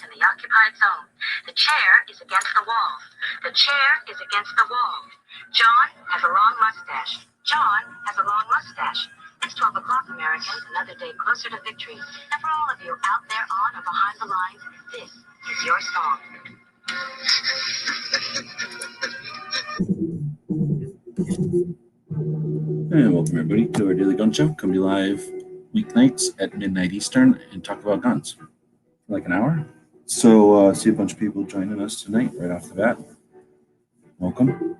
in the occupied zone. The chair is against the wall. The chair is against the wall. John has a long mustache. John has a long mustache. It's 12 o'clock, Americans, another day closer to victory. And for all of you out there on or behind the lines, this is your song. And welcome everybody to our Daily Gun Show. Come to you live weeknights at midnight Eastern and talk about guns for like an hour. So see a bunch of people joining us tonight right off the bat. Welcome.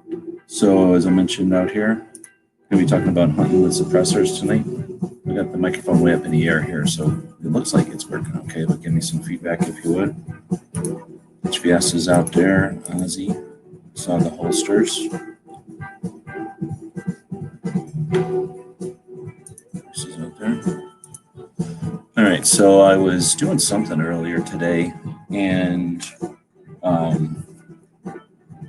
So as I mentioned out here, we're going to be talking about hunting with suppressors tonight. I got the microphone way up in the air here, so it looks like it's working okay, but give me some feedback if you would. HVS is out there. Ozzy saw the holsters. This is out there. All right, so I was doing something earlier today, and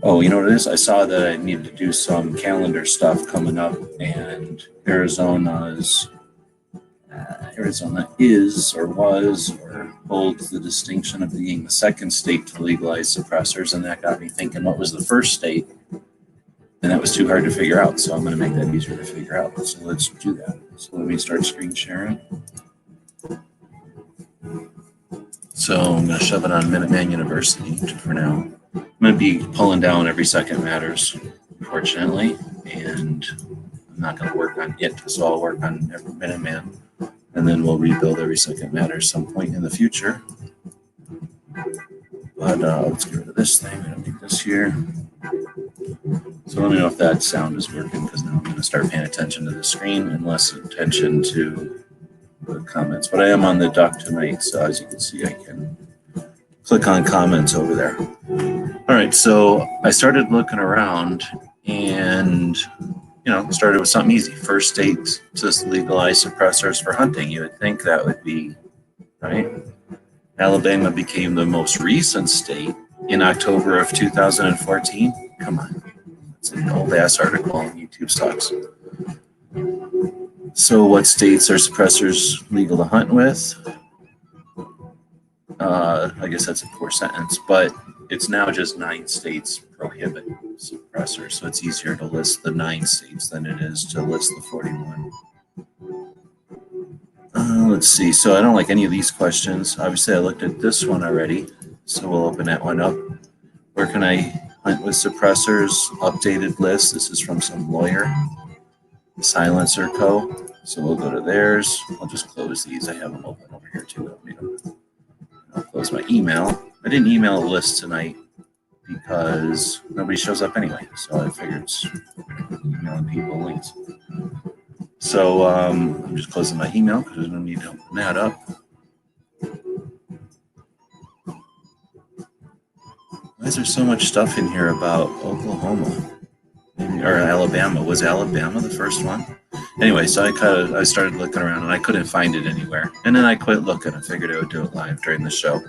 oh, you know what it is? I saw that I needed to do some calendar stuff coming up, and Arizona is or was or holds the distinction of being the second state to legalize suppressors, and that got me thinking, what was the first state? And that was too hard to figure out, so I'm going to make that easier to figure out. So let's do that. So let me start screen sharing. So I'm going to shove it on Minuteman University for now. I'm going to be pulling down Every Second Matters, unfortunately, and I'm not going to work on it, so I'll work on every Minuteman, and then we'll rebuild Every Second Matters some point in the future. But let's get rid of this thing. I don't need this here. So let me know if that sound is working, because now I'm going to start paying attention to the screen and less attention to the comments. But I am on the dock tonight, so as you can see, I can click on comments over there. All right, so I started looking around and, started with something easy. First state to legalize suppressors for hunting. You would think that would be, right? Alabama became the most recent state in October of 2014. Come on. It's an old-ass article on YouTube Stocks. So what states are suppressors legal to hunt with? I guess that's a poor sentence, but it's now just 9 states prohibit suppressors. So it's easier to list the 9 states than it is to list the 41. Let's see. So I don't like any of these questions. Obviously, I looked at this one already, so we'll open that one up. Where can I hunt with suppressors? Updated list. This is from some lawyer, Silencer Co. So we'll go to theirs. I'll just close these. I have them open over here too. I'll close my email. I didn't email a list tonight because nobody shows up anyway. So I figured it's emailing people links. So I'm just closing my email because there's no need to open that up. Why is there so much stuff in here about Oklahoma? Or Alabama? Was Alabama the first one? Anyway, so I started looking around and I couldn't find it anywhere. And then I quit looking. I figured I would do it live during the show.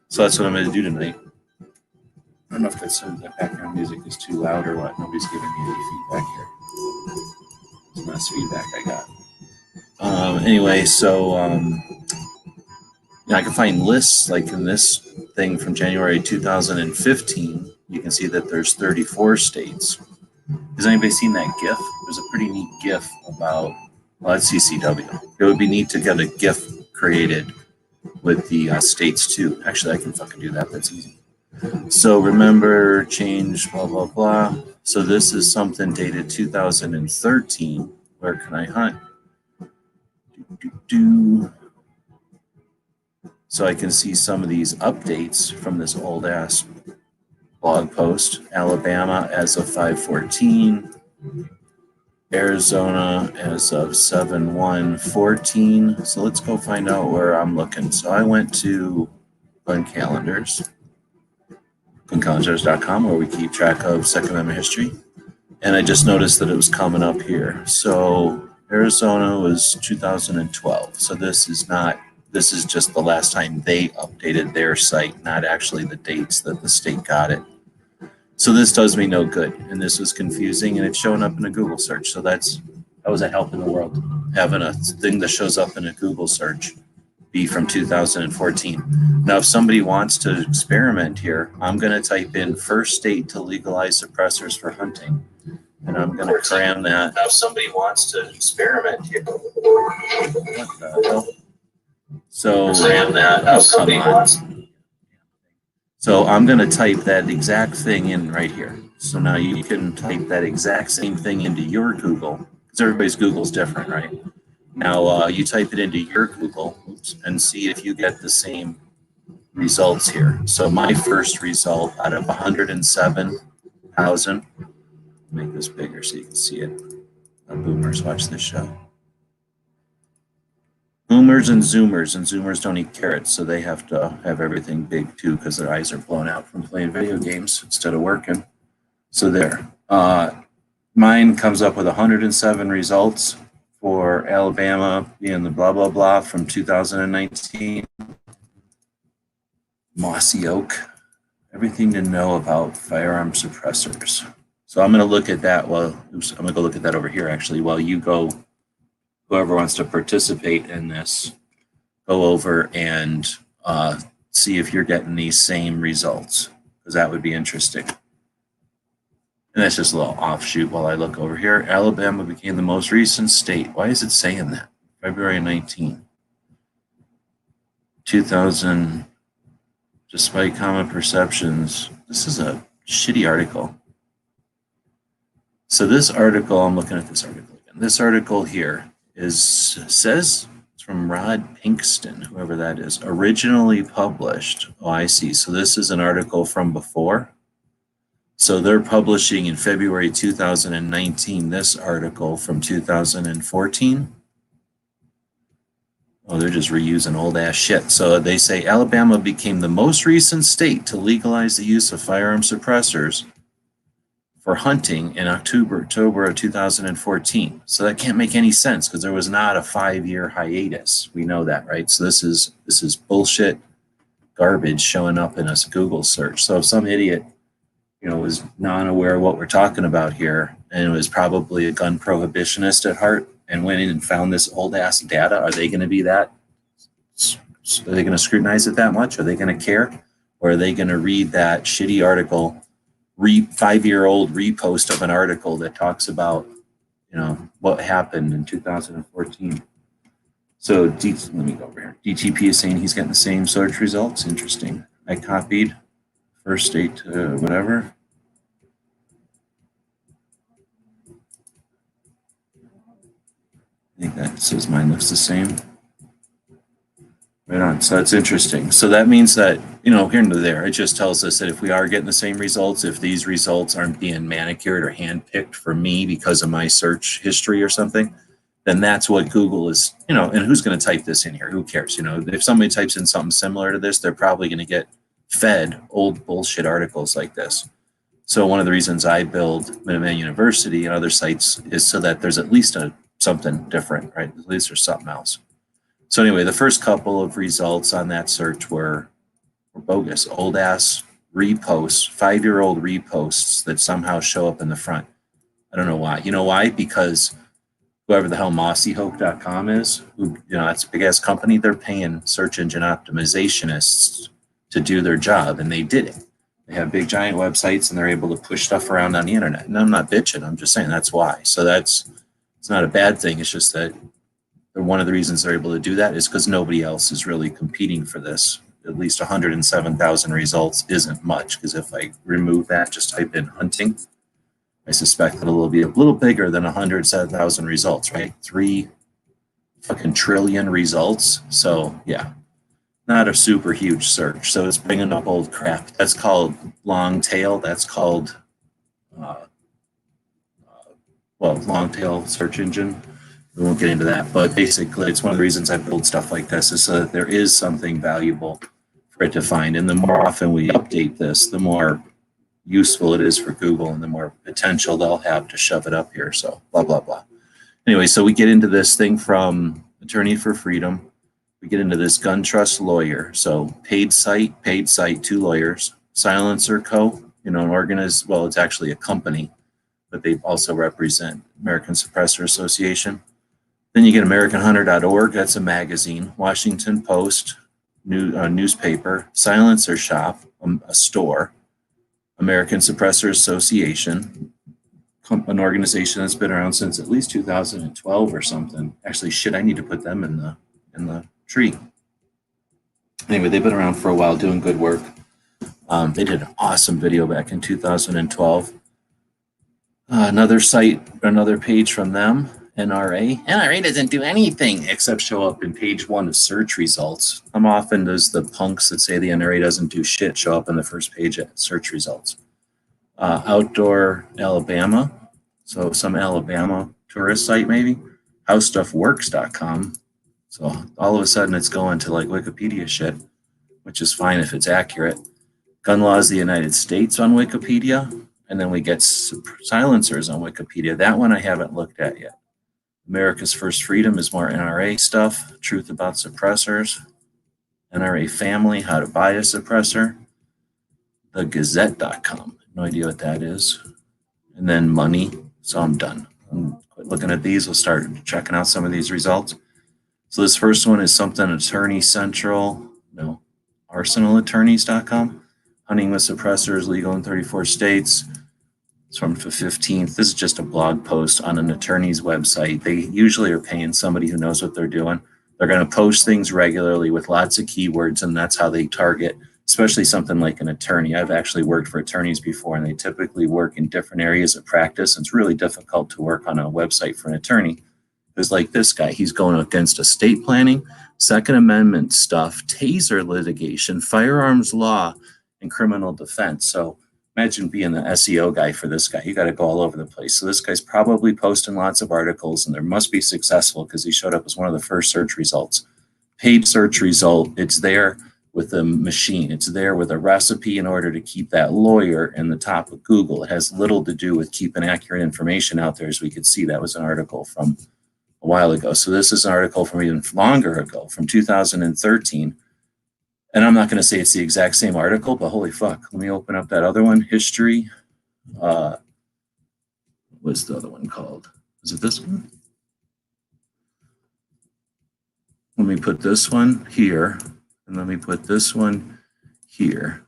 So that's what I'm going to do tonight. I don't know if that background music is too loud or what. Nobody's giving me any feedback here. It's less feedback I got. Anyway, so I can find lists like in this thing from January 2015. You can see that there's 34 states. Has anybody seen that GIF? There's a pretty neat GIF about, well, that's CCW. It would be neat to get a GIF created with the states too. Actually, I can fucking do that. That's easy. So remember, change, blah, blah, blah. So this is something dated 2013. Where can I hunt? So I can see some of these updates from this old ass blog post. Alabama as of 5/14, Arizona as of 7/1/14. So let's go find out where I'm looking. So I went to Gun Calendars, guncalendars.com, where we keep track of Second Amendment history. And I just noticed that it was coming up here. So Arizona was 2012. So this is just the last time they updated their site, not actually the dates that the state got it. So this does me no good, and this was confusing, and it's showing up in a Google search. So that was a help in the world, having a thing that shows up in a Google search be from 2014. Now, if somebody wants to experiment here, I'm going to type in first state to legalize suppressors for hunting. And I'm going to cram that. Now, if somebody wants to experiment here. What the hell? So, cram that. Oh, come on. So I'm going to type that exact thing in right here. So now you can type that exact same thing into your Google, because everybody's Google's different, right? Now you type it into your Google and see if you get the same results here. So my first result out of 107,000, make this bigger so you can see it. Boomers watch this show. Boomers and Zoomers don't eat carrots, so they have to have everything big too because their eyes are blown out from playing video games instead of working. So there. Mine comes up with 107 results for Alabama being the blah, blah, blah from 2019. Mossy Oak. Everything to know about firearm suppressors. So I'm going to look at that I'm going to go look at that over here actually while you go. Whoever wants to participate in this, go over and see if you're getting these same results, because that would be interesting. And that's just a little offshoot while I look over here. Alabama became the most recent state. Why is it saying that? February 19, 2000, despite common perceptions. This is a shitty article. So this article, I'm looking at this article again. This article here says it's from Rod Pinkston, whoever that is, originally published. Oh, I see. So this is an article from before. So they're publishing in February 2019 this article from 2014. Oh, they're just reusing old ass shit. So they say Alabama became the most recent state to legalize the use of firearm suppressors for hunting in October of 2014. So that can't make any sense because there was not a 5-year hiatus. We know that, right? So this is bullshit garbage showing up in a Google search. So if some idiot, was non-aware of what we're talking about here and was probably a gun prohibitionist at heart and went in and found this old ass data, are they going to be that? Are they going to scrutinize it that much? Are they going to care? Or are they going to read that shitty article, 5-year-old repost of an article that talks about, what happened in 2014? So let me go over here. DTP is saying he's getting the same search results. Interesting. I copied first state to whatever. I think that says mine looks the same. Right on. So that's interesting. So that means that, here and there, it just tells us that if we are getting the same results, if these results aren't being manicured or handpicked for me because of my search history or something, then that's what Google is, and who's going to type this in here? Who cares? If somebody types in something similar to this, they're probably going to get fed old bullshit articles like this. So one of the reasons I build Minuteman University and other sites is so that there's at least something different, right? At least there's something else. So anyway, the first couple of results on that search were bogus, old ass reposts, 5-year-old reposts that somehow show up in the front. I don't know why. You know why? Because whoever the hell mossyhope.com is, that's a big ass company, they're paying search engine optimizationists to do their job, and they did it. They have big giant websites and they're able to push stuff around on the internet. And I'm not bitching, I'm just saying that's why. So it's not a bad thing. It's just that one of the reasons they're able to do that is because nobody else is really competing for this. At least 107,000 results isn't much, because if I remove that, just type in hunting, I suspect that it will be a little bigger than 107,000 results, right? 3 fucking trillion results. So yeah, not a super huge search. So it's bringing up old crap. That's called long tail. That's called, long tail search engine. We won't get into that, but basically it's one of the reasons I build stuff like this is so that there is something valuable for it to find. And the more often we update this, the more useful it is for Google and the more potential they'll have to shove it up here. So blah, blah, blah. Anyway, so we get into this thing from Attorney for Freedom. We get into this Gun Trust Lawyer. So paid site, 2 lawyers. Silencer Co., an it's actually a company, but they also represent American Suppressor Association. Then you get AmericanHunter.org. That's a magazine. Washington Post, newspaper. Silencer Shop, a store. American Suppressor Association, an organization that's been around since at least 2012 or something. Actually, shit, I need to put them in the tree. Anyway, they've been around for a while doing good work. They did an awesome video back in 2012. Another site, another page from them, NRA. NRA doesn't do anything except show up in page 1 of search results. How often does the punks that say the NRA doesn't do shit show up in the first page at search results? Outdoor Alabama, so some Alabama tourist site maybe. HowStuffWorks.com. So all of a sudden it's going to like Wikipedia shit, which is fine if it's accurate. Gun Laws of the United States on Wikipedia. And then we get silencers on Wikipedia. That one I haven't looked at yet. America's First Freedom is more NRA stuff. Truth About Suppressors. NRA Family, How to Buy a Suppressor. TheGazette.com. No idea what that is. And then Money. So I'm done. I'm quit looking at these. We'll start checking out some of these results. So this first one is something Attorney Central. No. ArsenalAttorneys.com. Hunting with Suppressors, legal in 34 states. It's from the 15th. This is just a blog post on an attorney's website. They usually are paying somebody who knows what they're doing. They're going to post things regularly with lots of keywords, and that's how they target, especially something like an attorney. I've actually worked for attorneys before, and they typically work in different areas of practice. It's really difficult to work on a website for an attorney. Because like this guy, he's going against estate planning, Second Amendment stuff, taser litigation, firearms law, and criminal defense. So imagine being the SEO guy for this guy. You got to go all over the place. So this guy's probably posting lots of articles, and there must be successful because he showed up as one of the first search results. Paid search result, it's there with a machine. It's there with a recipe in order to keep that lawyer in the top of Google. It has little to do with keeping accurate information out there. As we could see, that was an article from a while ago. So this is an article from even longer ago, from 2013. And I'm not going to say it's the exact same article, but holy fuck. Let me open up that other one. History. What's the other one called? Is it this one? Let me put this one here, and let me put this one here.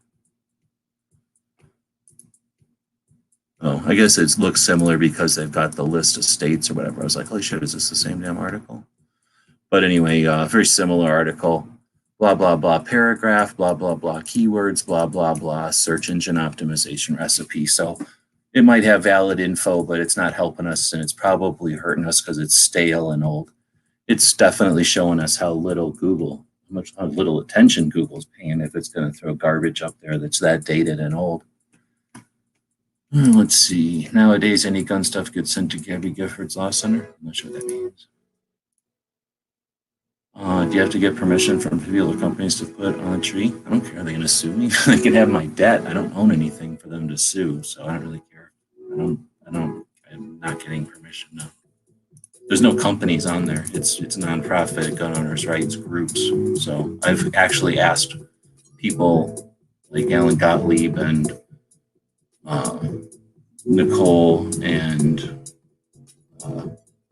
Oh, I guess it looks similar because they've got the list of states or whatever. I was like, holy shit, is this the same damn article? But anyway, very similar article. Blah, blah, blah, paragraph, blah, blah, blah, keywords, blah, blah, blah, search engine optimization recipe. So it might have valid info, but it's not helping us, and it's probably hurting us because it's stale and old. It's definitely showing us how little how little attention Google's paying if it's going to throw garbage up there that's that dated and old. Let's see. Nowadays, any gun stuff gets sent to Gabby Gifford's Law Center. I'm not sure what that means. Do you have to get permission from people or companies to put on a tree? I don't care. Are they going to sue me? They can have my debt. I don't own anything for them to sue, so I don't really care. I'm not getting permission, no. There's no companies on there. It's nonprofit gun owners' rights groups. So I've actually asked people like Alan Gottlieb and Nicole and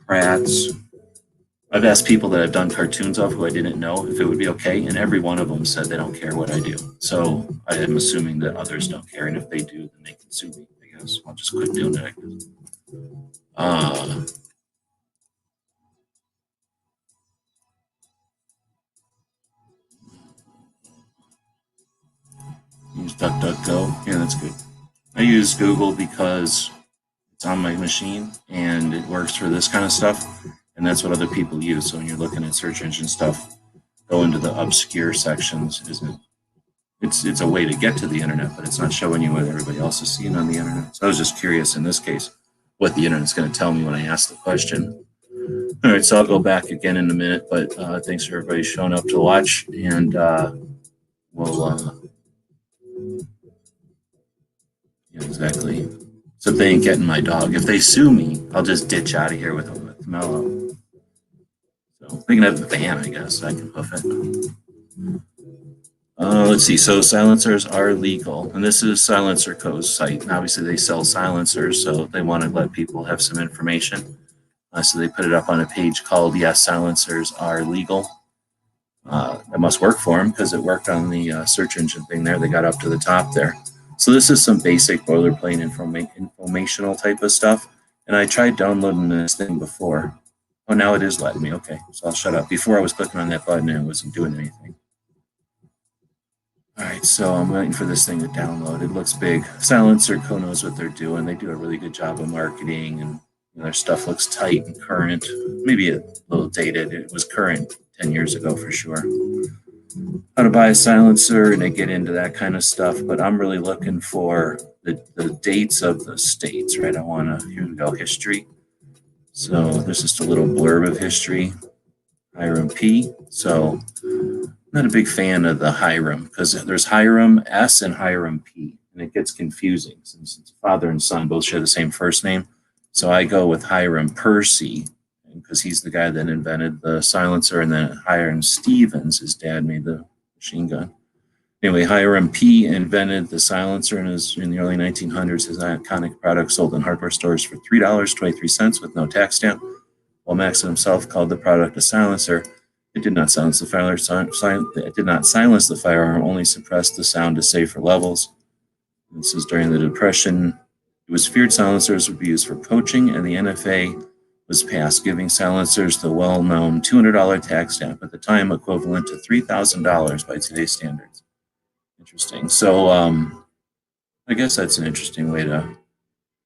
Pratt's. I've asked people that I've done cartoons of who I didn't know if it would be okay, and every one of them said they don't care what I do. So I am assuming that others don't care, and if they do, then they can sue me, I guess. I'll just quit doing it. Use DuckDuckGo. Yeah, that's good. I use Google because it's on my machine, and it works for this kind of stuff. And that's what other people use. So when you're looking at search engine stuff, go into the obscure sections. It's a way to get to the internet, but it's not showing you what everybody else is seeing on the internet. So I was just curious in this case what the internet's going to tell me when I ask the question. All right, so I'll go back again in a minute, but thanks for everybody showing up to watch, and we'll yeah, exactly. So if they ain't getting my dog, if they sue me, I'll just ditch out of here with Mello. So they can have the van, I guess. I can hoof it. Let's see. So silencers are legal, and this is Silencer Co.'s site. And obviously, they sell silencers, so they want to let people have some information. So they put it up on a page called "Yes, Silencers Are Legal." It must work for them because it worked on the search engine thing there. They got up to the top there. So this is some basic boilerplate informational type of stuff. And I tried downloading this thing before. Oh, now it is letting me. Okay, so I'll shut up. Before I was clicking on that button and it wasn't doing anything. All right, so I'm waiting for this thing to download. It looks big. Silencer Co knows what they're doing. They do a really good job of marketing, and their stuff looks tight and current. Maybe a little dated. It was current 10 years ago for sure. How to buy a silencer, and they get into that kind of stuff. But I'm really looking for the dates of the states, right? Here we go, history. So there's just a little blurb of history. Hiram P. So I'm not a big fan of the Hiram because there's Hiram S and Hiram P, and it gets confusing since father and son both share the same first name. So I go with Hiram Percy because he's the guy that invented the silencer, and then Hiram Stevens, his dad, made the machine gun. Anyway, Hiram P invented the silencer in the early 1900s. His iconic product sold in hardware stores for $3.23 with no tax stamp. While Maxon himself called the product a silencer, it did not silence the firearm, only suppressed the sound to safer levels. This is during the Depression. It was feared silencers would be used for poaching, and the NFA was passed, giving silencers the well-known $200 tax stamp, at the time equivalent to $3,000 by today's standards. Interesting. So I guess that's an interesting way to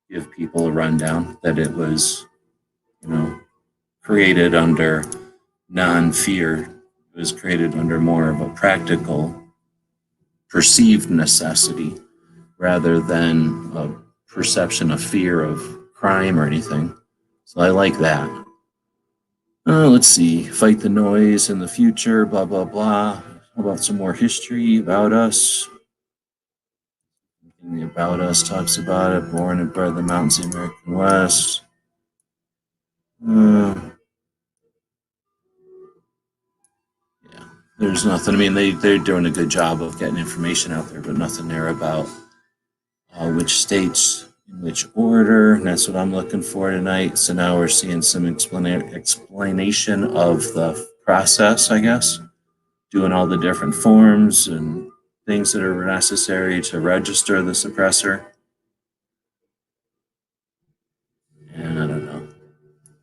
give people a rundown that it was, created under non-fear. It was created under more of a practical, perceived necessity rather than a perception of fear of crime or anything. So I like that. Let's see. Fight the noise in the future, blah, blah, blah. How about some more history about us? The About Us talks about it. Born and bred in the mountains of the American West. There's nothing. I mean, they're doing a good job of getting information out there, but nothing there about which states, in which order. And that's what I'm looking for tonight. So now we're seeing some explanation of the process, I guess, doing all the different forms and things that are necessary to register the suppressor. And I don't know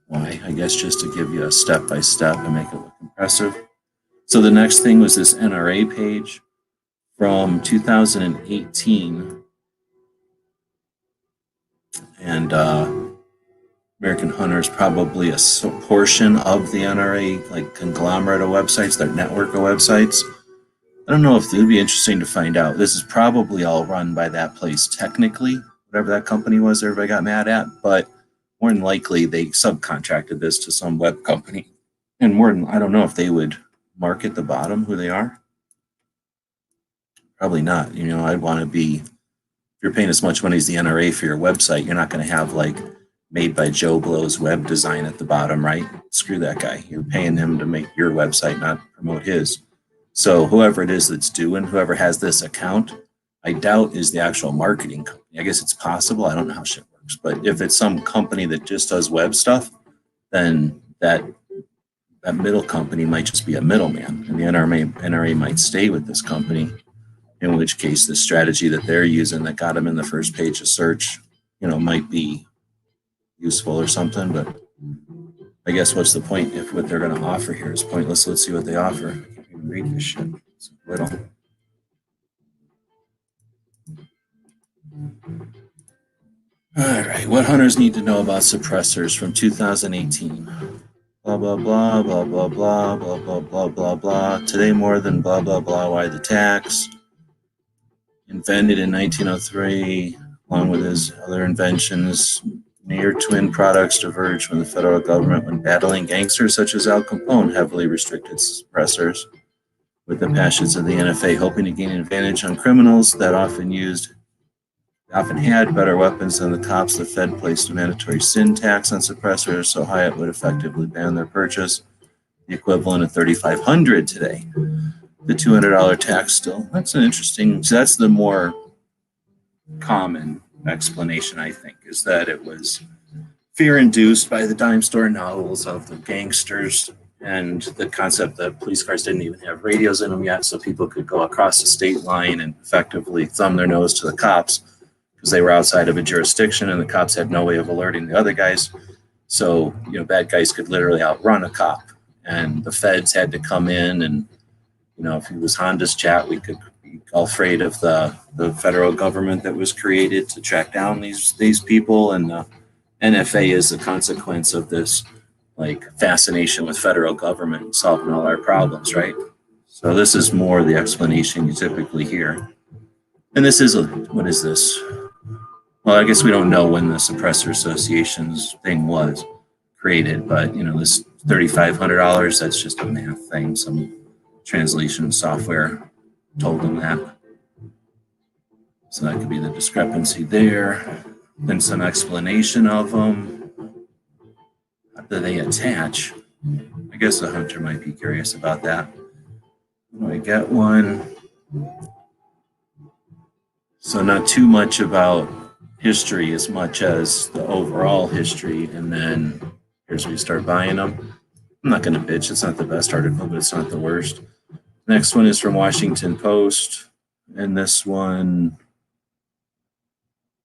why. I guess just to give you a step-by-step and make it look impressive. So the next thing was this NRA page from 2018. And American Hunter is probably a portion of the NRA, like conglomerate of websites, their network of websites. I don't know if it would be interesting to find out. This is probably all run by that place technically, whatever that company was everybody got mad at, but more than likely they subcontracted this to some web company. And I don't know if they would mark at the bottom who they are. Probably not. I'd want to be, if you're paying as much money as the NRA for your website, you're not going to have like made by Joe Blow's web design at the bottom, right? Screw that guy. You're paying him to make your website, not promote his. So whoever it is that's doing, whoever has this account, I doubt is the actual marketing company. I guess it's possible. I don't know how shit works. But if it's some company that just does web stuff, then that middle company might just be a middleman, and the NRA might stay with this company, in which case the strategy that they're using that got them in the first page of search, might be useful or something. But I guess what's the point if what they're going to offer here is pointless? Let's see what they offer. I can't even read this shit. It's little. All right, what hunters need to know about suppressors from 2018. Blah, blah, blah, blah, blah, blah, blah, blah, blah, blah, blah. Today more than blah, blah, blah. Why the tax? Invented in 1903, along with his other inventions. Near twin products diverged from the federal government when battling gangsters such as Al Capone heavily restricted suppressors, with the passions of the NFA hoping to gain an advantage on criminals that often had better weapons than the cops. The Fed placed a mandatory sin tax on suppressors so high it would effectively ban their purchase, the equivalent of $3,500 today. The $200 tax still. That's an interesting. So that's the more common explanation, I think, is that it was fear induced by the dime store novels of the gangsters and the concept that police cars didn't even have radios in them yet, so people could go across the state line and effectively thumb their nose to the cops because they were outside of a jurisdiction and the cops had no way of alerting the other guys. So, bad guys could literally outrun a cop, and the feds had to come in. And, if it was Honda's chat, we could be all afraid of the federal government that was created to track down these people. And the NFA is the consequence of this fascination with federal government solving all our problems, right? So this is more the explanation you typically hear. And this is what is this? Well, I guess we don't know when the Suppressor Association's thing was created, but this $3,500, that's just a math thing. Some translation software told them that. So that could be the discrepancy there. Then some explanation of them. How do they attach? I guess the hunter might be curious about that. Do I get one? So not too much about history as much as the overall history, and then here's where you start buying them. I'm not going to bitch. It's not the best article, but it's not the worst. Next one is from Washington Post, and this one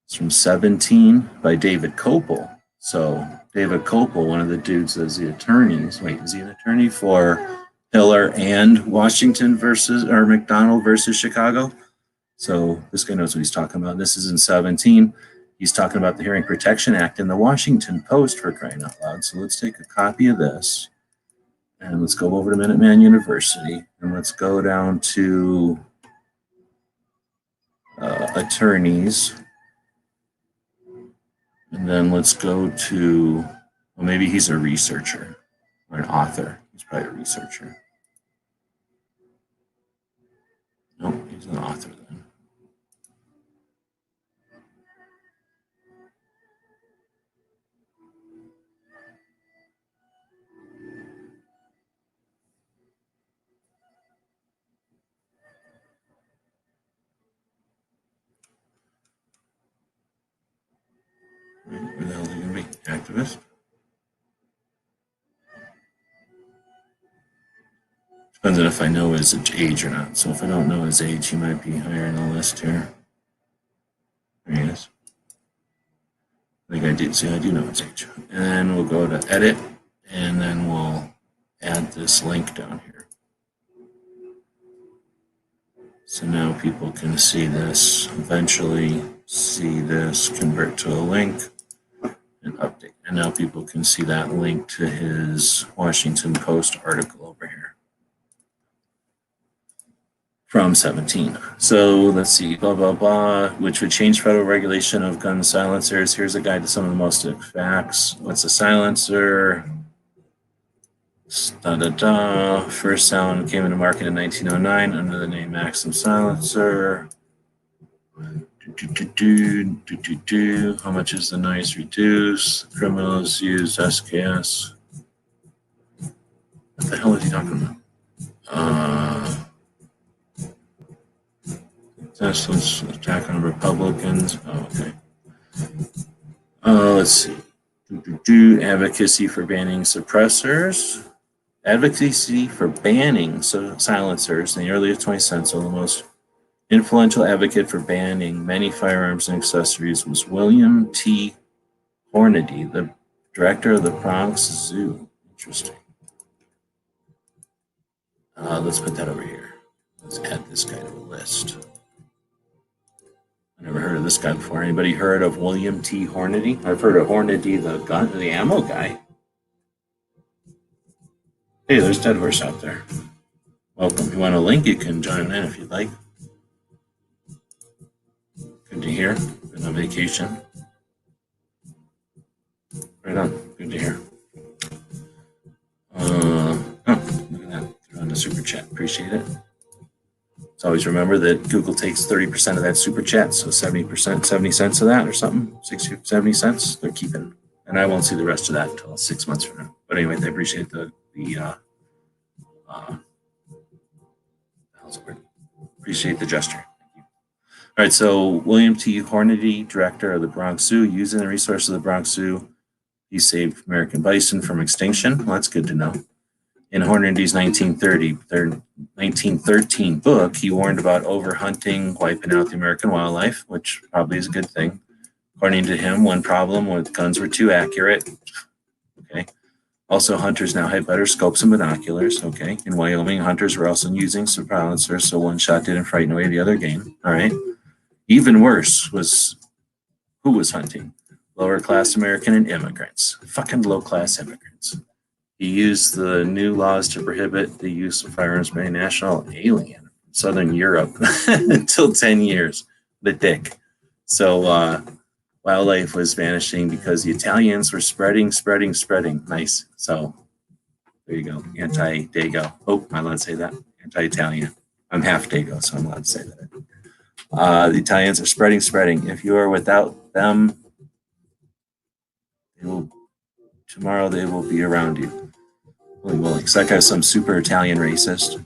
is from 17 by David Kopel. So David Kopel, one of the dudes as the attorneys. Wait, is he an attorney for Hiller and Washington or McDonald versus Chicago? So this guy knows what he's talking about. This is in 17. He's talking about the Hearing Protection Act in the Washington Post, for crying out loud. So let's take a copy of this and let's go over to Minuteman University and let's go down to attorneys. And then let's go to, well, maybe he's a researcher or an author. He's probably a researcher. No, he's an author then. Where the hell is he going to be? Activist? Depends on if I know his age or not. So if I don't know his age, he might be higher in the list here. There he is. I think I did see, I do know his age. And then we'll go to edit, and then we'll add this link down here. So now people can see this, eventually see this, convert to a link, and update. And now people can see that link to his Washington Post article over here from 17. So let's see, blah, blah, blah, which would change federal regulation of gun silencers. Here's a guide to some of the most facts. What's a silencer? First sound came into market in 1909 under the name Maxim Silencer. How much is the noise reduced? Criminals use SKS. What the hell is he talking about? Tesla's attack on Republicans. Oh, okay. Let's see. Advocacy for banning suppressors. Advocacy for banning silencers in the early 20th century. The most influential advocate for banning many firearms and accessories was William T. Hornady, the director of the Bronx Zoo. Interesting. Let's put that over here. Let's add this guy to the list. I never heard of this guy before. Anybody heard of William T. Hornady? I've heard of Hornady, the ammo guy. Hey, there's Dead Horse out there. Welcome. If you want a link, you can join in if you'd like. Good to hear. Been on vacation. Right on. Good to hear. Look at that. They're on the super chat. Appreciate it. So always remember that Google takes 30% of that super chat, so 70%, 70 cents of that or something, 60, 70 cents, they're keeping. And I won't see the rest of that until 6 months from now. But anyway, they appreciate appreciate the gesture. Thank you. All right, so William T. Hornady, director of the Bronx Zoo, using the resources of the Bronx Zoo, He saved American bison from extinction. Well, that's good to know. In Hornady's 1913 book, he warned about overhunting, wiping out the American wildlife, which probably is a good thing. According to him, one problem with guns were too accurate. Okay. Also, hunters now had better scopes and binoculars. Okay. In Wyoming, hunters were also using silencers, so one shot didn't frighten away the other game. All right. Even worse was who was hunting? Lower class American and immigrants. Fucking low class immigrants. He used the new laws to prohibit the use of firearms by a national alien from Southern Europe until 10 years. The dick. So wildlife was vanishing because the Italians were spreading. Nice. So there you go. Anti-Dago. Oh, am I allowed to say that? Anti-Italian. I'm half Dago, so I'm allowed to say that. The Italians are spreading. If you are without them, tomorrow they will be around you. Holy moly. It's like some super Italian racist.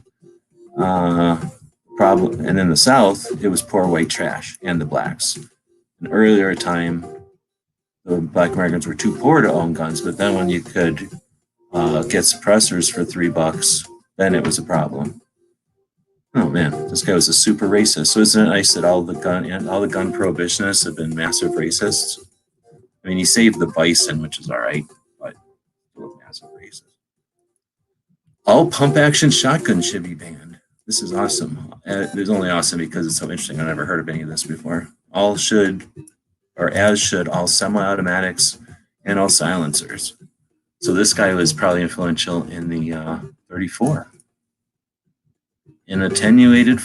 Problem. And in the South, it was poor white trash and the blacks. An earlier time, the Black Americans were too poor to own guns, but then when you could get suppressors for $3, then it was a problem. Oh man, this guy was a super racist. So isn't it nice that all the gun prohibitionists have been massive racists? I mean, he saved the bison, which is all right, but still a massive racist. All pump-action shotguns should be banned. This is awesome. It's only awesome because it's so interesting. I've never heard of any of this before. As should all semi-automatics and all silencers. So this guy was probably influential in the 34. In attenuated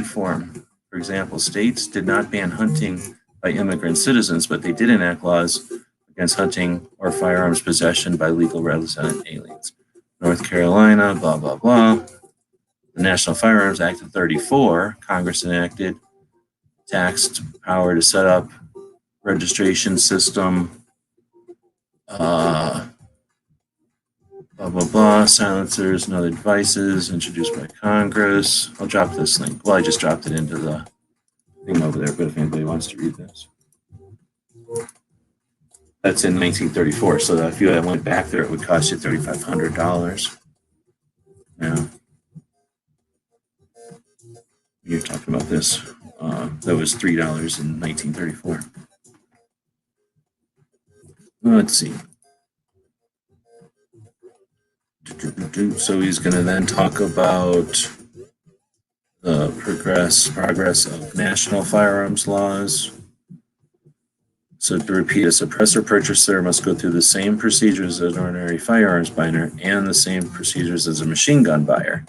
form. For example, states did not ban hunting by immigrant citizens, but they did enact laws against hunting or firearms possession by legal resident aliens. North Carolina, blah, blah, blah. The National Firearms Act of 34, Congress enacted taxed power to set up registration system, blah, blah, blah, silencers and other devices introduced by Congress. I'll drop this link. Well, I just dropped it into the thing over there, but if anybody wants to read this. That's in 1934, so that if you went back there, it would cost you $3,500. Yeah. You're talking about this. That was $3 in 1934. Let's see. So he's going to then talk about the progress of national firearms laws. So to repeat, a suppressor purchaser must go through the same procedures as an ordinary firearms buyer and the same procedures as a machine gun buyer.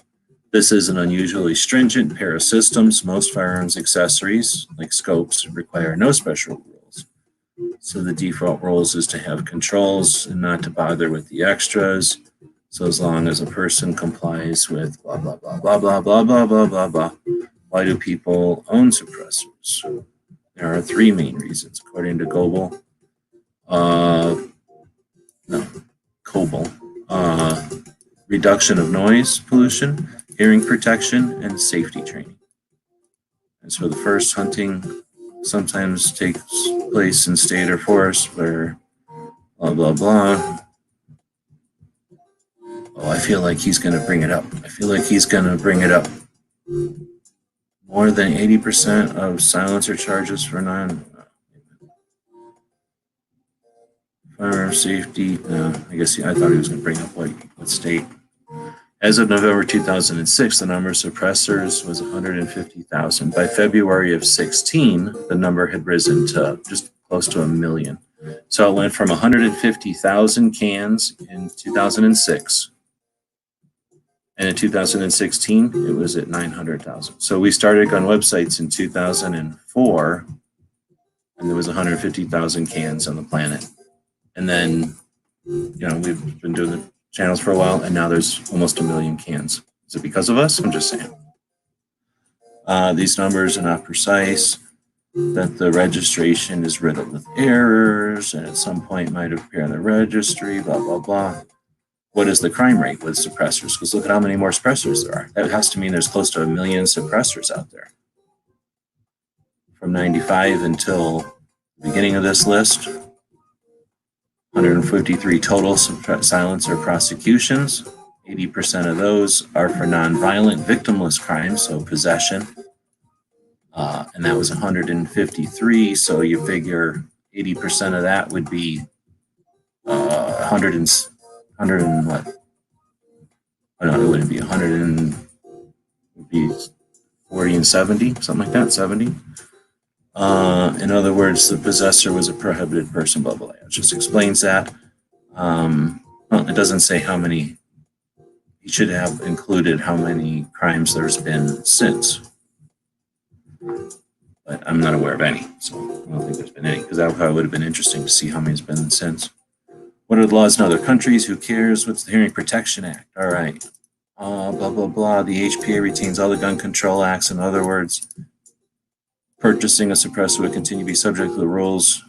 This is an unusually stringent pair of systems. Most firearms accessories, like scopes, require no special rules. So the default rules is to have controls and not to bother with the extras. So as long as a person complies with blah, blah, blah, blah, blah, blah, blah, blah, blah, blah. Why do people own suppressors? There are three main reasons, according to Coble. Reduction of noise pollution, hearing protection, and safety training. And so the first, hunting sometimes takes place in state or forest where blah, blah, blah. Oh, I feel like he's going to bring it up. More than 80% of silencer charges for firearm safety. I thought he was going to bring up what state. As of November 2006, the number of suppressors was 150,000. By February of 16, the number had risen to just close to 1 million. So it went from 150,000 cans in 2006. And in 2016, it was at 900,000. So we started gun websites in 2004, and there was 150,000 cans on the planet. And then, we've been doing the channels for a while, and now there's almost 1 million cans. Is it because of us? I'm just saying. These numbers are not precise, that the registration is riddled with errors, and at some point might appear on the registry, blah, blah, blah. What is the crime rate with suppressors? Because look at how many more suppressors there are. That has to mean there's close to 1 million suppressors out there. From 95 until the beginning of this list, 153 total silencer prosecutions. 80% of those are for nonviolent victimless crimes, so possession. And that was 153. So you figure 80% of that would be 100 and what? Oh, no, it wouldn't be 100 and would be 40 and 70, something like that, 70. In other words, the possessor was a prohibited person, blah, blah, blah. It just explains that. Well, it doesn't say how many. He should have included how many crimes there's been since. But I'm not aware of any, so I don't think there's been any, because that probably would have been interesting to see how many's been since. What are the laws in other countries? Who cares? What's the Hearing Protection Act? All right. Blah, blah, blah. The HPA retains all the gun control acts. In other words, purchasing a suppressor would continue to be subject to the rules.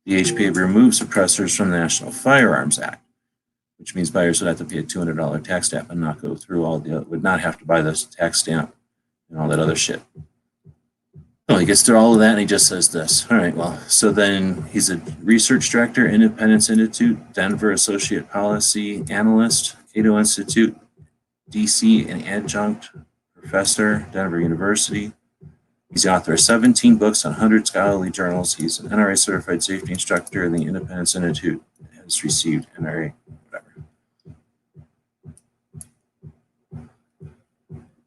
The HPA removes suppressors from the National Firearms Act, which means buyers would have to pay a $200 tax stamp and not go through all the, would not have to buy this tax stamp and all that other shit. Oh, he gets through all of that and he just says this. All right, well, so then he's a research director, Independence Institute, Denver Associate Policy Analyst, Cato Institute, DC, and adjunct professor, Denver University. He's the author of 17 books on 100 scholarly journals. He's an NRA certified safety instructor in the Independence Institute, has received NRA, whatever.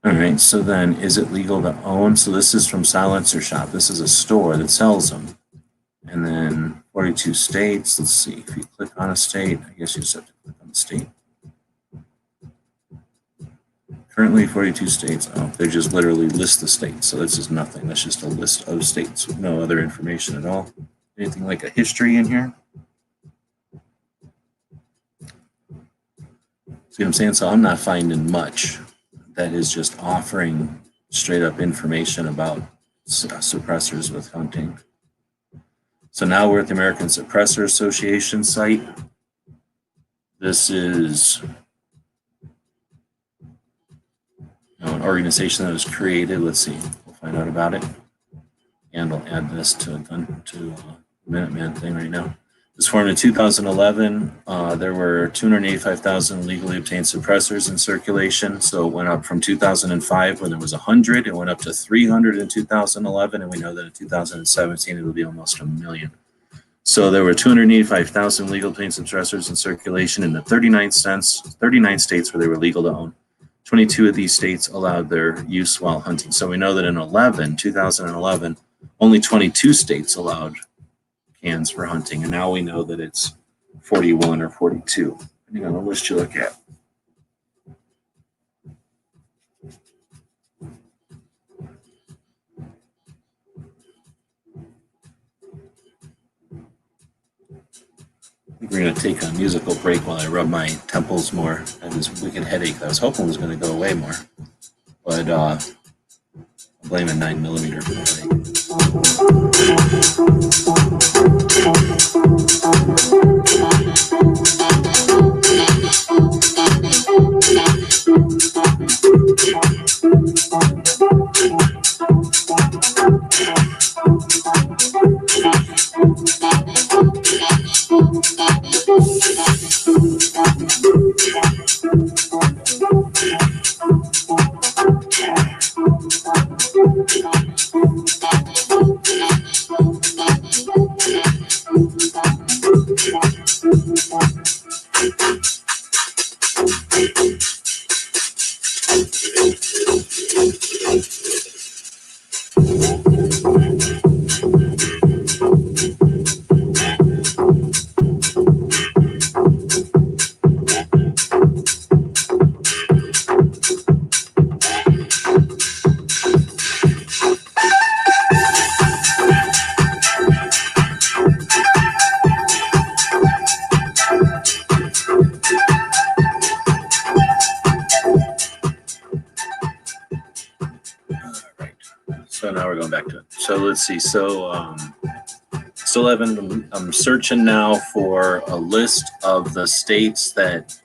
All right, so then is it legal to own? So this is from Silencer Shop. This is a store that sells them. And then 42 states. Let's see, if you click on a state, I guess you just have to click on the state. Currently 42 states. Oh, they just literally list the states. So this is nothing. That's just a list of states with no other information at all. Anything like a history in here? See what I'm saying? So I'm not finding much that is just offering straight up information about suppressors with hunting. So now we're at the American Suppressor Association site. This is an organization that was created. Let's see, we'll find out about it. And I'll add this to a Minuteman thing right now. It was formed in 2011. There were 285,000 legally obtained suppressors in circulation. So it went up from 2005 when there was 100. It went up to 300 in 2011. And we know that in 2017, it'll be almost 1 million. So there were 285,000 legal obtained suppressors in circulation in the 39 states where they were legal to own. 22 of these states allowed their use while hunting. So we know that in 2011, only 22 states allowed cans for hunting, and now we know that it's 41 or 42, depending on the list you look at. I think we're going to take a musical break while I rub my temples more. I had this wicked headache that I was hoping was going to go away more, but I'm blaming 9mm for the headache. So now we're going back to it. So let's see. So still haven't, I'm searching now for a list of the states that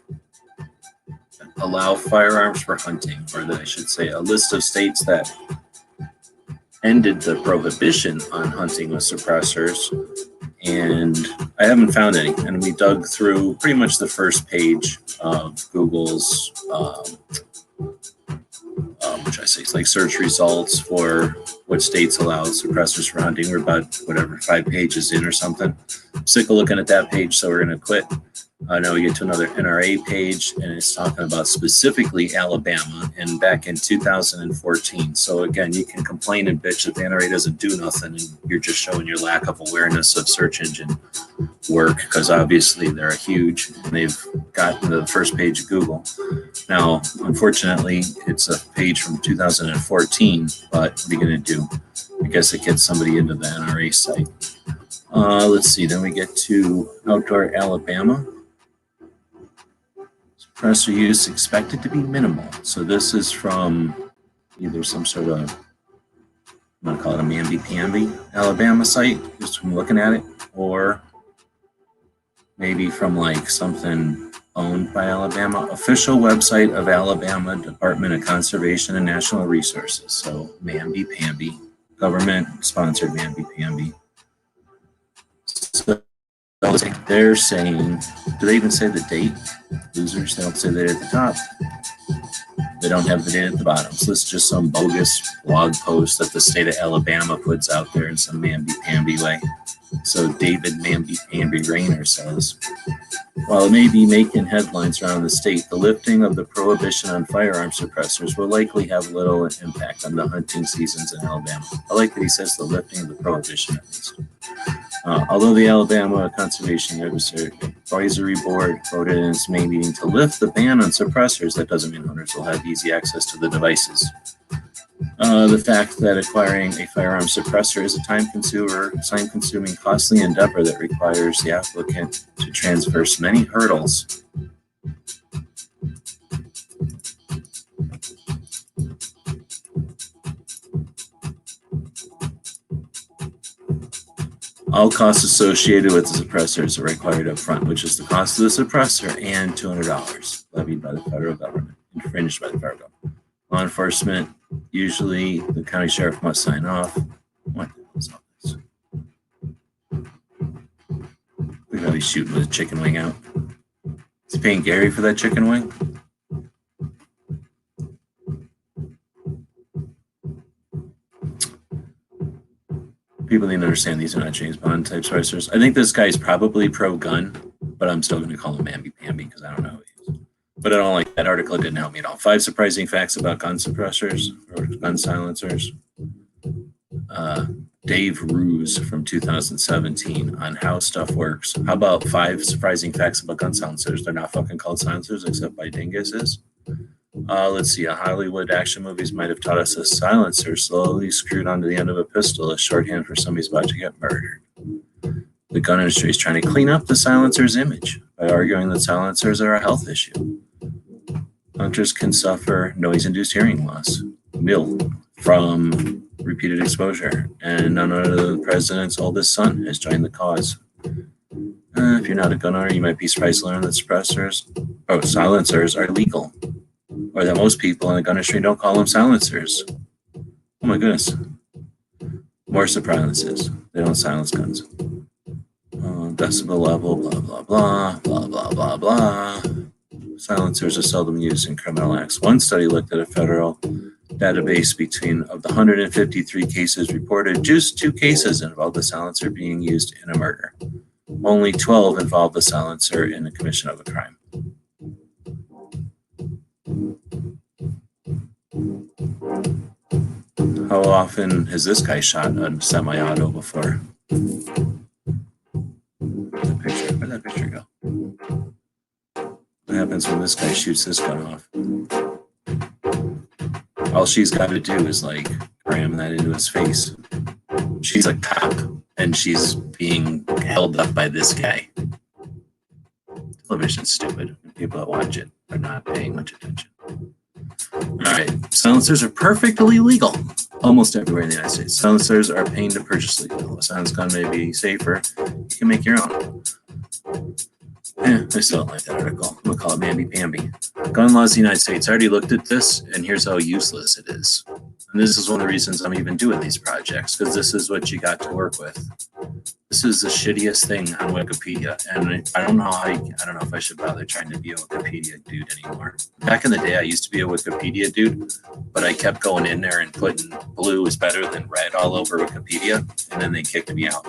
allow firearms for hunting, or that I should say a list of states that ended the prohibition on hunting with suppressors. and I haven't found any. And we dug through pretty much the first page of Google's, which I say, it's like search results for what states allow suppressors for hunting. We're about, 5 pages in or something. Sick of looking at that page, so we're going to quit. Now we get to another NRA page, and it's talking about specifically Alabama and back in 2014. So again, you can complain and bitch that the NRA doesn't do nothing, and you're just showing your lack of awareness of search engine work, because obviously they're huge and they've gotten to the first page of Google. Now, unfortunately, it's a page from 2014, but what are you going to do? I guess it gets somebody into the NRA site. Let's see, then we get to outdoor Alabama. Suppressor use expected to be minimal. So this is from either some sort of, I'm going to call it a mamby-pamby Alabama site, just from looking at it, or maybe from like something owned by Alabama. Official website of Alabama Department of Conservation and National Resources. So mamby-pamby, government-sponsored mamby-pamby. So they're saying, do they even say the date? Losers, they don't say the date at the top. They don't have the date at the bottom. So this is just some bogus blog post that the state of Alabama puts out there in some mamby-pamby way. So David Mamby-Pamby Rayner says, while it may be making headlines around the state, the lifting of the prohibition on firearm suppressors will likely have little impact on the hunting seasons in Alabama. I like that he says the lifting of the prohibition at least. Although the Alabama Conservation Advisory Board voted in its May meeting to lift the ban on suppressors, that doesn't mean hunters will have easy access to the devices. The fact that acquiring a firearm suppressor is a time-consuming, costly endeavor that requires the applicant to traverse many hurdles. All costs associated with the suppressors are required up front, which is the cost of the suppressor and $200 levied by the federal government, infringed by the federal government. Law enforcement, usually the county sheriff must sign off. What is all this? Look how he's shooting with a chicken wing out. Is he paying Gary for that chicken wing? People need to understand these are not James Bond type suppressors. I think this guy's probably pro-gun, but I'm still going to call him mamby-pamby because I don't know who he is. But I don't like that article. It didn't help me at all. 5 surprising facts about gun suppressors or gun silencers. Dave Ruse from 2017 on how stuff works. How about 5 surprising facts about gun silencers? They're not fucking called silencers except by dinguses. Let's see, Hollywood action movies might have taught us a silencer slowly screwed onto the end of a pistol is shorthand for somebody's about to get murdered. The gun industry is trying to clean up the silencer's image by arguing that silencers are a health issue. Hunters can suffer noise-induced hearing loss, MIL, from repeated exposure, and none other than the president's oldest son has joined the cause. If you're not a gun owner, you might be surprised to learn that silencers are legal, or that most people in the gun industry don't call them silencers. Oh my goodness. More surprises. They don't silence guns. Decibel level, blah, blah, blah, blah, blah, blah, blah. Silencers are seldom used in criminal acts. One study looked at a federal database of the 153 cases reported. Just 2 cases involved the silencer being used in a murder. Only 12 involved the silencer in the commission of a crime. How often has this guy shot a semi-auto before? Where'd that picture go? What happens when this guy shoots this gun off? All she's got to do is like ram that into his face. She's a cop and she's being held up by this guy. Television's stupid. People that watch it are not paying much attention. All right, silencers are perfectly legal almost everywhere in the United States. Silencers are paying to purchase legal. A silence gun may be safer. You can make your own. I still don't like that article. I'm gonna call it mamby-pamby. Gun laws in the United States. I already looked at this, and here's how useless it is. And this is one of the reasons I'm even doing these projects, because this is what you got to work with. This is the shittiest thing on Wikipedia, and I don't know how. I don't know if I should bother trying to be a Wikipedia dude anymore. Back in the day, I used to be a Wikipedia dude, but I kept going in there and putting blue is better than red all over Wikipedia, and then they kicked me out.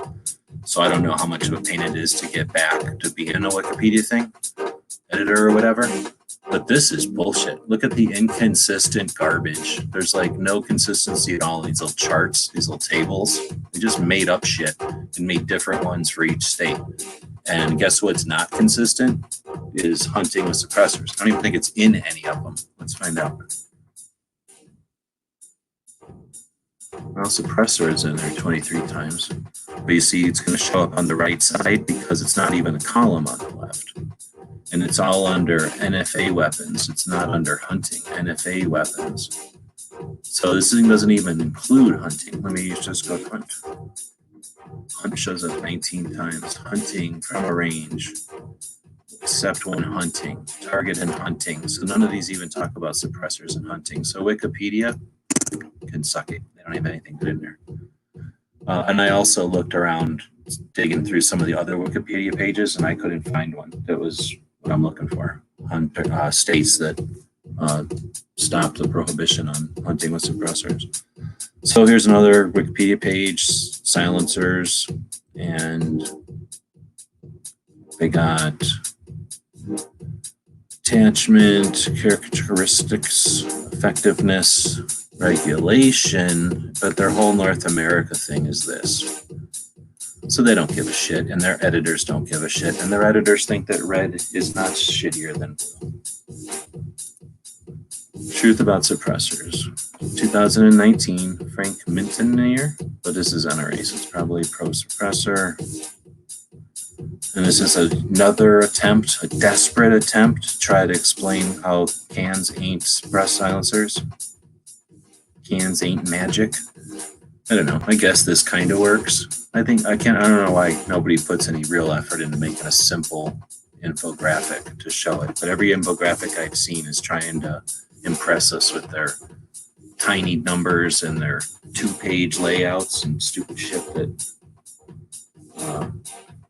So I don't know how much of a pain it is to get back to being a Wikipedia thing, editor or whatever. But this is bullshit. Look at the inconsistent garbage. There's like no consistency at all in these little charts, these little tables. They just made up shit and made different ones for each state. And guess what's not consistent is hunting with suppressors. I don't even think it's in any of them. Let's find out. Well, suppressor is in there 23 times. But you see, it's going to show up on the right side because it's not even a column on the left. And it's all under NFA weapons. It's not under hunting, NFA weapons. So this thing doesn't even include hunting. Let me just go hunt. Hunt shows up 19 times. Hunting from a range, except when hunting, target and hunting. So none of these even talk about suppressors and hunting. So Wikipedia can suck it. They don't have anything good in there. And I also looked around digging through some of the other Wikipedia pages, and I couldn't find one that was what I'm looking for on states that stopped the prohibition on hunting with suppressors. So here's another Wikipedia page, silencers, and they got attachment, characteristics, effectiveness, regulation, but their whole North America thing is this. So they don't give a shit, and their editors don't give a shit, and their editors think that red is not shittier than blue. Truth about suppressors. 2019, Frank Mintoner, but this is NRA, so it's probably pro suppressor. And this is another attempt, a desperate attempt to try to explain how cans ain't breath silencers. Cans ain't magic. I don't know. I guess this kind of works. I don't know why nobody puts any real effort into making a simple infographic to show it. But every infographic I've seen is trying to impress us with their tiny numbers and their 2-page layouts and stupid shit that,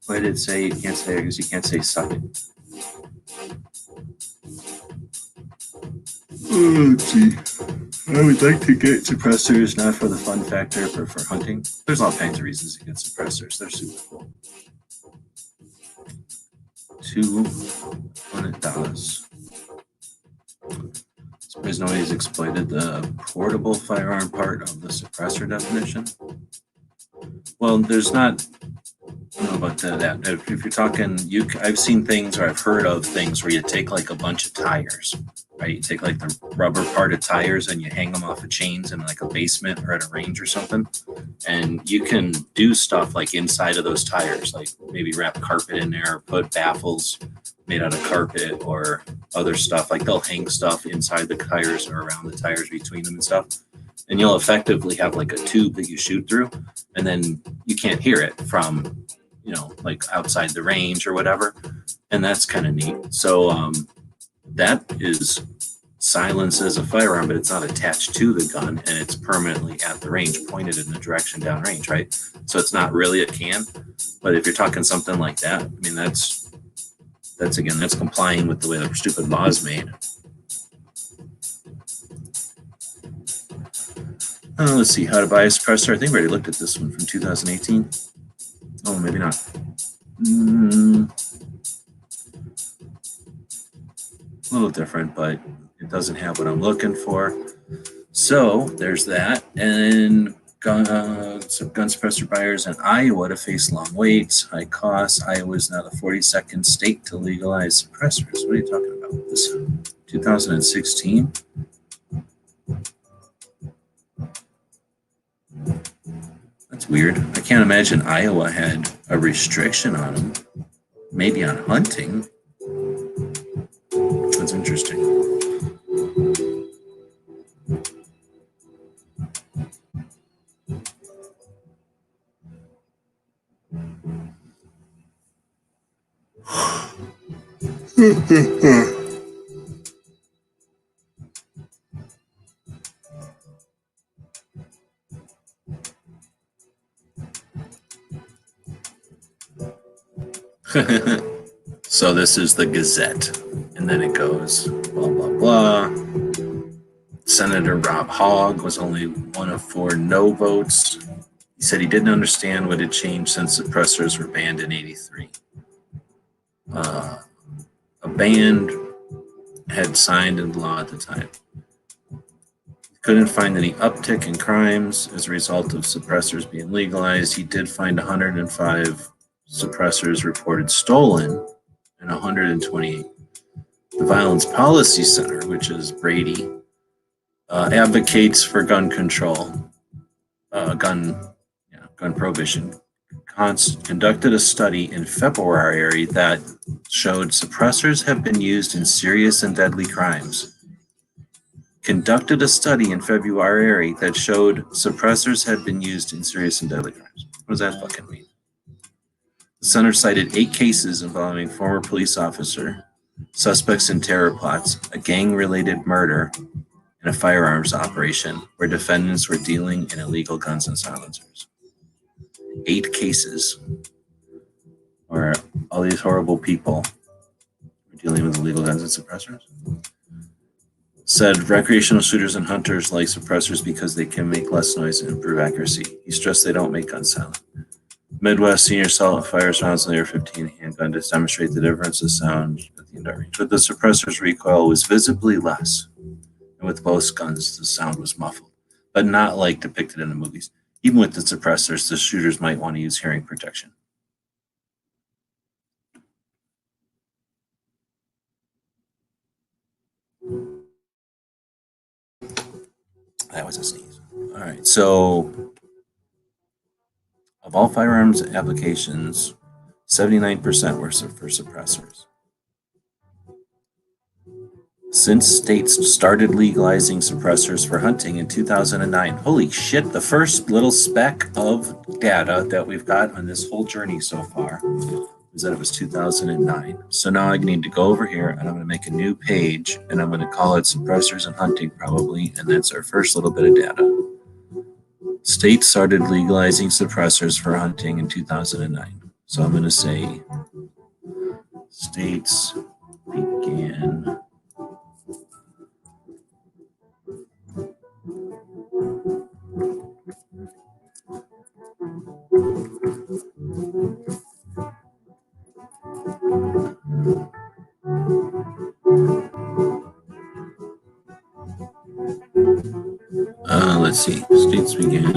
why did it say you can't say, I guess you can't say suck it. Oh, let's see. I would like to get suppressors, not for the fun factor, but for hunting. There's all kinds of reasons to get suppressors. They're super cool. $200. Suppose nobody's exploited the portable firearm part of the suppressor definition. Well, there's not. I don't know about that. If you're talking, I've seen things or I've heard of things where you take like a bunch of tires, right? You take like the rubber part of tires and you hang them off of chains in like a basement or at a range or something. And you can do stuff like inside of those tires, like maybe wrap carpet in there or put baffles made out of carpet or other stuff. Like they'll hang stuff inside the tires or around the tires between them and stuff. And you'll effectively have like a tube that you shoot through, and then you can't hear it from, like outside the range or whatever. And that's kind of neat. So that is silence as a firearm, but it's not attached to the gun, and it's permanently at the range, pointed in the direction downrange, right? So it's not really a can. But if you're talking something like that, I mean, that's complying with the way the stupid law is made. Let's see, how to buy a suppressor. I think we already looked at this one from 2018. Oh, maybe not. A little different, but it doesn't have what I'm looking for. So there's that. And gun suppressor buyers in Iowa to face long waits, high costs. Iowa is now the 42nd state to legalize suppressors. What are you talking about? This 2016? That's weird. I can't imagine Iowa had a restriction on them. Maybe on hunting. That's interesting. So this is the Gazette, and then it goes blah blah blah. Senator Rob Hogg was only one of 4 no votes. He said he didn't understand what had changed since suppressors were banned in '83. A band had signed into law at the time. Couldn't find any uptick in crimes as a result of suppressors being legalized. He did find 105 suppressors reported stolen and 128. The Violence Policy Center, which is Brady, advocates for gun control, gun prohibition, conducted a study in February that showed suppressors have been used in serious and deadly crimes. Conducted a study in February that showed suppressors had been used in serious and deadly crimes. What does that fucking mean? The center cited 8 cases involving former police officer, suspects in terror plots, a gang-related murder, and a firearms operation where defendants were dealing in illegal guns and silencers. 8 cases where all these horrible people were dealing with illegal guns and suppressors. Said recreational shooters and hunters like suppressors because they can make less noise and improve accuracy. He stressed they don't make guns silent. Midwest senior assault fires rounds in the AR-15 handgun to demonstrate the difference of sound at the indoor range. But the suppressor's recoil was visibly less. And with both guns, the sound was muffled, but not like depicted in the movies. Even with the suppressors, the shooters might want to use hearing protection. That was a sneeze. All right, so of all firearms applications, 79% were for suppressors. Since states started legalizing suppressors for hunting in 2009, holy shit, the first little speck of data that we've got on this whole journey so far is that it was 2009. So now I need to go over here and I'm going to make a new page and I'm going to call it suppressors and hunting probably, and that's our first little bit of data. States started legalizing suppressors for hunting in 2009. So I'm going to say states began let's see. States began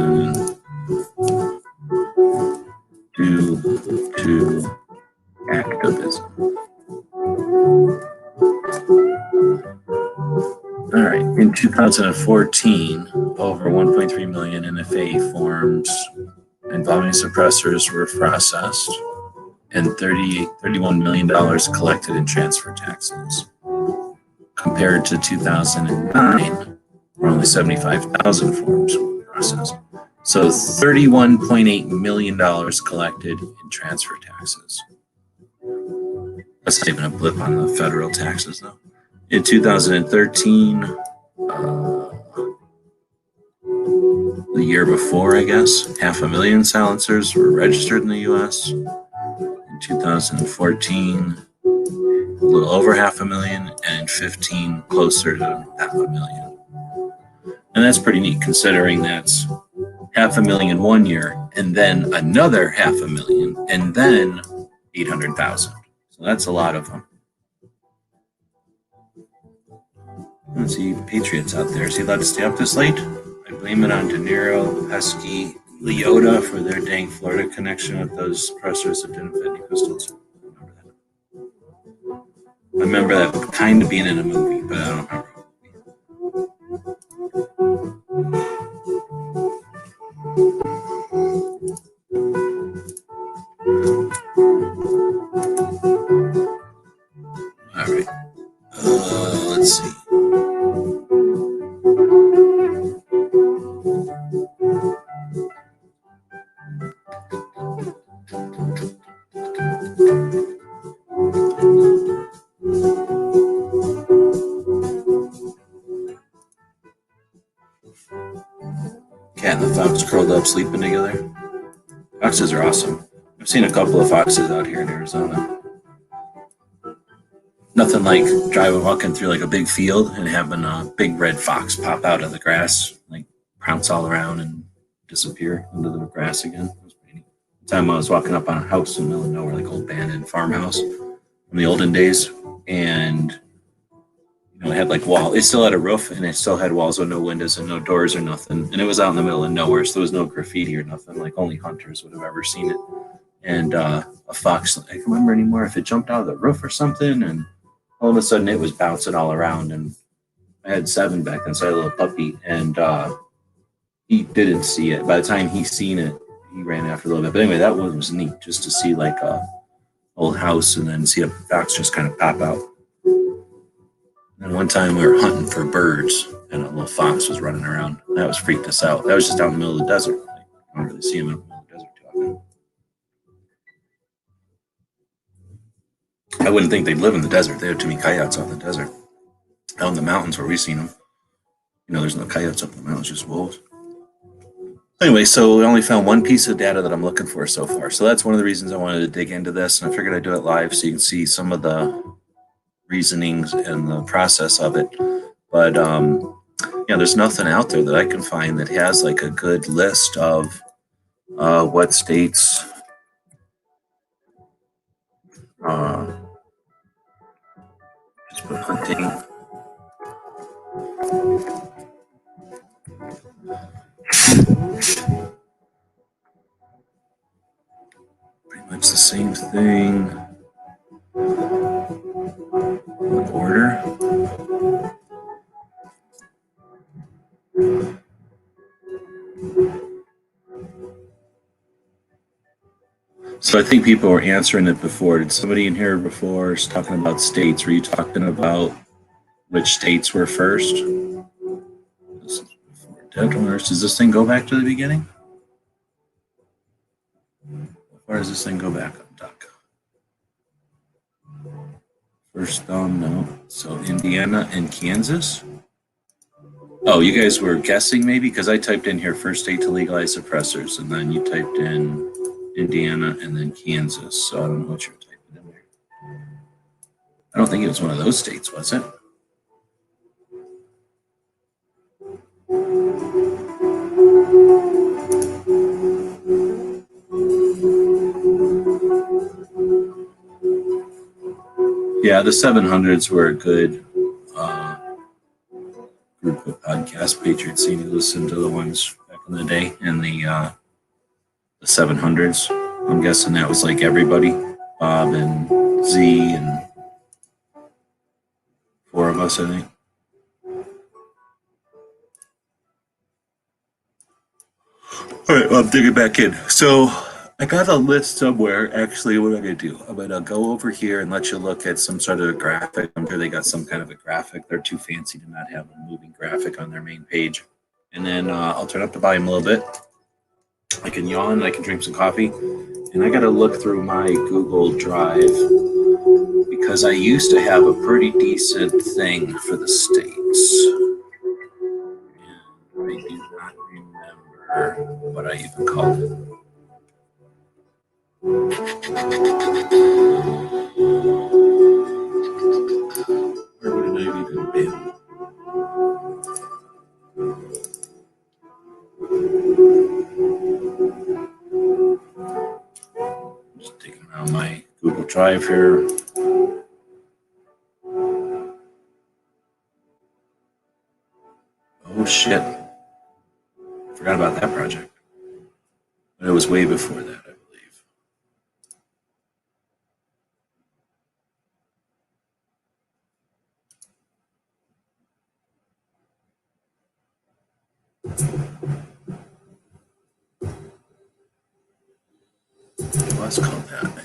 to activism. All right. In 2014, over 1.3 million NFA forms involving suppressors were processed and $31 million collected in transfer taxes. Compared to 2009, where only 75,000 forms were processed. So $31.8 million collected in transfer taxes. That's not even a blip on the federal taxes, though. In 2013, the year before, I guess, 500,000 silencers were registered in the U.S. In 2014, a little over 500,000, and in 15, closer to 500,000. And that's pretty neat, considering that's 500,000 one year, and then another 500,000, and then 800,000. So that's a lot of them. Let's see, Patriots out there. Is he allowed to stay up this late? I blame it on De Niro, Pesky, Leota for their dang Florida connection with those suppressors that didn't fit any pistols. I remember that kind of being in a movie, but I don't remember. All right. Let's see. Cat and the fox curled up sleeping together. Foxes are awesome. I've seen a couple of foxes out here in Arizona. Nothing like walking through like a big field and having a big red fox pop out of the grass, like pounce all around and disappear into the grass again. It was pretty neat. One time I was walking up on a house in the middle of nowhere, like old abandoned farmhouse from the olden days, and it had like wall. It still had a roof and it still had walls with no windows and no doors or nothing. And it was out in the middle of nowhere, so there was no graffiti or nothing. Like only hunters would have ever seen it. And a fox, I can't remember anymore if it jumped out of the roof or something, and all of a sudden it was bouncing all around. And I had 7 back then, so I had a little puppy, and he didn't see it. By the time he seen it, he ran after a little bit. But anyway, that one was neat, just to see like a old house and then see a fox just kind of pop out. And one time we were hunting for birds, and a little fox was running around. That was freaked us out. That was just out in the middle of the desert. Like, I don't really see him in the middle of the desert too often. I wouldn't think they'd live in the desert. They have too many coyotes out in the desert. Out in the mountains where we've seen them, there's no coyotes up in the mountains, just wolves. Anyway, so we only found one piece of data that I'm looking for so far. So that's one of the reasons I wanted to dig into this, and I figured I'd do it live so you can see some of the reasonings and the process of it. But there's nothing out there that I can find that has like a good list of what states just put hunting. Pretty much the same thing. What order? So I think people were answering it before. Did somebody in here before talking about states? Were you talking about which states were first? Does this thing go back to the beginning? How far does this thing go back up, Duck? First thumb, no. So Indiana and Kansas? Oh, you guys were guessing maybe? Because I typed in here first state to legalize suppressors, and then you typed in Indiana and then Kansas. So I don't know what you're typing in there. I don't think it was one of those states, was it? Yeah, the 700s were a good group of podcast patriots. You listen to the ones back in the day, and the 700s. I'm guessing that was like everybody, Bob and Z and 4 of us, I think. All right, well, I'm digging back in. So I got a list somewhere. Actually, what am I going to do? I'm going to go over here and let you look at some sort of a graphic. I'm sure they got some kind of a graphic. They're too fancy to not have a moving graphic on their main page. And then I'll turn up the volume a little bit. I can yawn, I can drink some coffee. And I got to look through my Google Drive because I used to have a pretty decent thing for the states. And I do not remember what I even called it. Where would it have even been? Just digging around my Google Drive here. Oh shit. Forgot about that project. But it was way before that, I believe. It was called that, I think.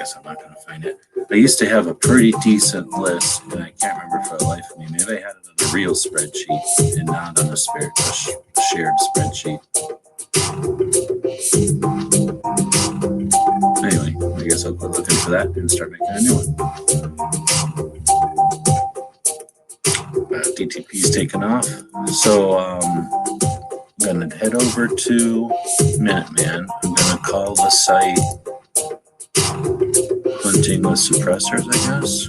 guess I'm not going to find it. I used to have a pretty decent list, and I can't remember for the life of me. Maybe I had it on a real spreadsheet and not on a shared spreadsheet. Anyway, I guess I'll quit looking for that and start making a new one. DTP's taken off. So I'm going to head over to Minuteman. I'm going to call the site Hunting with Suppressors, I guess.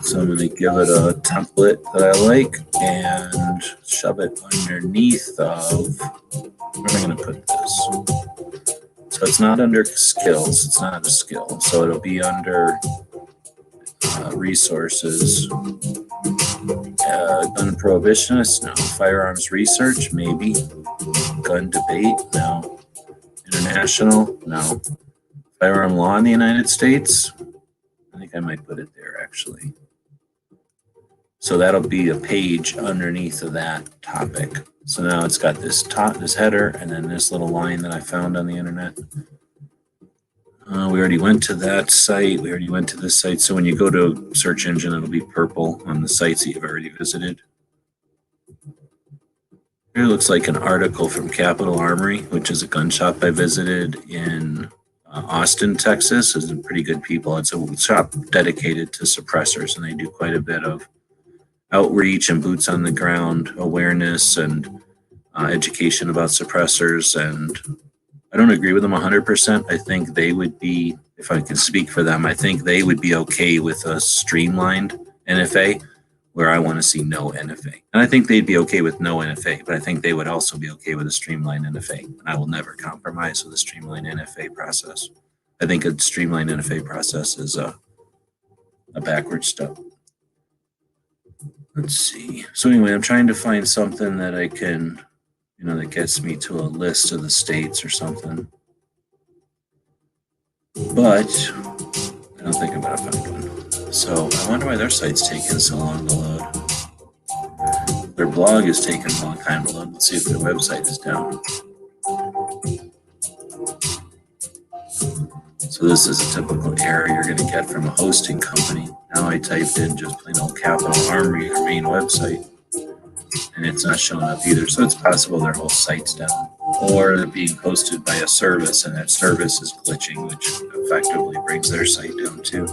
So I'm going to give it a template that I like and shove it underneath of, where am I going to put this? So it's not under skills, it's not a skill. So it'll be under resources. Gun prohibitionist, no. Firearms research, maybe. Gun debate, no. International, no. Firearm law in the United States, I think I might put it there actually. So that'll be a page underneath of that topic. So now it's got this header and then this little line that I found on the internet. We already went to that site. We already went to this site. So when you go to search engine, it'll be purple on the sites that you've already visited. Here looks like an article from Capital Armory, which is a gun shop I visited in Austin, Texas. It's pretty good people. It's a shop dedicated to suppressors, and they do quite a bit of outreach and boots on the ground awareness and education about suppressors. And I don't agree with them 100%. I think they would be, if I can speak for them, I think they would be okay with a streamlined NFA where I want to see no NFA. And I think they'd be okay with no NFA, but I think they would also be okay with a streamlined NFA. And I will never compromise with a streamlined NFA process. I think a streamlined NFA process is a backward step. Let's see. So anyway, I'm trying to find something that I can, that gets me to a list of the states or something. But I don't think I'm going to find one. So I wonder why their site's taking so long to load. Their blog is taking a long time to load. Let's see if their website is down. So this is a typical error you're going to get from a hosting company. Now I typed in just plain old Capital Armory, your main website, and it's not showing up either. So it's possible their whole site's down, or they're being hosted by a service and that service is glitching, which effectively brings their site down too.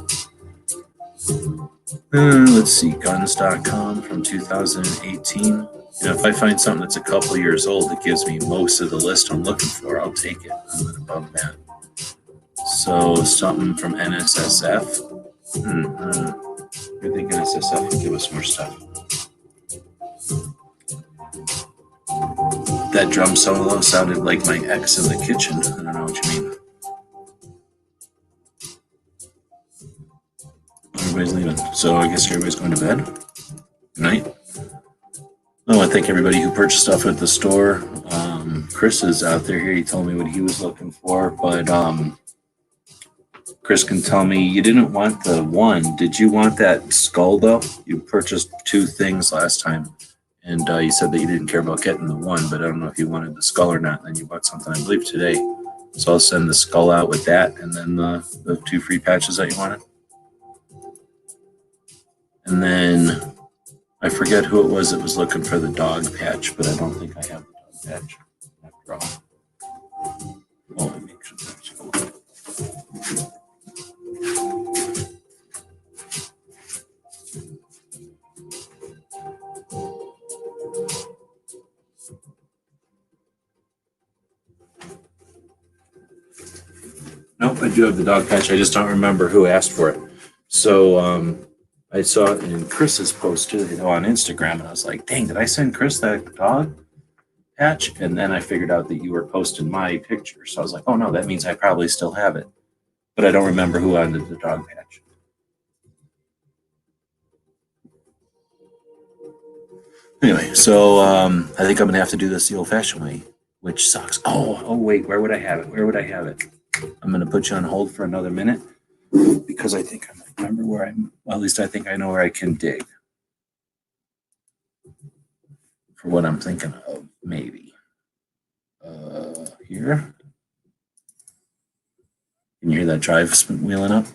Let's see, guns.com from 2018. If I find something that's a couple years old that gives me most of the list I'm looking for, I'll take it. I'm not above that. So something from NSSF. I think NSSF would give us more stuff. That drum solo sounded like my ex in the kitchen. I don't know what you mean. Everybody's leaving. So I guess everybody's going to bed. Good night. I want to thank everybody who purchased stuff at the store. Chris is out there here. He told me what he was looking for, but Chris can tell me you didn't want the one. Did you want that skull though? You purchased 2 things last time, and you said that you didn't care about getting the one, but I don't know if you wanted the skull or not. And then you bought something, I believe, today. So I'll send the skull out with that, and then the 2 free patches that you wanted. And then I forget who it was that was looking for the dog patch, but I don't think I have the dog patch after all. Oh, let me make sure that's cool. Nope, I do have the dog patch. I just don't remember who asked for it. So I saw it in Chris's post too, on Instagram, and I was like, dang, did I send Chris that dog patch? And then I figured out that you were posting my picture. So I was like, oh no, that means I probably still have it. But I don't remember who wanted the dog patch. Anyway, so I think I'm going to have to do this the old-fashioned way. which sucks. Oh, wait, where would I have it? Where would I have it? I'm going to put you on hold for another minute because I think I might remember where well, at least I think I know where I can dig for what I'm thinking of, maybe. Here. Can you hear that drive wheeling up?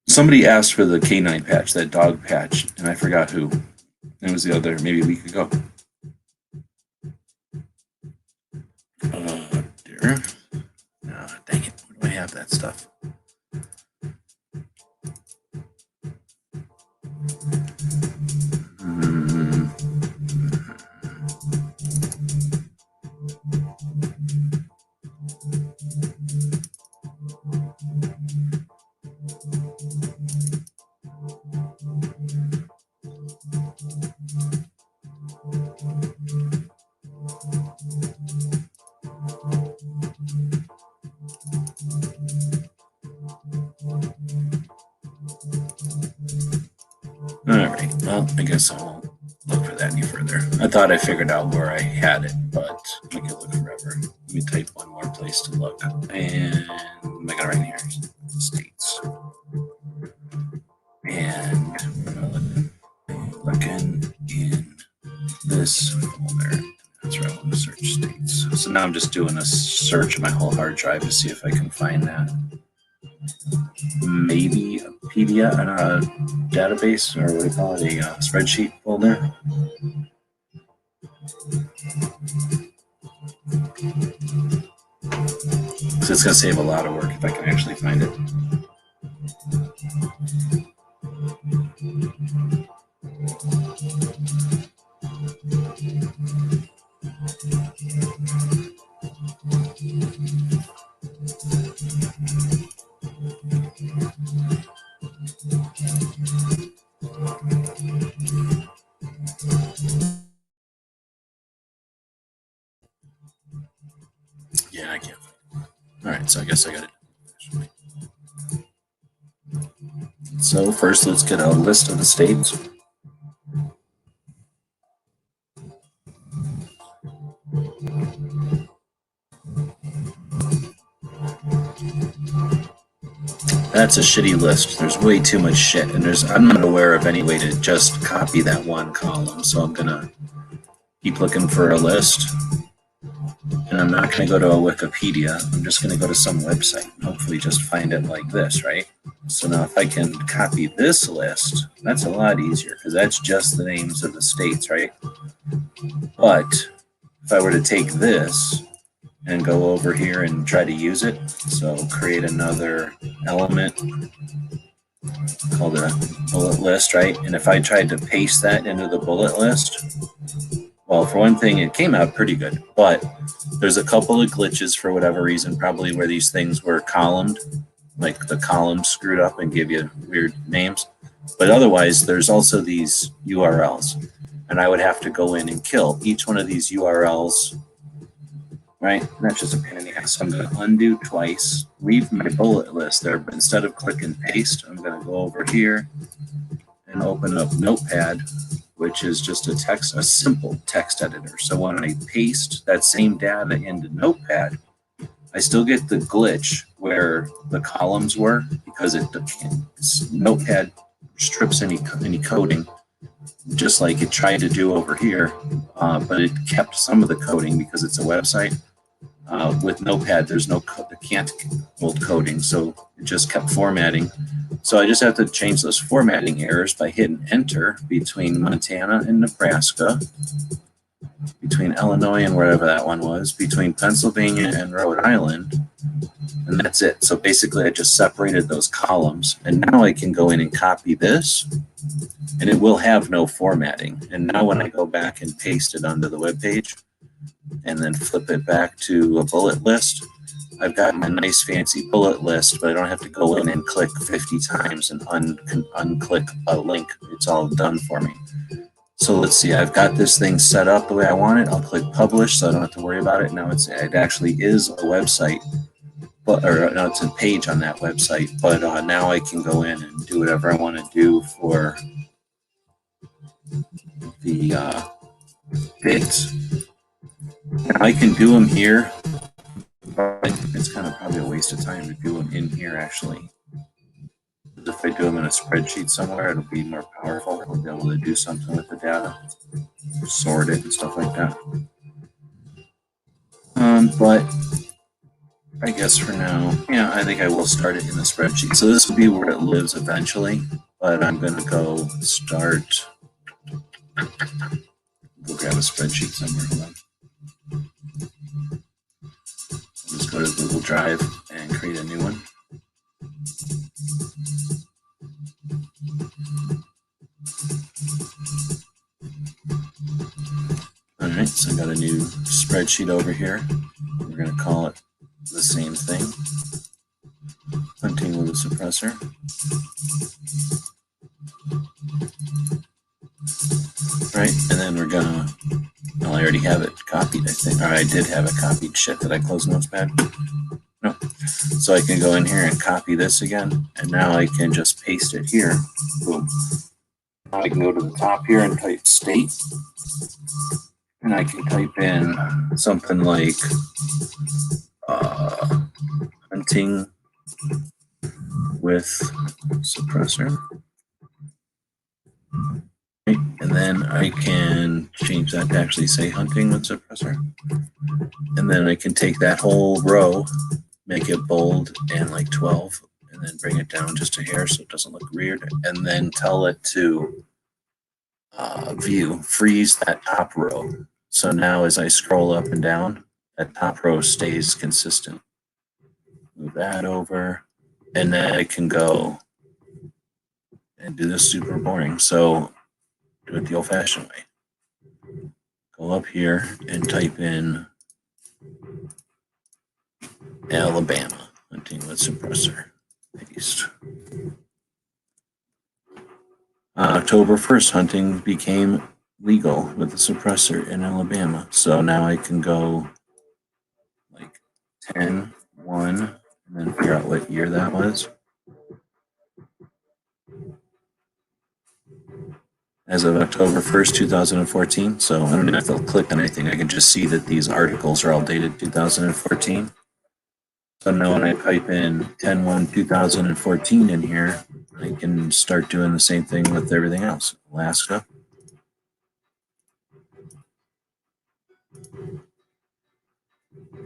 Somebody asked for the canine patch, that dog patch, and I forgot who. It was the other, maybe a week ago. There. Oh, dang it. Where do I have that stuff? All right, well, I guess I won't look for that any further. I thought I figured out where I had it, but I could look forever. Let me type one more place to look. And I got it right here, states. And we're looking in this folder. That's where I want to search states. So now I'm just doing a search of my whole hard drive to see if I can find that. Maybe a PDF, a database, or what do you call it, a spreadsheet folder. So it's going to save a lot of work if I can actually find it. Yeah, I can't. All right, so I guess I got it. So first, let's get a list of the states. That's a shitty list. There's way too much shit, and I'm not aware of any way to just copy that one column. So I'm gonna keep looking for a list, and I'm not gonna go to a Wikipedia. I'm just gonna go to some website and hopefully just find it like this, right? So now if I can copy this list, that's a lot easier because that's just the names of the states, right? But if I were to take this and go over here and try to use it, so create another element called a bullet list, right? And if I tried to paste that into the bullet list, well, for one thing, it came out pretty good, but there's a couple of glitches for whatever reason, probably where these things were columned, like the columns screwed up and gave you weird names. But otherwise, there's also these URLs, and I would have to go in and kill each one of these URLs, right? And that's just a pain in the ass. So I'm going to undo twice, leave my bullet list there, but instead of clicking paste, I'm going to go over here and open up Notepad, which is just a simple text editor. So when I paste that same data into Notepad, I still get the glitch where the columns were because Notepad strips any coding, just like it tried to do over here, but it kept some of the coding because it's a website. With Notepad, there's no it can't hold coding, so it just kept formatting. So I just have to change those formatting errors by hitting enter between Montana and Nebraska, between Illinois and wherever that one was, between Pennsylvania and Rhode Island, and that's it. So basically I just separated those columns, and now I can go in and copy this, and it will have no formatting. And now when I go back and paste it onto the web page and then flip it back to a bullet list, I've got my nice fancy bullet list, but I don't have to go in and click 50 times and unclick a link. It's all done for me. So let's see, I've got this thing set up the way I want it. I'll click publish so I don't have to worry about it. Now it actually is a website, or no, it's a page on that website, but now I can go in and do whatever I want to do for the dates. And I can do them here, but it's kind of probably a waste of time to do them in here actually. If I do them in a spreadsheet somewhere, it'll be more powerful. I'll be able to do something with the data, sort it and stuff like that. But I guess for now, yeah, I think I will start it in the spreadsheet. So this will be where it lives eventually, but I'm going to go start. Go grab a spreadsheet somewhere. Hold on. I'll just go to Google Drive and create a new one. All right, so I got a new spreadsheet over here. We're going to call it the same thing, hunting with a suppressor. Right, and then we're gonna, well, I already have it copied, I think, or I did have it copied. Shit, did I close Notepad? No. So I can go in here and copy this again, and now I can just paste it here. Boom. Now I can go to the top here and type state, and I can type in something like hunting with suppressor. Right. And then I can change that to actually say hunting with suppressor. And then I can take that whole row, make it bold and like 12, and then bring it down just a hair so it doesn't look weird. And then tell it to view, freeze that top row. So now as I scroll up and down, that top row stays consistent. Move that over, and then I can go and do this super boring. So do it the old-fashioned way. Go up here and type in Alabama, hunting with suppressor. Paste. October 1st, hunting became legal with the suppressor in Alabama. So now I can go like 10, 1, and then figure out what year that was. As of October 1st, 2014. So I don't even have to click on anything. I can just see that these articles are all dated 2014. So now when I type in 10/1/2014 in here, I can start doing the same thing with everything else. Alaska.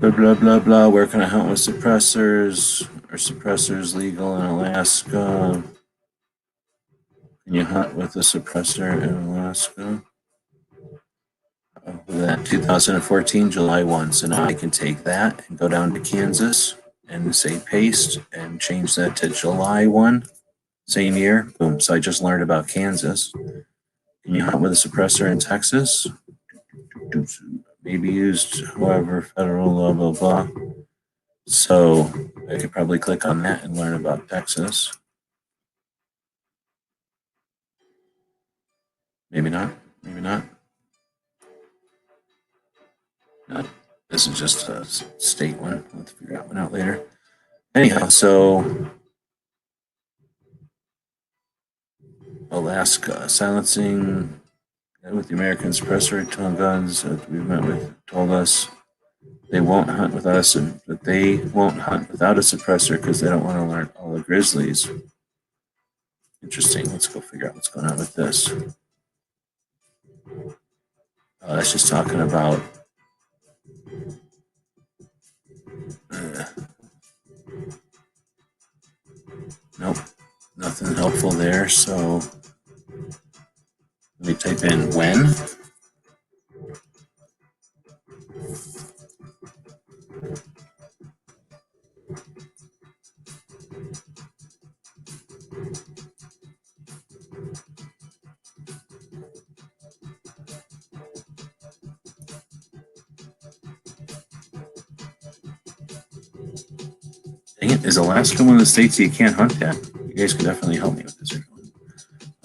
Blah, blah, blah, blah. Where can I hunt with suppressors? Are suppressors legal in Alaska? Can you hunt with a suppressor in Alaska? That 2014, July 1. So now I can take that and go down to Kansas and say paste and change that to July 1, same year. Boom. So I just learned about Kansas. Can you hunt with a suppressor in Texas? Maybe used, however, federal, blah, blah, blah. So I could probably click on that and learn about Texas. Maybe not. Maybe not. Not. This is just a state one. We'll have to figure that one out later. Anyhow, so Alaska, silencing with the American suppressor, 12 guns that we met with told us they won't hunt with us, and that they won't hunt without a suppressor because they don't want to learn all the grizzlies. Interesting. Let's go figure out what's going on with this. That's just talking about nope, nothing helpful there. So let me type in when. Dang it, is Alaska one of the states you can't hunt at? You guys could definitely help me with this.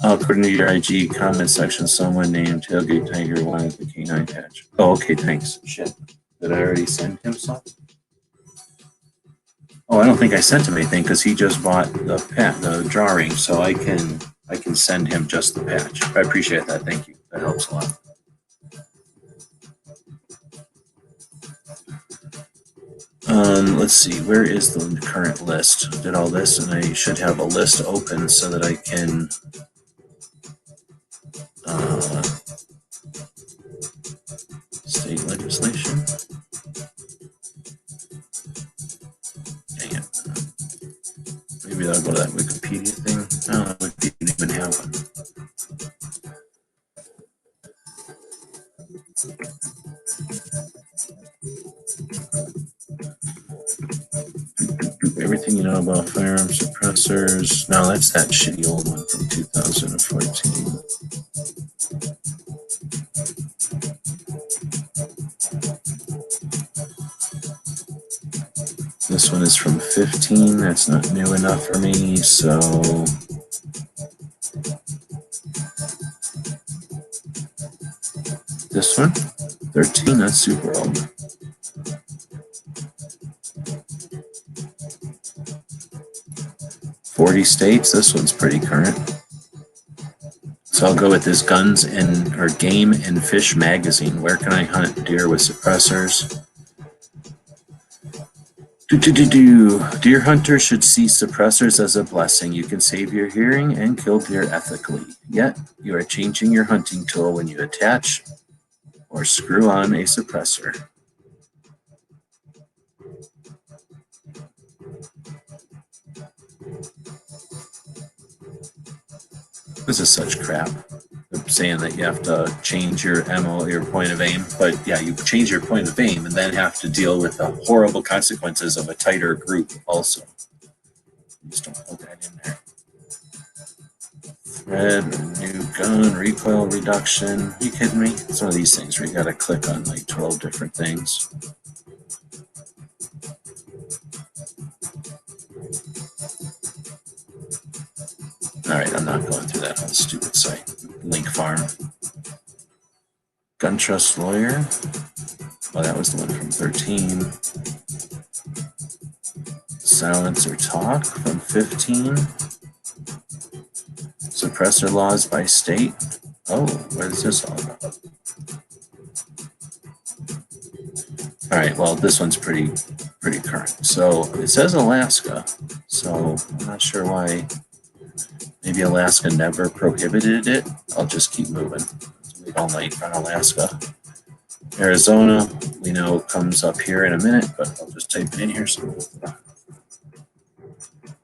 According to your IG comment section, someone named Tailgate Tiger wanted the K9 patch. Oh, okay, thanks. Shit. Did I already send him something? Oh, I don't think I sent him anything because he just bought the drawing, so I can send him just the patch. I appreciate that. Thank you. That helps a lot. Let's see, where is the current list? I did all this, and I should have a list open so that I can state legislation. Dang it. Maybe I'll go to that Wikipedia thing. Oh, Wikipedia didn't even have one. Everything you know about firearm suppressors. No, that's that shitty old one from 2014. This one is from 15. That's not new enough for me, so this one, 13, that's super old. "40 states, this one's pretty current. So I'll go with this Guns and or Game and Fish magazine. Where can I hunt deer with suppressors? Deer hunters should see suppressors as a blessing. You can save your hearing and kill deer ethically. Yet, you are changing your hunting tool when you attach or screw on a suppressor. This is such crap. They're saying that you have to change your MO, your point of aim, but yeah, you change your point of aim and then have to deal with the horrible consequences of a tighter group also. Just don't put that in there. Thread, new gun, recoil reduction. Are you kidding me? It's one of these things where you gotta click on like 12 different things. All right, I'm not going through that whole stupid site. Link farm. Gun Trust Lawyer. Well, that was the one from 13. Silencer Talk from 15. Suppressor laws by state. Oh, what is this all about? All right, well, this one's pretty current. So it says Alaska, so I'm not sure why. Maybe Alaska never prohibited it. I'll just keep moving. Wait all night on Alaska. Arizona, we know, comes up here in a minute, but I'll just type it in here. So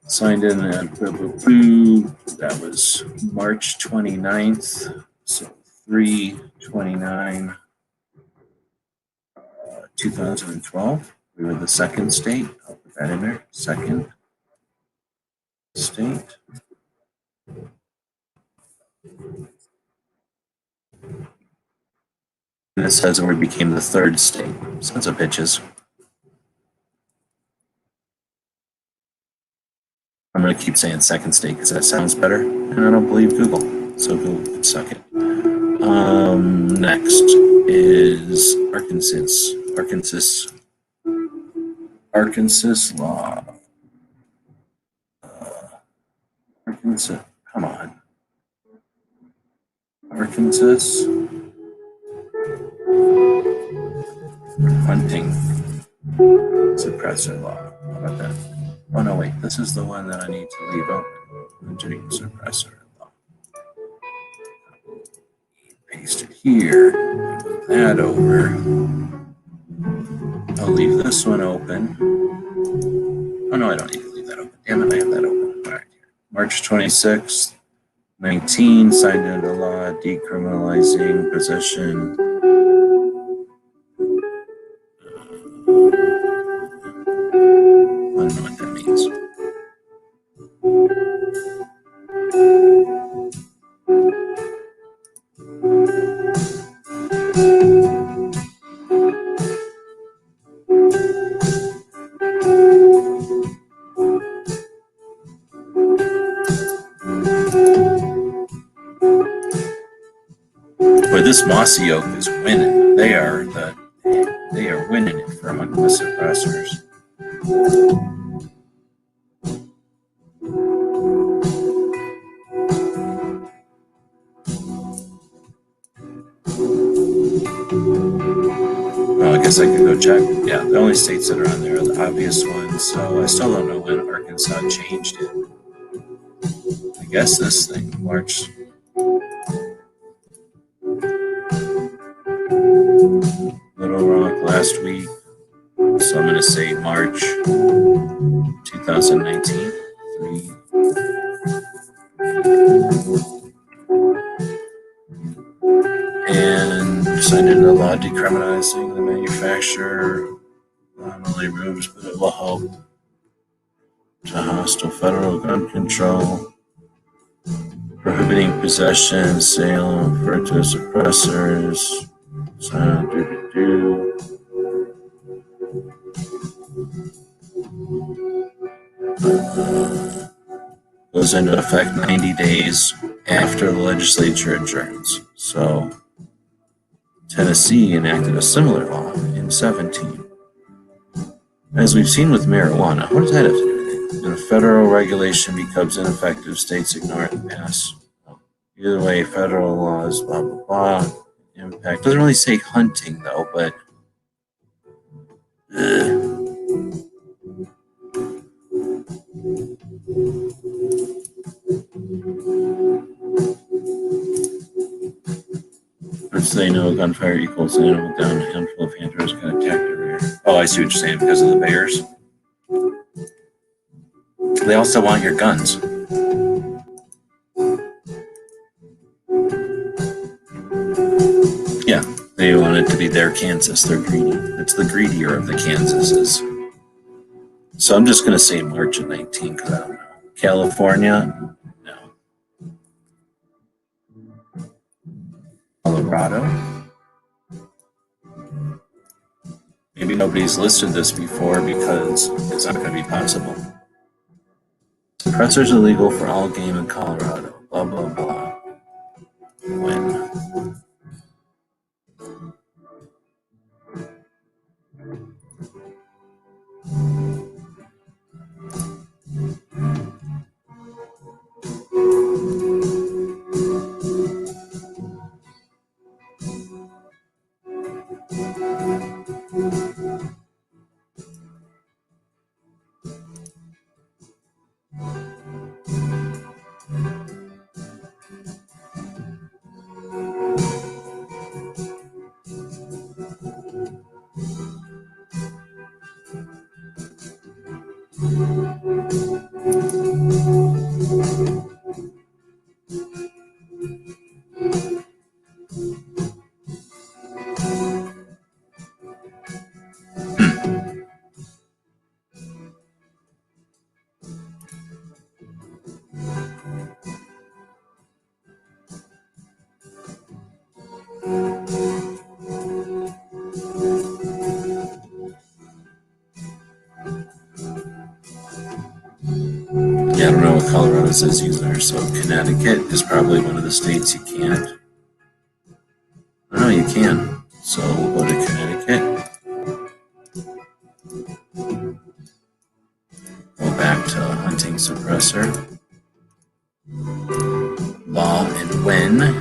signed in at that was March 29th, so 3/29, 2012. We were the second state. I'll put that in there. Second state. And it says we became the third state. Sons of bitches. I'm going to keep saying second state because that sounds better, and I don't believe Google, so Google can suck it. Next is Arkansas law. Arkansas, come on. Arkansas hunting suppressor law. How about that? Oh no, wait, this is the one that I need to leave open. Hunting suppressor law. Paste it here. Move that over. I'll leave this one open. Oh no, I don't need to leave that open. Damn it, I have that open. All right. March 26th, 19, signed into law, decriminalizing possession. I don't know what that means. But this mossy oak is winning. They are winning it for among the suppressors. guess I could go check. Yeah, the only states that are on there are the obvious ones. So I still don't know when Arkansas changed it. I guess this thing, March. Little Rock last week. So I'm going to say March 2019. And signed into the law decriminalizing the manufacture not only rooms, but it will help to hostile federal gun control, prohibiting possession, sale, referred to as suppressors. Goes into effect 90 days after the legislature adjourns. So Tennessee enacted a similar law in 17. As we've seen with marijuana, what does that have to do with it? When a federal regulation becomes ineffective, states ignore it and pass. Either way, federal laws, blah, blah, blah. Impact. Doesn't really say hunting, though, but First they know gunfire equals an animal down, a handful of hunters can attack the rear. Oh, I see what you're saying, because of the bears. They also want your guns. Yeah, they want it to be their Kansas. They're greedy. It's the greedier of the Kansases. So I'm just going to say March of 19 because I don't know. California? No. Colorado? Maybe nobody's listed this before because it's not going to be possible. Suppressors illegal for all game in Colorado. Blah, blah, blah. When? Yeah, I don't know what Colorado says either, so Connecticut is probably one of the states you can't. No, you can. So we'll go to Connecticut. Go back to hunting suppressor. Law and when.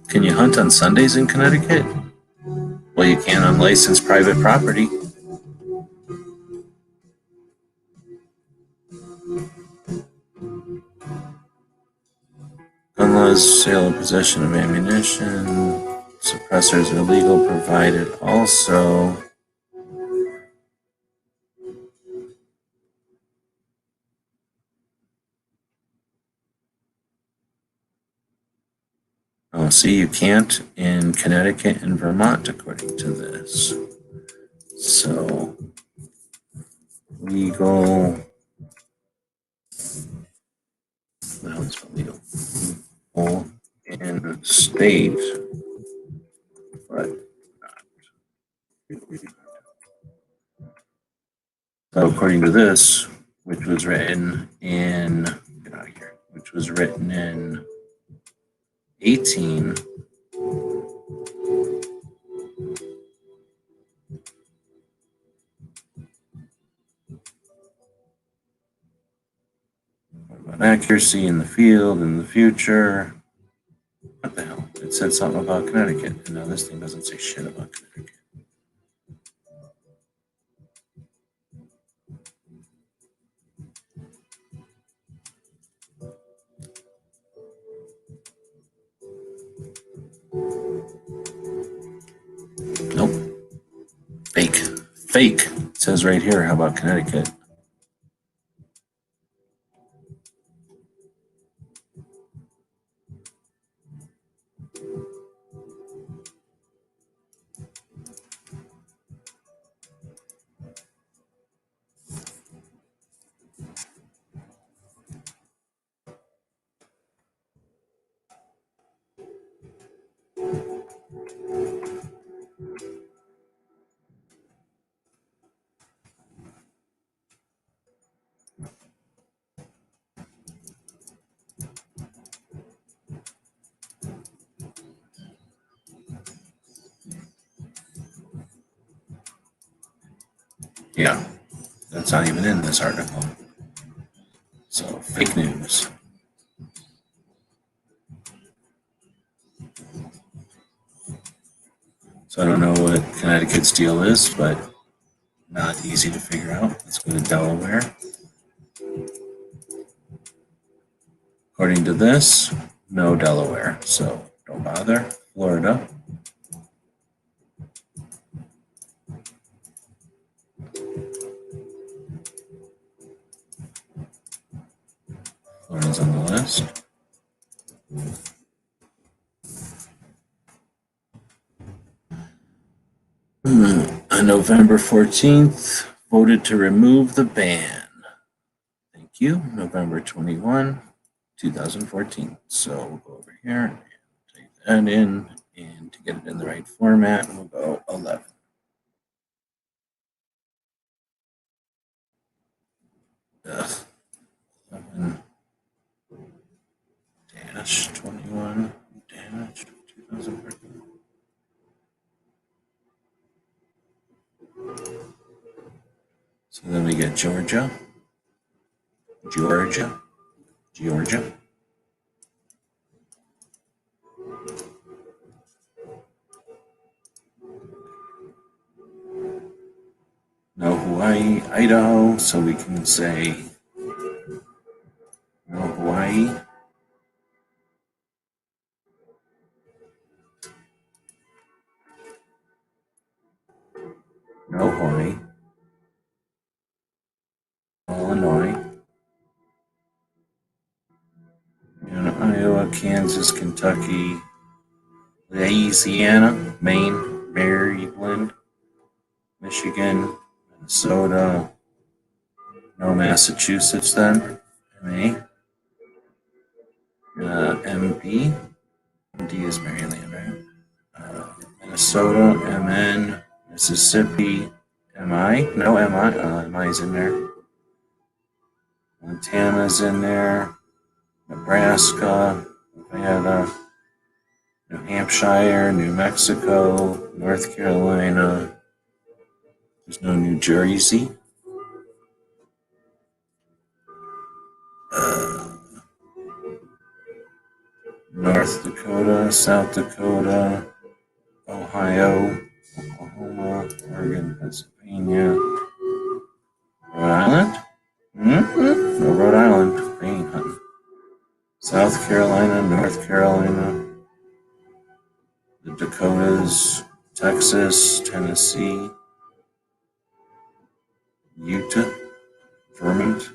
Can you hunt on Sundays in Connecticut? Well, you can on licensed private property. Gun laws, sale and possession of ammunition. Suppressors are illegal, provided also. Oh, see, you can't in Connecticut and Vermont, according to this. So, legal. What the hell is legal? Legal in state, but so according to this, which was written in, get out of here, which was written in 18. What about accuracy in the field in the future. What the hell? It said something about Connecticut, and now this thing doesn't say shit about Connecticut. Nope. Fake. Fake. It says right here, how about Connecticut? Yeah, that's not even in this article. So, fake news. So, I don't know what Connecticut's deal is, but not easy to figure out. Let's go to Delaware. According to this, no Delaware, so don't bother. Florida. Florida's on the list. On November 14th, voted to remove the ban. Thank you. November 21, 2014. So we'll go over here and type that in, and to get it in the right format, we'll go 11. Ugh. 11 dash 21 dash 2014. So then we get Georgia. No Hawaii, Idaho, so we can say no Hawaii. No Hawaii. Illinois. And Iowa, Kansas, Kentucky, Louisiana, Maine, Maryland, Michigan, Minnesota. No Massachusetts then. MA. MD. MD is Maryland, right? Minnesota, MN, Mississippi, MI. No MI. MI's in there. Montana's in there. Nebraska, Nevada, New Hampshire, New Mexico, North Carolina. There's no New Jersey. North Dakota, South Dakota, Ohio, Oklahoma, Oregon, Pennsylvania, Rhode Island. No Rhode Island. They ain't hunting. South Carolina, North Carolina, the Dakotas, Texas, Tennessee, Utah, Vermont.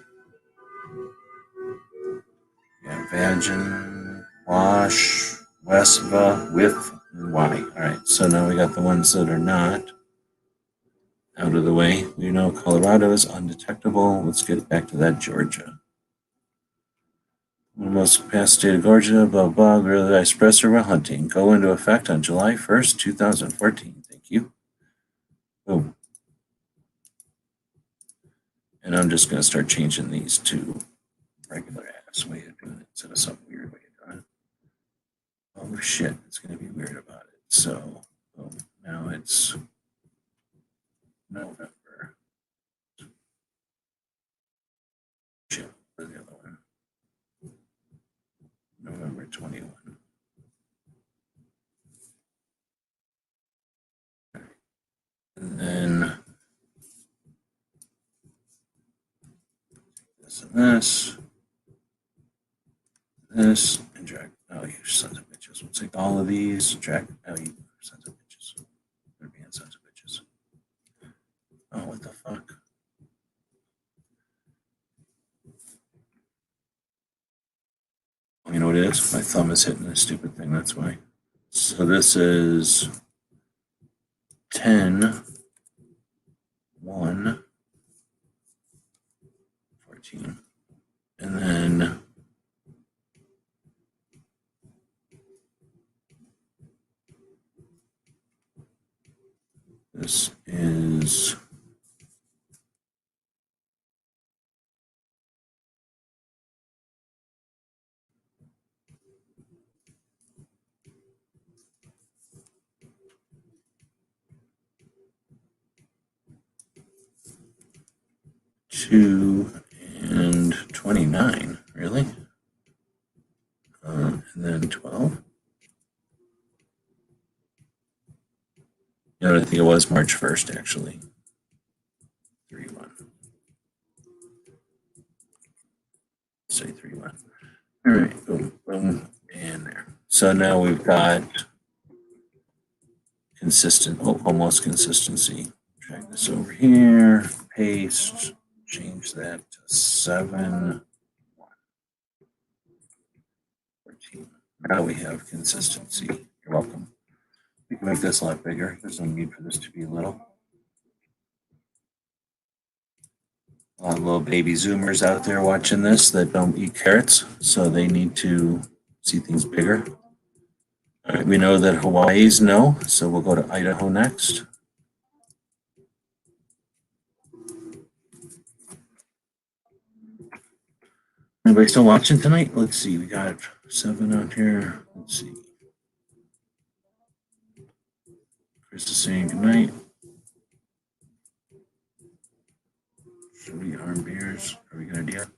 Yeah, Vagin, Wash, Westva, with and Y. All right, so now we got the ones that are not out of the way. We know Colorado is undetectable. Let's get back to that Georgia. The most capacitated Georgia, blah, blah, really suppressor while hunting. Go into effect on July 1st, 2014. Thank you. Boom. And I'm just going to start changing these to regular ass way of doing it instead of some weird way of doing it. Oh shit, it's going to be weird about it. So now it's November. Shit, where's the other one? this, and drag. Oh, you sons of bitches. We'll take all of these, drag. Oh, you sons of bitches. They're being sons of bitches. Oh, what the fuck? You know what it is? My thumb is hitting this stupid thing, that's why. So this is 10, 1, 14. And then this is 2 and 29, really? And then 12. You know, I think it was March 1st, actually. 3, 1. Say 3, 1. All right, boom, boom, and there. So now we've got consistent, almost consistency. Drag this over here, paste, change that to 7, 14. Now we have consistency. You're welcome. We can make this a lot bigger. There's no need for this to be little. A lot of little baby Zoomers out there watching this that don't eat carrots, so they need to see things bigger. All right, we know that Hawaii's no, so we'll go to Idaho next. Anybody still watching tonight? Let's see, we got 7 out here. Let's see. Chris is saying goodnight. Should we arm beers? Are we gonna do it?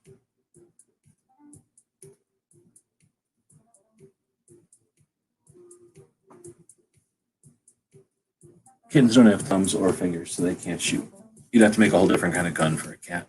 Kittens don't have thumbs or fingers, so they can't shoot. You'd have to make a whole different kind of gun for a cat.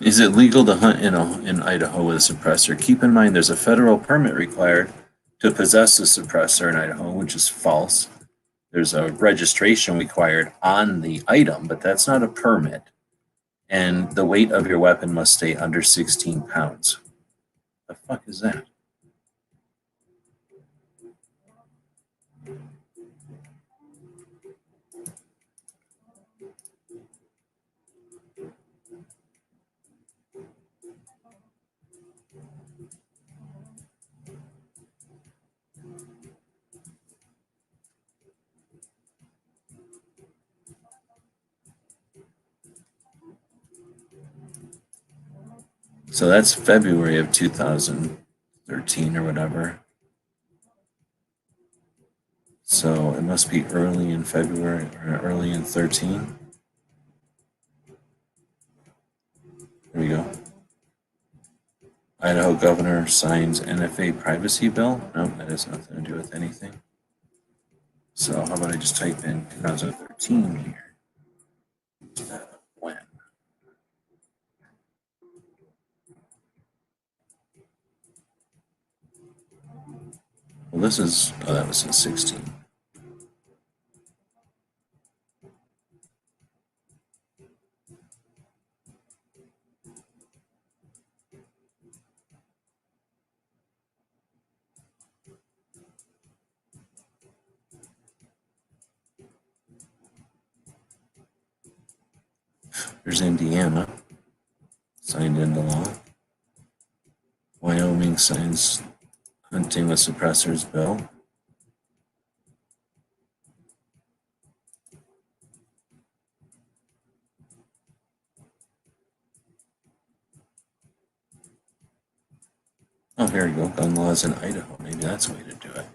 Is it legal to hunt in Idaho with a suppressor? Keep in mind there's a federal permit required to possess a suppressor in Idaho, which is false. There's a registration required on the item, but that's not a permit. And the weight of your weapon must stay under 16 pounds. The fuck is that? So that's February of 2013 or whatever. So it must be early in February or early in 13. There we go. Idaho governor signs NFA privacy bill. Nope, that has nothing to do with anything. So how about I just type in 2013 here? When? Well, this is, oh, that was in 16. There's Indiana, signed into law. Wyoming signs hunting with suppressors bill. Oh, here we go. Gun laws in Idaho. Maybe that's a way to do it.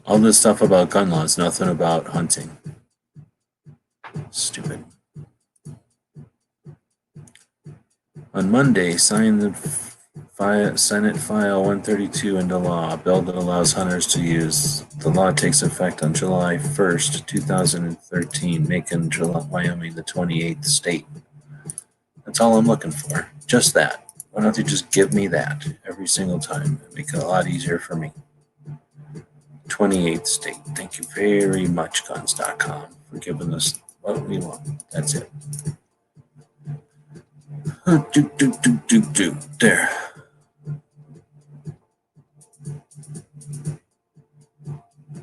All this stuff about gun laws, nothing about hunting. Stupid. On Monday, sign the Senate File 132 into law, a bill that allows hunters to use. The law takes effect on July 1st, 2013, making Wyoming the 28th state. That's all I'm looking for. Just that. Why don't you just give me that every single time? It'd make it a lot easier for me. 28th state. Thank you very much, guns.com, for giving us what we want. That's it. There.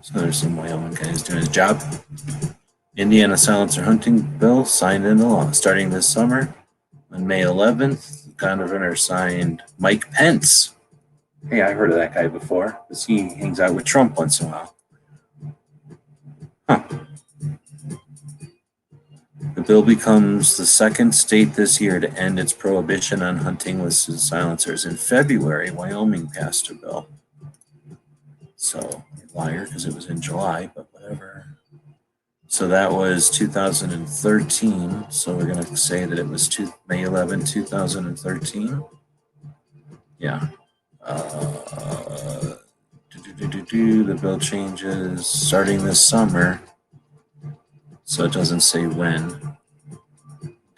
So there's some Wyoming guys doing his job. Indiana silencer hunting bill signed into law starting this summer. On May 11th, the governor signed Mike Pence. Hey, I heard of that guy before because he hangs out with Trump once in a while. Huh. The bill becomes the second state this year to end its prohibition on hunting with silencers. In February, Wyoming passed a bill. So, liar, because it was in July, but whatever. So that was 2013. So we're going to say that it was May 11, 2013. Yeah. The bill changes starting this summer. So it doesn't say when.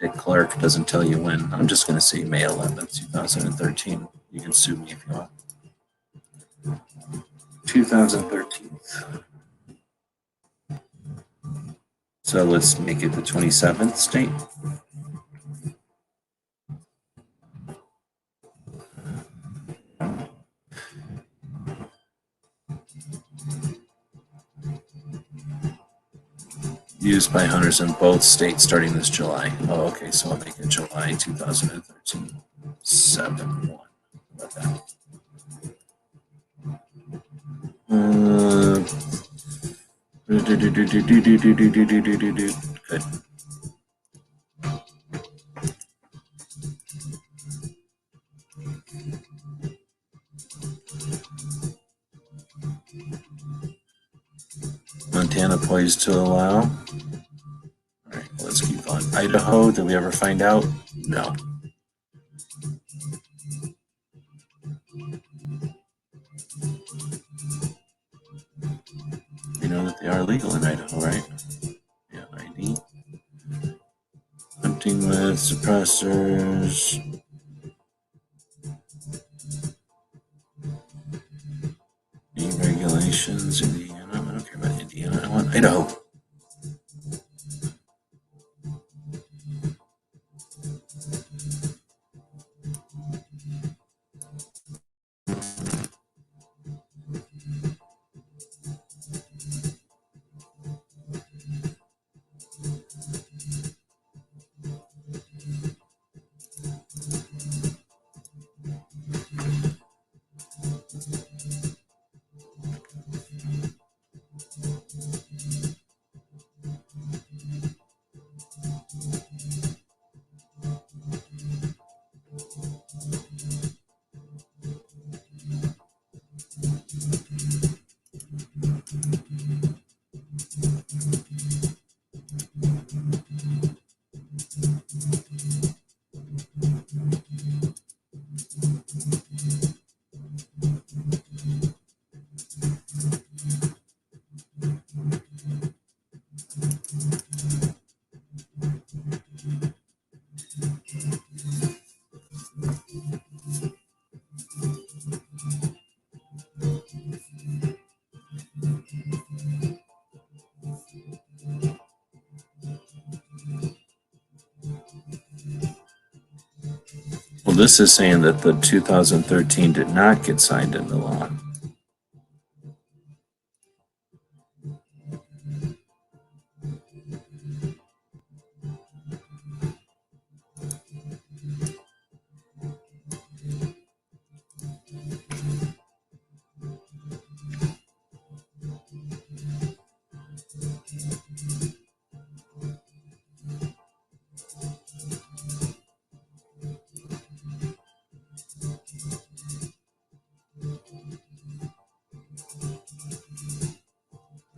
Dick Clark doesn't tell you when. I'm just going to say May 11th, 2013. You can sue me if you want. 2013. So let's make it the 27th state. Used by hunters in both states starting this July. Oh, okay, so I'll make it July 2013. 7-1. About that. Good. Montana poised to allow. All right, let's keep on. Idaho, did we ever find out? No. You know that they are legal in Idaho, right? Yeah, ID. Hunting with suppressors. Any regulations, Indiana. I don't care about Indiana. I want Idaho. Well, this is saying that the 2013 did not get signed into law.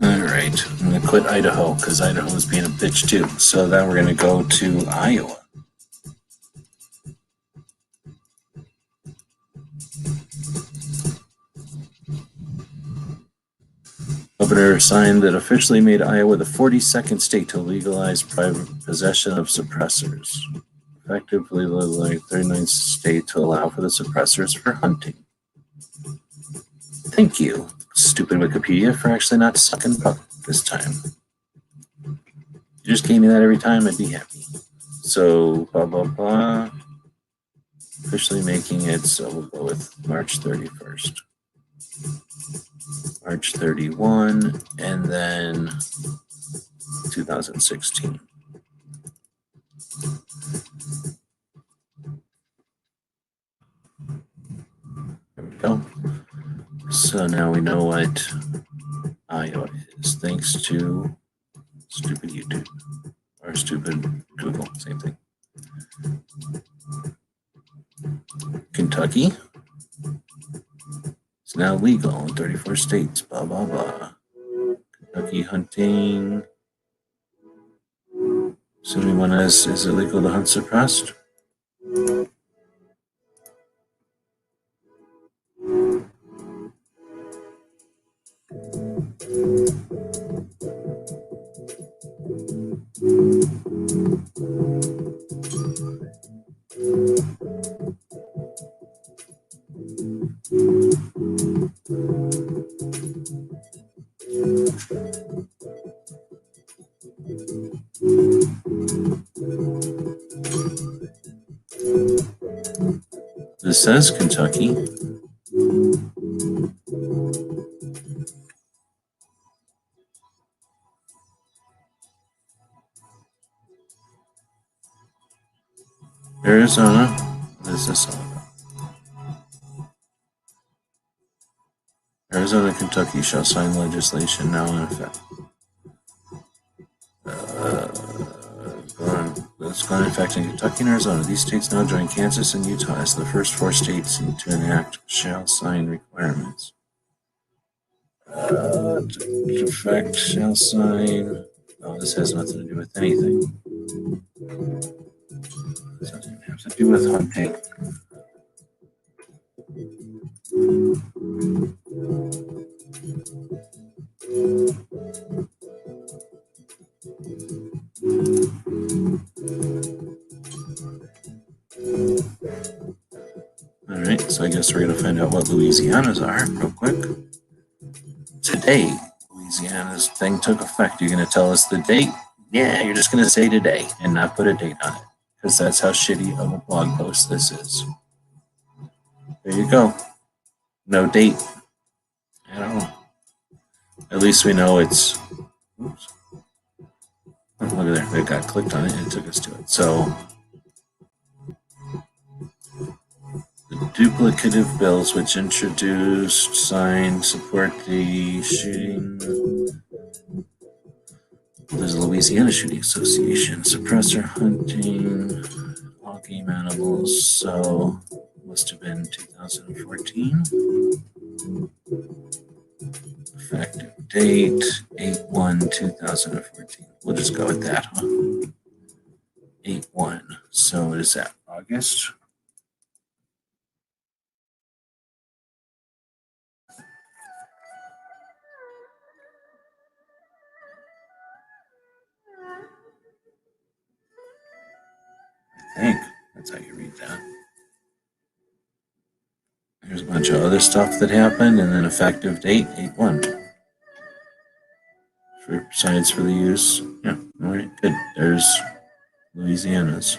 All right, I'm going to quit Idaho because Idaho is being a bitch too. So then we're going to go to Iowa. Governor signed that officially made Iowa the 42nd state to legalize private possession of suppressors. Effectively, the 39th state to allow for the suppressors for hunting. Thank you, stupid Wikipedia, for actually not sucking butt this time. You just gave me that every time, I'd be happy. So, blah, blah, blah. Officially making it, so we'll go with March 31st. March 31, and then 2016. There we go. So now we know what Iowa is, thanks to stupid YouTube or stupid Google, same thing. Kentucky. It's now legal in 34 states, blah, blah, blah. Kentucky hunting. Assuming one is it legal to hunt suppressed? This says Kentucky. Arizona. What is this all about? Arizona and Kentucky shall sign legislation now in effect. It's gone in effect in Kentucky and Arizona. These states now join Kansas and Utah as the first 4 states to enact shall sign requirements. To effect shall sign. Oh, this has nothing to do with anything. This doesn't have to do with hunting. All right, so I guess we're going to find out what Louisiana's are real quick. Today, Louisiana's thing took effect. You're going to tell us the date? Yeah, you're just going to say today and not put a date on it because that's how shitty of a blog post this is. There you go. No date at all. At least we know it's. Oops. Oh, look at there. It got clicked on it and it took us to it. So the duplicative bills which introduced, signed, support the shooting. There's a Louisiana Shooting Association, suppressor hunting, all game animals. So must have been 2014. Effective date 8/1/2014. We'll just go with that, huh? 8/1. So what is that? August? I think that's how you read that. There's a bunch of other stuff that happened, and then effective date 8/1. For science for the use. Yeah, all right, good. There's Louisiana's.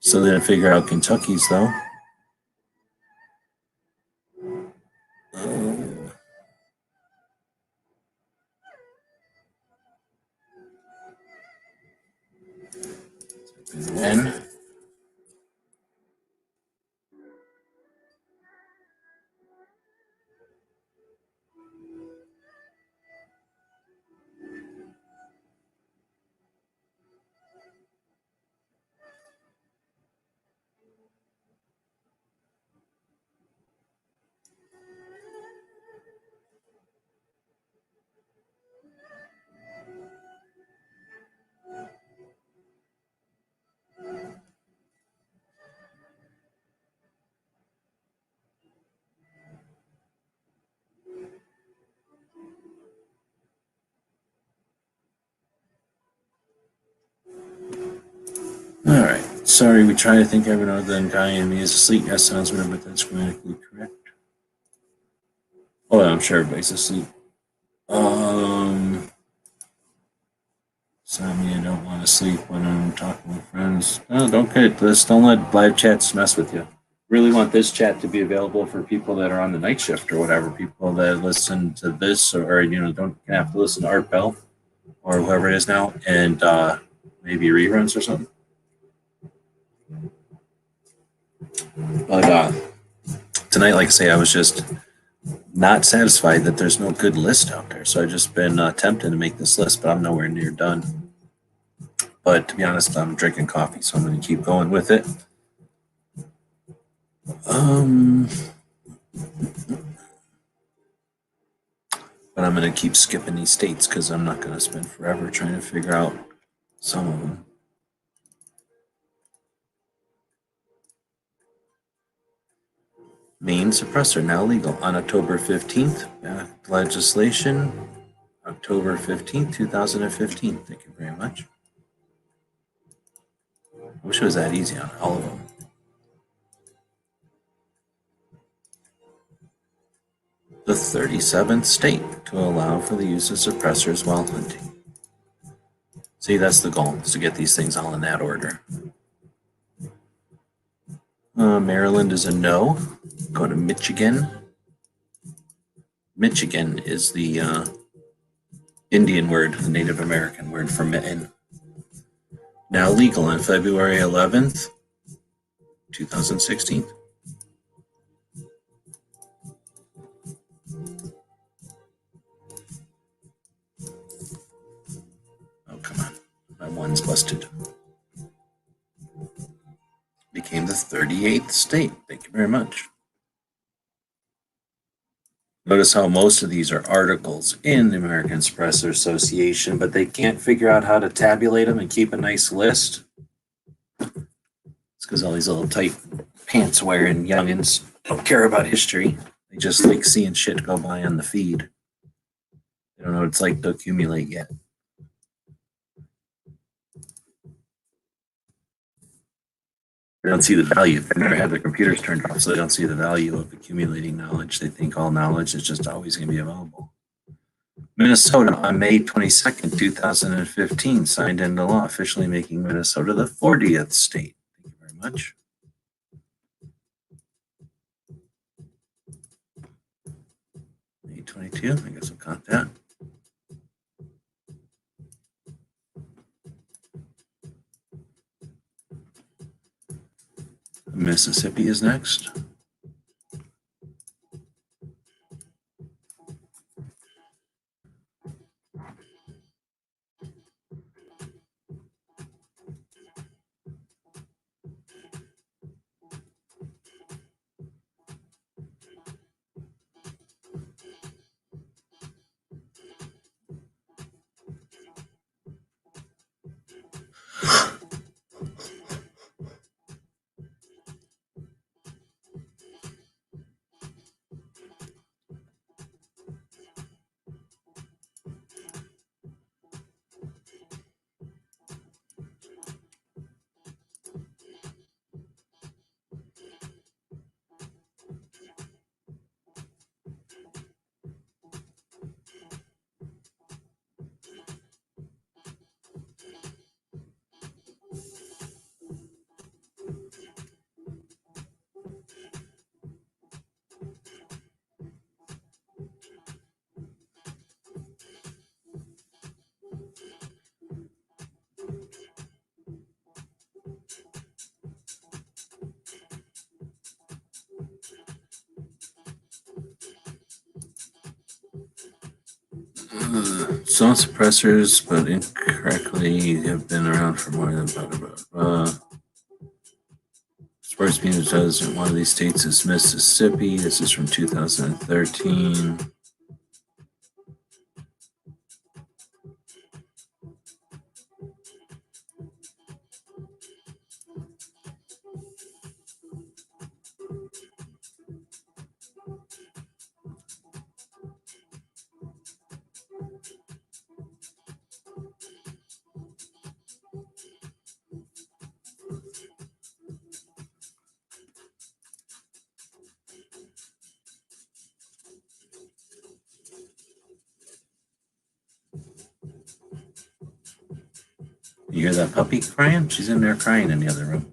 Still didn't figure out Kentucky's though. And then all right. Sorry, we try to think every other than guy in me is asleep. Yes, sounds weird, but that's grammatically correct. Oh, I'm sure everybody's asleep. Insomnia, don't want to sleep when I'm talking with friends. No, don't get this. Don't let live chats mess with you. Really want this chat to be available for people that are on the night shift or whatever. People that listen to this or don't have to listen to Art Bell or whoever it is now, and maybe reruns or something. But tonight, like I say, I was just not satisfied that there's no good list out there. So I've just been tempted to make this list, but I'm nowhere near done. But to be honest, I'm drinking coffee, so I'm going to keep going with it. But I'm going to keep skipping these states because I'm not going to spend forever trying to figure out some of them. Maine suppressor now legal on October 15th. Legislation, October 15th, 2015. Thank you very much. I wish it was that easy on all of them. The 37th state to allow for the use of suppressors while hunting. See, that's the goal, is to get these things all in that order. Maryland is a no. Go to Michigan. Michigan is the Indian word, the Native American word for mitten. Now legal on February 11th, 2016. Oh, come on. My one's busted. Became the 38th state. Thank you very much. Notice how most of these are articles in the American Suppressor Association, but they can't figure out how to tabulate them and keep a nice list. It's because all these little tight pants wearing youngins don't care about history. They just like seeing shit go by on the feed. They don't know what it's like to accumulate yet. They don't see the value. They never had their computers turned off, so they don't see the value of accumulating knowledge. They think all knowledge is just always going to be available. Minnesota on May 22nd, 2015, signed into law, officially making Minnesota the 40th state. Thank you very much. May 22, I guess we'll count that. Mississippi is next. Some suppressors, but incorrectly, have been around for more than sports means does in one of these states is Mississippi. This is from 2013. You hear that puppy crying? She's in there crying in the other room.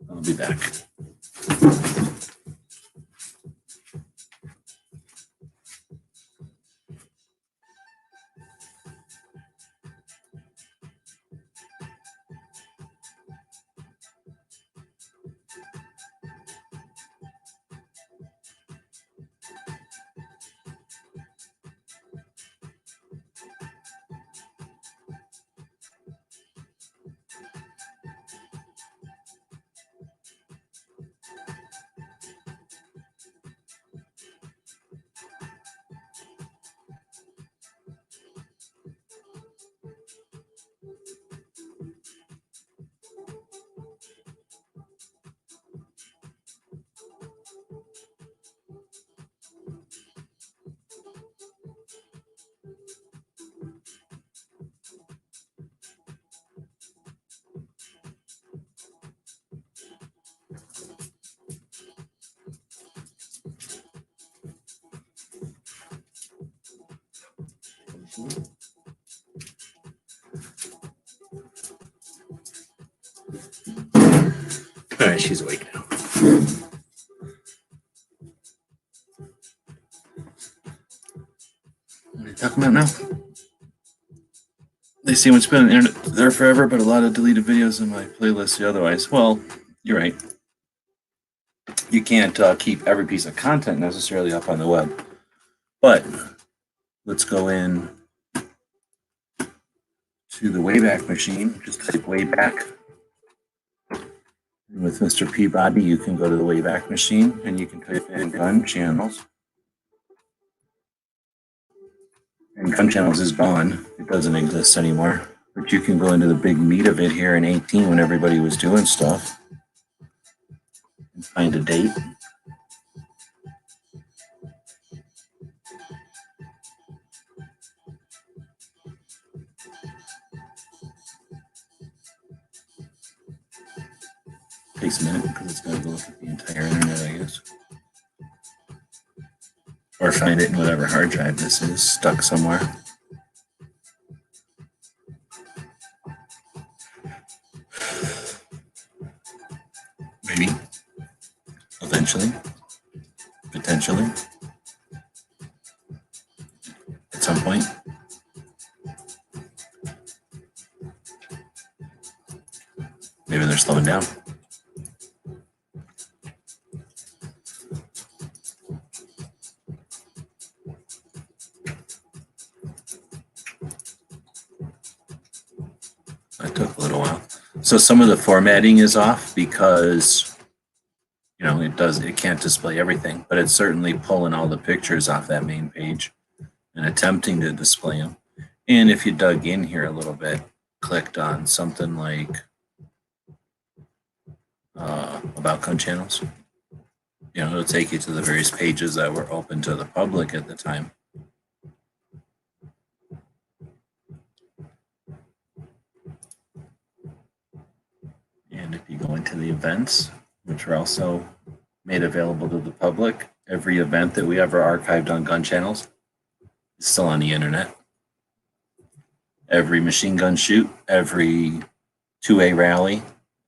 I'll be back. All right, she's awake now. What are you talking about now? They say it's been on the internet there forever, but a lot of deleted videos in my playlist otherwise. Well, you're right. You can't keep every piece of content necessarily up on the web. But let's go in to the Wayback Machine. Just type Wayback. And with Mr. Peabody, you can go to the Wayback Machine and you can type in gun channels. And gun channels is gone. It doesn't exist anymore. But you can go into the big meat of it here in 18 when everybody was doing stuff and find a date. Takes a minute because it's got to go look at the entire internet, I guess. Or find it in whatever hard drive this is, stuck somewhere. Maybe. Eventually. Potentially. At some point. Maybe they're slowing down. That took a little while. So some of the formatting is off because, you know, it can't display everything, but it's certainly pulling all the pictures off that main page and attempting to display them. And if you dug in here a little bit, clicked on something like about gun channels, you know, it'll take you to the various pages that were open to the public at the time. And if you go into the events, which are also made available to the public, every event that we ever archived on gun channels is still on the internet. Every machine gun shoot, every 2A rally,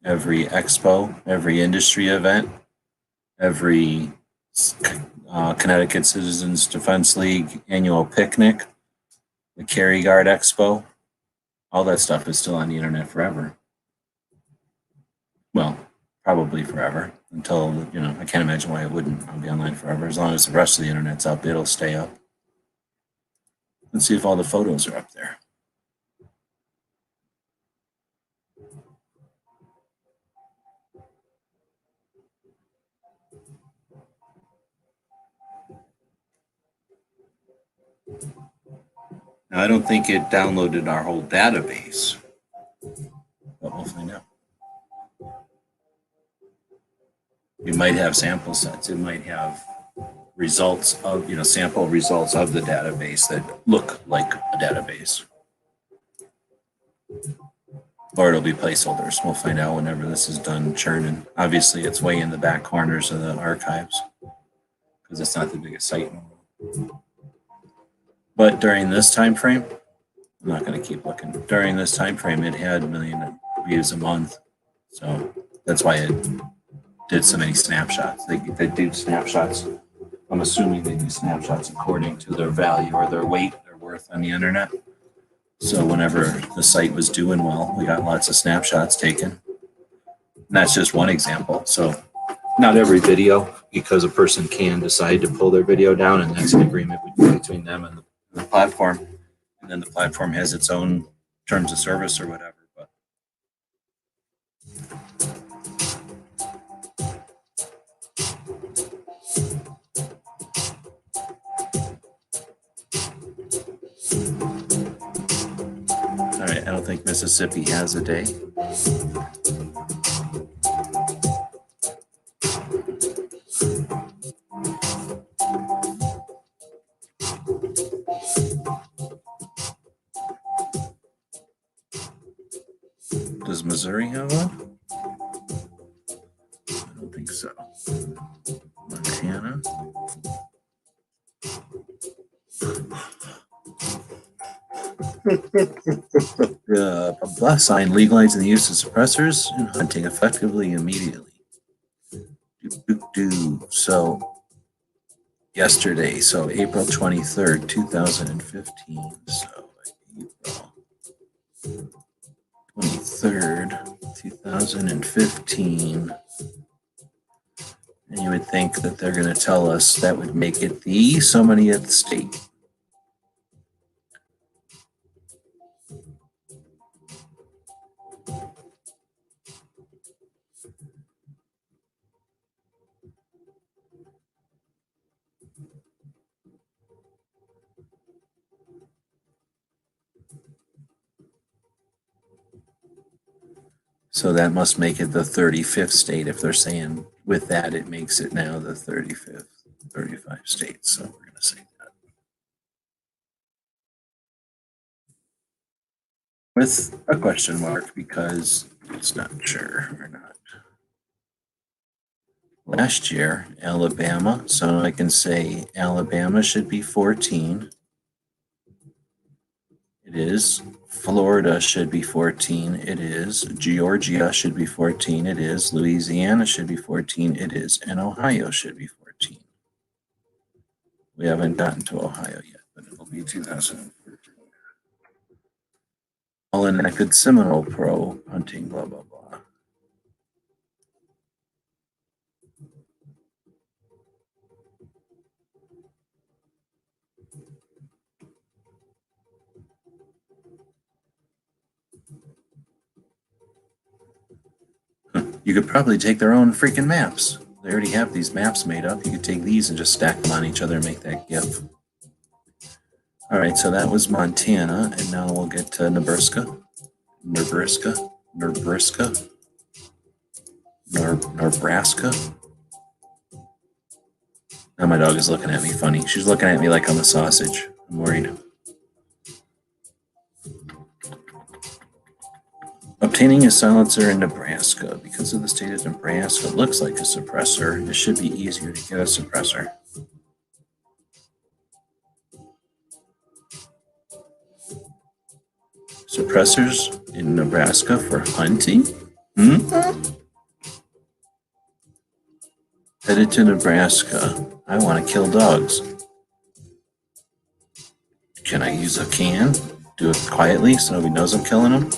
every expo, every industry event, every Connecticut Citizens Defense League annual picnic, the Carry Guard Expo, all that stuff is still on the internet forever. Well, probably forever until, you know, I can't imagine why it wouldn't. I'll be online forever. As long as the rest of the internet's up, it'll stay up. Let's see if all the photos are up there. Now, I don't think it downloaded our whole database, but we'll find out. You might have sample sets. It might have results of, sample results of the database that look like a database. Or it'll be placeholders. We'll find out whenever this is done churning. Obviously, it's way in the back corners of the archives because it's not the biggest site in the world. But during this time frame, I'm not going to keep looking. During this time frame, it had 1 million views a month. So that's why it did so many snapshots. They do snapshots. I'm assuming they do snapshots according to their value or their weight, their worth on the internet. So whenever the site was doing well, we got lots of snapshots taken. And that's just one example. So not every video, because a person can decide to pull their video down, and that's an agreement between them and the platform. And then the platform has its own terms of service or whatever. But all right, I don't think Mississippi has a day. Does Missouri have one? I don't think so. Montana. Sign legalizing the use of suppressors and hunting effectively immediately. So yesterday, so April 23rd, 2015. So April 23rd, 2015. And you would think that they're going to tell us that would make it the so many at the state. So that must make it the 35th state. If they're saying with that, it makes it now the 35th, 35 states. So we're going to say that. With a question mark because it's not sure or not. Last year, Alabama. So I can say Alabama should be 14. It is. Florida should be 14. It is. Georgia should be 14. It is. Louisiana should be 14. It is. And Ohio should be 14. We haven't gotten to Ohio yet, but it'll be 2014. All enacted Seminole Pro hunting, blah, blah, blah. You could probably take their own freaking maps. They already have these maps made up. You could take these and just stack them on each other and make that GIF. All right, so that was Montana, and now we'll get to Nebraska. Nebraska. Now my dog is looking at me funny. She's looking at me like I'm a sausage. I'm worried. Obtaining a silencer in Nebraska. Because of the state of Nebraska, it looks like a suppressor. It should be easier to get a suppressor. Suppressors in Nebraska for hunting? Headed to Nebraska. I want to kill dogs. Can I use a can? Do it quietly so nobody knows I'm killing them?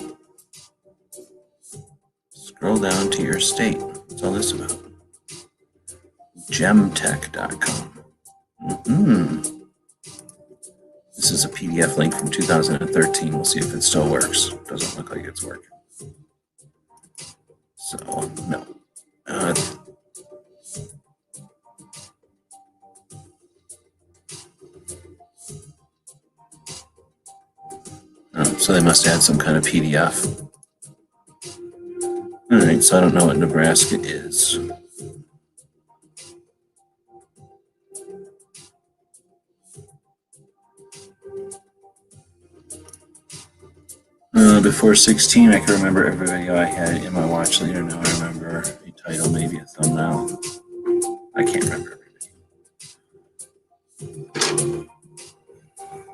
Scroll down to your state. What's all this about? Gemtech.com. This is a PDF link from 2013. We'll see if it still works. Doesn't look like it's working. So, no. So they must have had some kind of PDF. All right, so I don't know what Nebraska is. Before 16, I can remember every video I had in my watch later. Now I remember a title, maybe a thumbnail. I can't remember everything.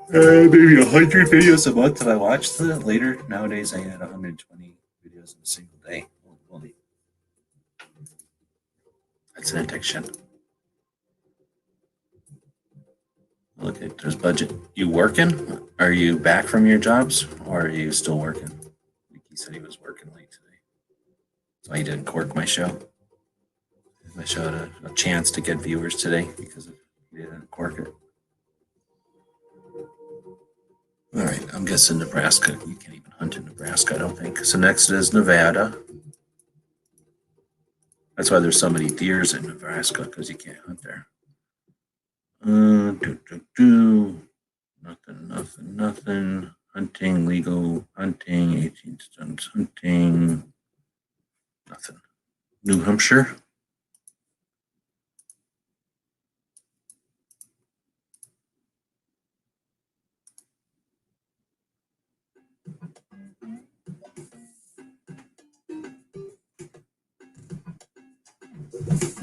Maybe 100 videos a month that I watched. Later, nowadays, I had 120 videos in a single day. Holy. That's an addiction. Look, there's budget. You working? Are you back from your jobs, or are you still working? He said he was working late today, so he didn't cork my show. My show had a chance to get viewers today because he didn't cork it. All right, I'm guessing Nebraska. You can't even hunt in Nebraska, I don't think. So next is Nevada. That's why there's so many deers in Nebraska, because you can't hunt there. Nothing. Hunting, legal hunting, 18 stunts hunting. Nothing. New Hampshire.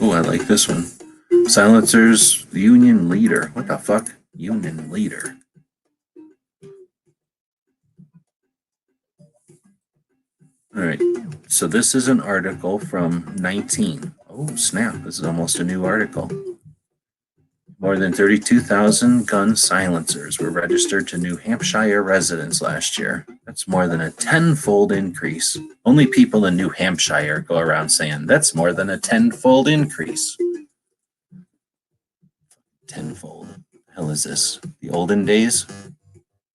Oh, I like this one. Silencers, Union Leader. What the fuck? Union Leader. All right. So this is an article from 19. Oh, snap. This is almost a new article. More than 32,000 gun silencers were registered to New Hampshire residents last year. That's more than a 10-fold increase. Only people in New Hampshire go around saying that's more than a 10-fold increase. 10-fold. What the hell is this? The olden days?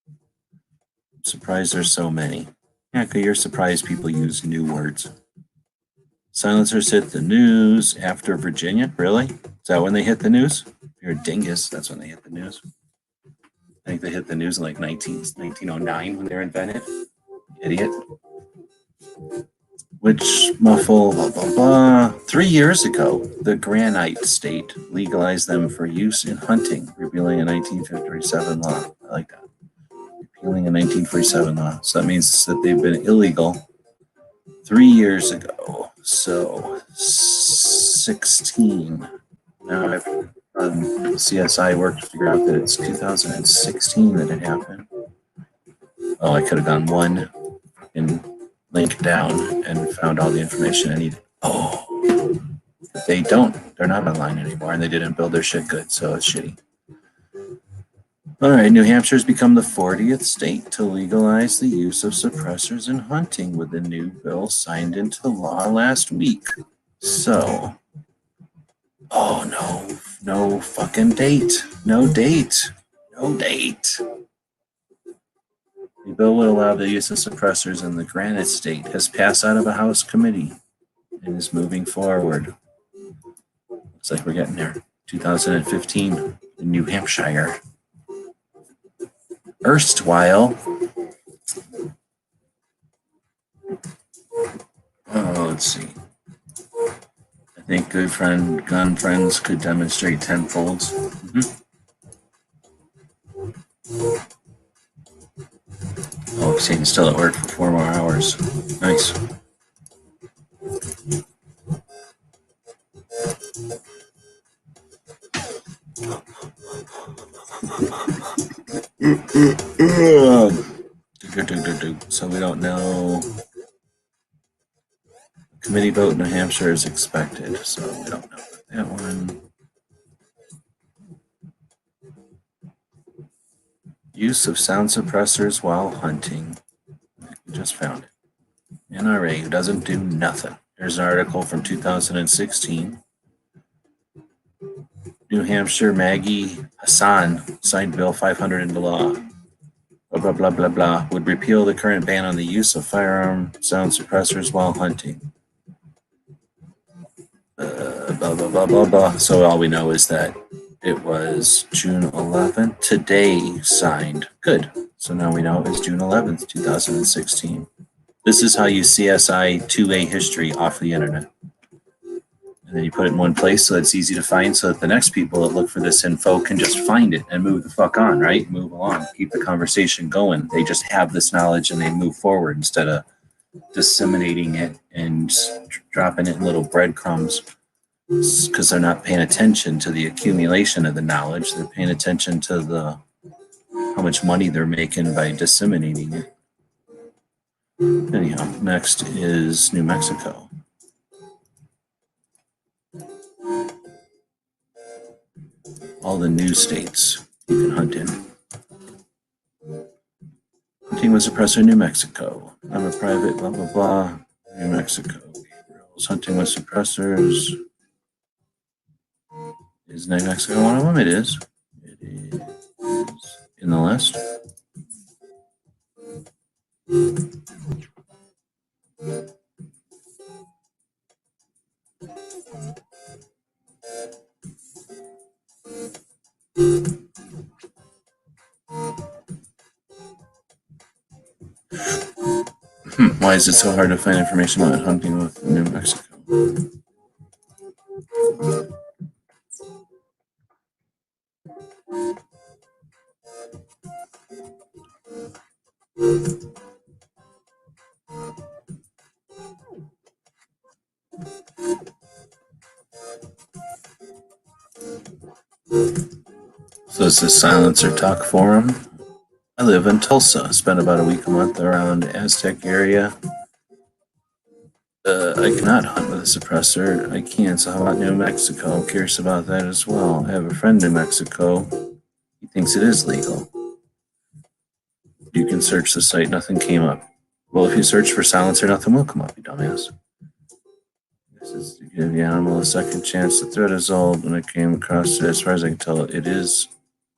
I'm surprised there's so many. Yeah, because you're surprised people use new words. Silencers hit the news after Virginia? Really? Is that when they hit the news? If you're a dingus, that's when they hit the news. I think they hit the news in like 1909 when they were invented. Idiot. Which muffle, blah, blah, blah. 3 years ago, the Granite State legalized them for use in hunting, repealing a 1947 law. I like that. Repealing a 1947 law. So that means that they've been illegal 3 years ago. So 16. Now I've done CSI work to figure out that it's 2016 that it happened. Oh, I could have gone one and link down and found all the information I needed. Oh, they don't. They're not online anymore, and they didn't build their shit good, so it's shitty. All right, New Hampshire's become the 40th state to legalize the use of suppressors in hunting with the new bill signed into law last week. So, oh no fucking date. No date. The bill would allow the use of suppressors in the Granite State has passed out of a House committee and is moving forward. Looks like we're getting there. 2015 in New Hampshire. Erstwhile, let's see. I think gun friends could demonstrate tenfolds. Oh, Satan's still at work for 4 more hours. Nice. So we don't know. Committee vote in New Hampshire is expected, so we don't know that one. Use of sound suppressors while hunting. We just found it. NRA, who doesn't do nothing. There's an article from 2016. New Hampshire Maggie Hassan signed Bill 500 into law. blah, blah, blah, blah, would repeal the current ban on the use of firearm sound suppressors while hunting. Blah, blah, blah, blah, blah. So all we know is that it was June 11th. Today signed. Good. So now we know it's June 11th, 2016. This is how you CSI 2A history off the internet. And then you put it in one place so it's easy to find so that the next people that look for this info can just find it and move the fuck on, right? Move along. Keep the conversation going. They just have this knowledge and they move forward instead of disseminating it and dropping it in little breadcrumbs because they're not paying attention to the accumulation of the knowledge. They're paying attention to the how much money they're making by disseminating it. Anyhow, next is New Mexico. All the new states you can hunt in. Hunting with suppressor, New Mexico. I'm a private, blah, blah, blah. New Mexico. Rules. Hunting with suppressors. Is New Mexico one of them? It is. It is in the list. Why is it so hard to find information about hunting with New Mexico? So this is Silencer Talk Forum. I live in Tulsa. Spent about a week a month around the Aztec area. I cannot hunt with a suppressor. I can, so how about New Mexico? I'm curious about that as well. I have a friend in Mexico. He thinks it is legal. You can search the site, nothing came up. Well, if you search for silencer, nothing will come up, you dumbass. This is to give the animal a second chance. The threat is old. When I came across it, as far as I can tell, it is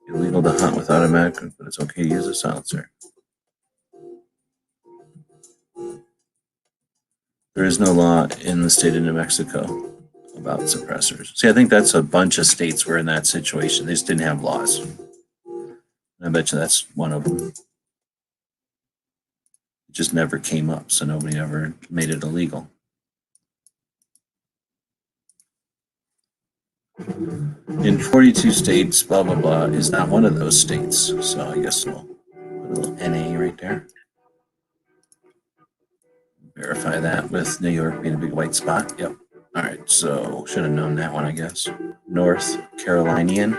illegal to hunt with automatic, but it's okay to use a silencer. There is no law in the state of New Mexico about suppressors. See, I think that's a bunch of states were in that situation. They just didn't have laws. I bet you that's one of them. It just never came up, so nobody ever made it illegal. In 42 states, blah, blah, blah, is not one of those states. So I guess we'll put a little NA right there. Verify that with New York being a big white spot. Yep. All right, so should have known that one, I guess. North Carolinian.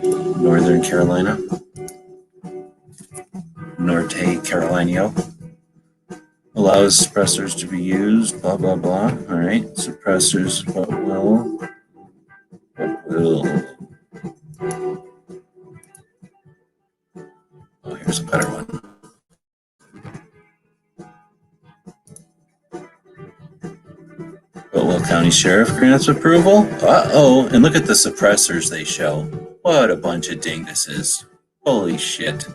Northern Carolina. Norte Carolino. Allows suppressors to be used, blah, blah, blah. All right, suppressors, what will. Oh, here's a better one. Will County Sheriff grants approval? Uh-oh, and look at the suppressors they show. What a bunch of dinguses. Holy shit.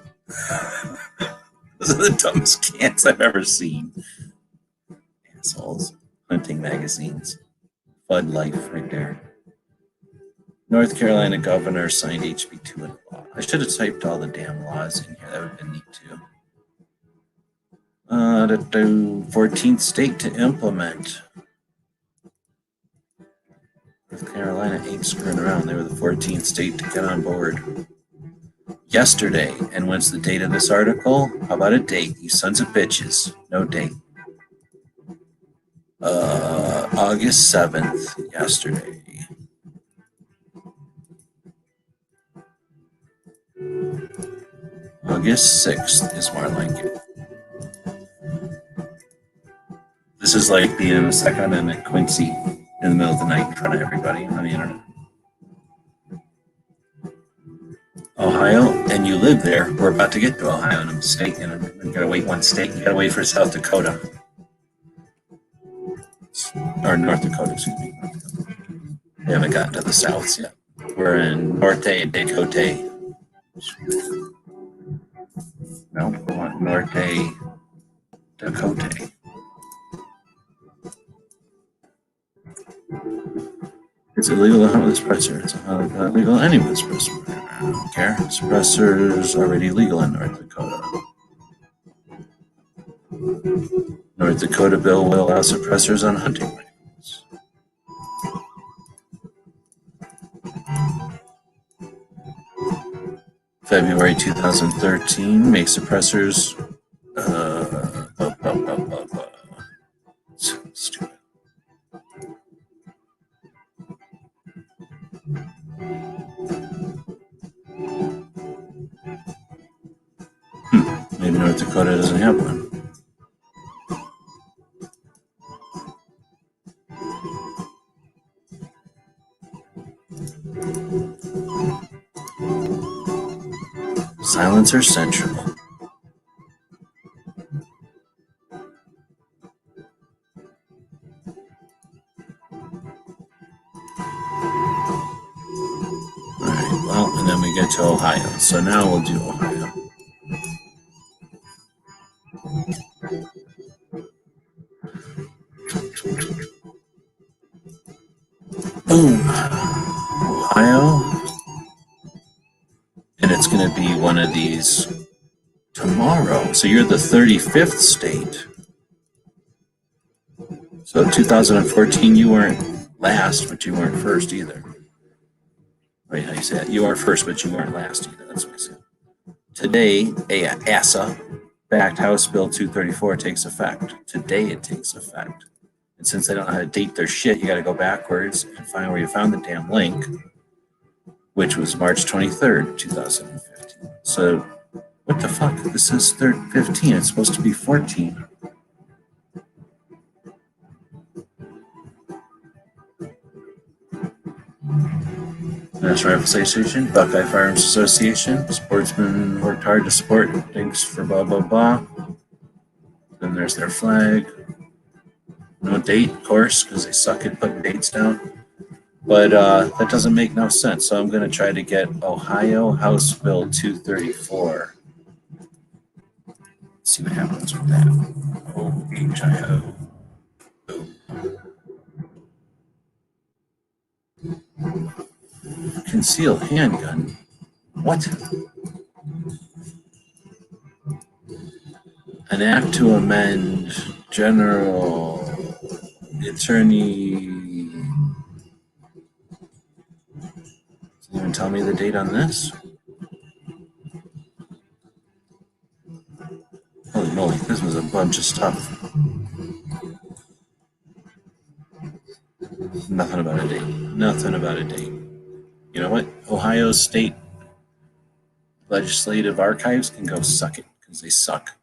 Those are the dumbest cans I've ever seen. Assholes. Hunting magazines. Bud Life right there. North Carolina governor signed HB 2 into law. I should have typed all the damn laws in here. That would have been neat too. The 14th state to implement. North Carolina ain't screwing around. They were the 14th state to get on board. Yesterday, and when's the date of this article? How about a date, you sons of bitches? No date. August 7th, yesterday. August 6th is more like it. This is like being in the Second Amendment Quincy in the middle of the night in front of everybody on the internet. Ohio, and you live there. We're about to get to Ohio in a state, and you gotta wait one state. You gotta wait for South Dakota. Or North Dakota, excuse me. We haven't gotten to the Souths yet. We're in Norte Dakota. No, I want Norte Dakota. It's illegal to hunt with a suppressor. It's not legal anyway with a suppressor. I don't care. Suppressors already legal in North Dakota. North Dakota bill will allow suppressors on hunting rifles. February 2013 make suppressors. Stupid. Maybe North Dakota doesn't have one. Silencer Central. Alright, well, and then we get to Ohio. So now we'll do Ohio. Boom. Ohio. And it's going to be one of these tomorrow. So you're the 35th state. So 2014, you weren't last, but you weren't first either. Wait, how you say it? You are first, but you weren't last either. That's what I said. Today, ASA backed House Bill 234 takes effect. Today it takes effect. And since they don't know how to date their shit, you got to go backwards and find where you found the damn link, which was March 23rd, 2015. So what the fuck? This is 15. It's supposed to be 14. National Rifle Association, Buckeye Firearms Association, Sportsmen worked hard to support. Thanks for blah, blah, blah. Then there's their flag. No date, of course, because they suck at putting dates down. But that doesn't make no sense. So I'm going to try to get Ohio House Bill 234. Let's see what happens with that. OHIO. Concealed handgun. What? An act to amend General Attorney. Doesn't even tell me the date on this. Holy moly, this was a bunch of stuff. Nothing about a date. Nothing about a date. You know what? Ohio State Legislative Archives can go suck it because they suck.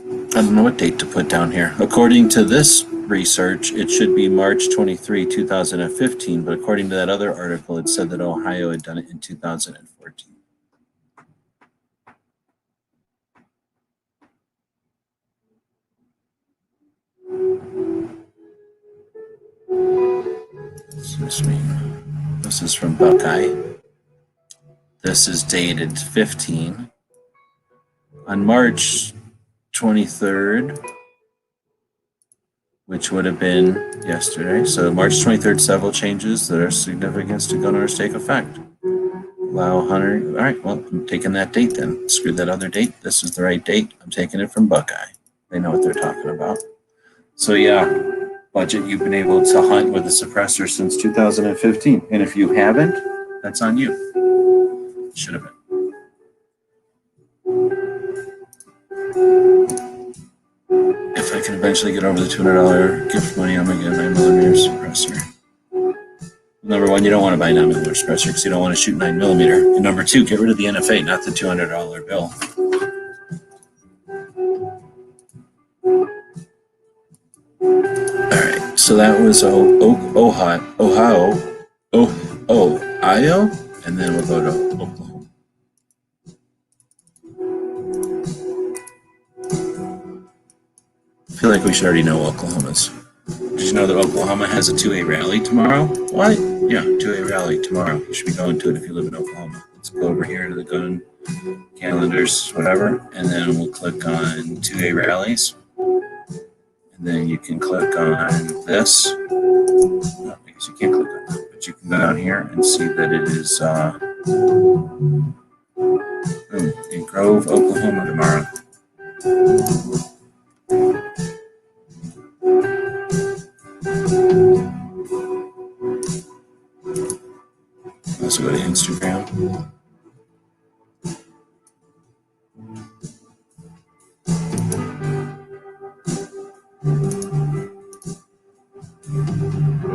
I don't know what date to put down here. According to this research, it should be March 23, 2015, but according to that other article, it said that Ohio had done it in 2014. Excuse me. This is from Buckeye. This is dated 15. On March 23rd, which would have been yesterday. So March 23rd, several changes that are significant to gun owners take effect. Allow hunter. All right, well, I'm taking that date then. Screw that other date. This is the right date. I'm taking it from Buckeye. They know what they're talking about. So yeah, Budget, you've been able to hunt with a suppressor since 2015. And if you haven't, that's on you. Should have been. If I can eventually get over the $200 gift money, I'm going to get a 9mm suppressor. Number one, you don't want to buy a 9mm suppressor because you don't want to shoot 9mm. And number two, get rid of the NFA, not the $200 bill. All right, so that was Ohio, and then we'll go to Oklahoma. I feel like we should already know Oklahoma's. Did you know that Oklahoma has a 2A rally tomorrow? What? Yeah, 2A rally tomorrow. You should be going to it if you live in Oklahoma. Let's go over here to the gun calendars, whatever, and then we'll click on 2A rallies. And then you can click on this. No, I guess you can't click on that, but you can go down here and see that it is in Grove, Oklahoma tomorrow. Also go to Instagram.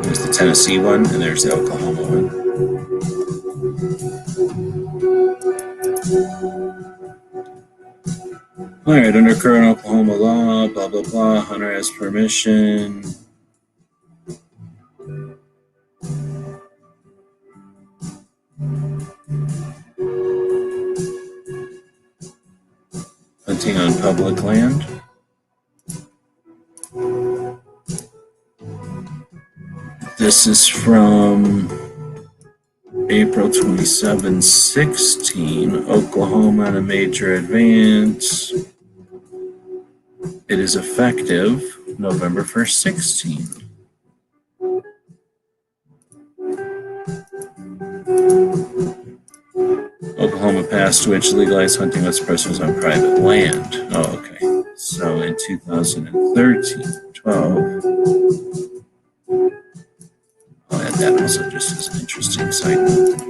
There's the Tennessee one, and there's the Oklahoma one. All right, under current Oklahoma law, blah, blah, blah, hunter has permission. Hunting on public land. This is from April 27, 16, Oklahoma on a major advance. It is effective November 1st, 16. Oklahoma passed which legalized hunting with suppressors on private land. Oh, okay. So in 2013, 12. I'll add that also just as an interesting side note.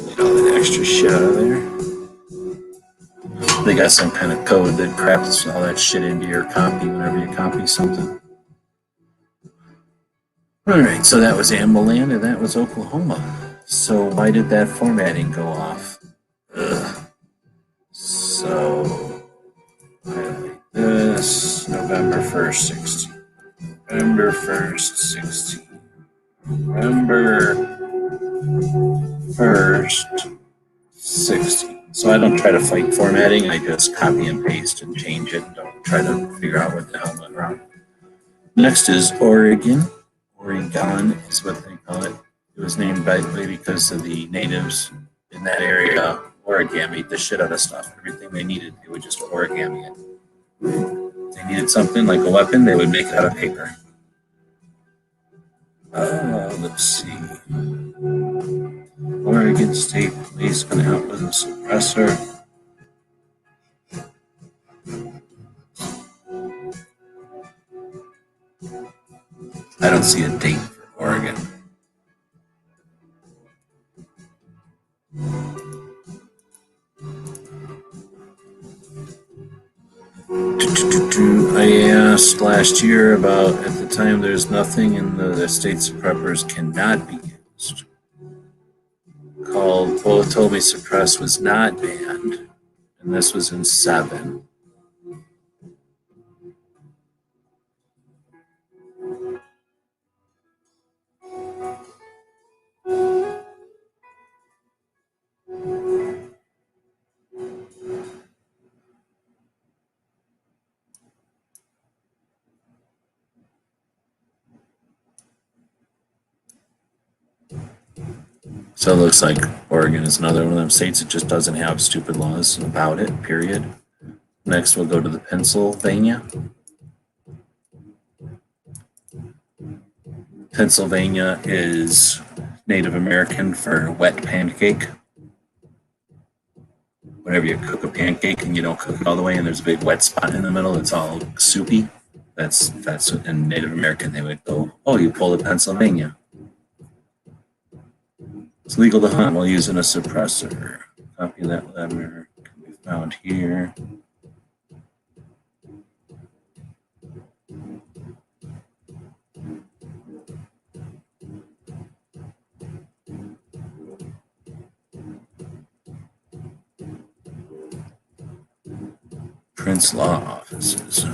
Get all that extra shit out of there. They got some kind of code that crafts all that shit into your copy whenever you copy something. All right, so that was Amberland and that was Oklahoma. So why did that formatting go off? Ugh. So highlight this, November 1st, 16. November 1st, 16. November 1st, 16. So I don't try to fight formatting. I just copy and paste and change it. Don't try to figure out what the hell went wrong. Next is Oregon. Oregon is what they call it. It was named because of the natives in that area. Origami the shit out of stuff. Everything they needed, they would just origami it. If they needed something like a weapon, they would make it out of paper. Let's see. Oregon State Police going out with a suppressor. I don't see a date for Oregon. I asked last year about at the time there's nothing in the state suppressors cannot be used. Told me suppress was not banned, and this was in 7. So it looks like Oregon is another one of them states that just doesn't have stupid laws about it, period. Next, we'll go to the Pennsylvania. Pennsylvania is Native American for wet pancake. Whenever you cook a pancake and you don't cook it all the way and there's a big wet spot in the middle, it's all soupy. That's in Native American, they would go, oh, you pulled a Pennsylvania. It's legal to hunt while using a suppressor. Copy that letter can be found here. Prince Law Offices.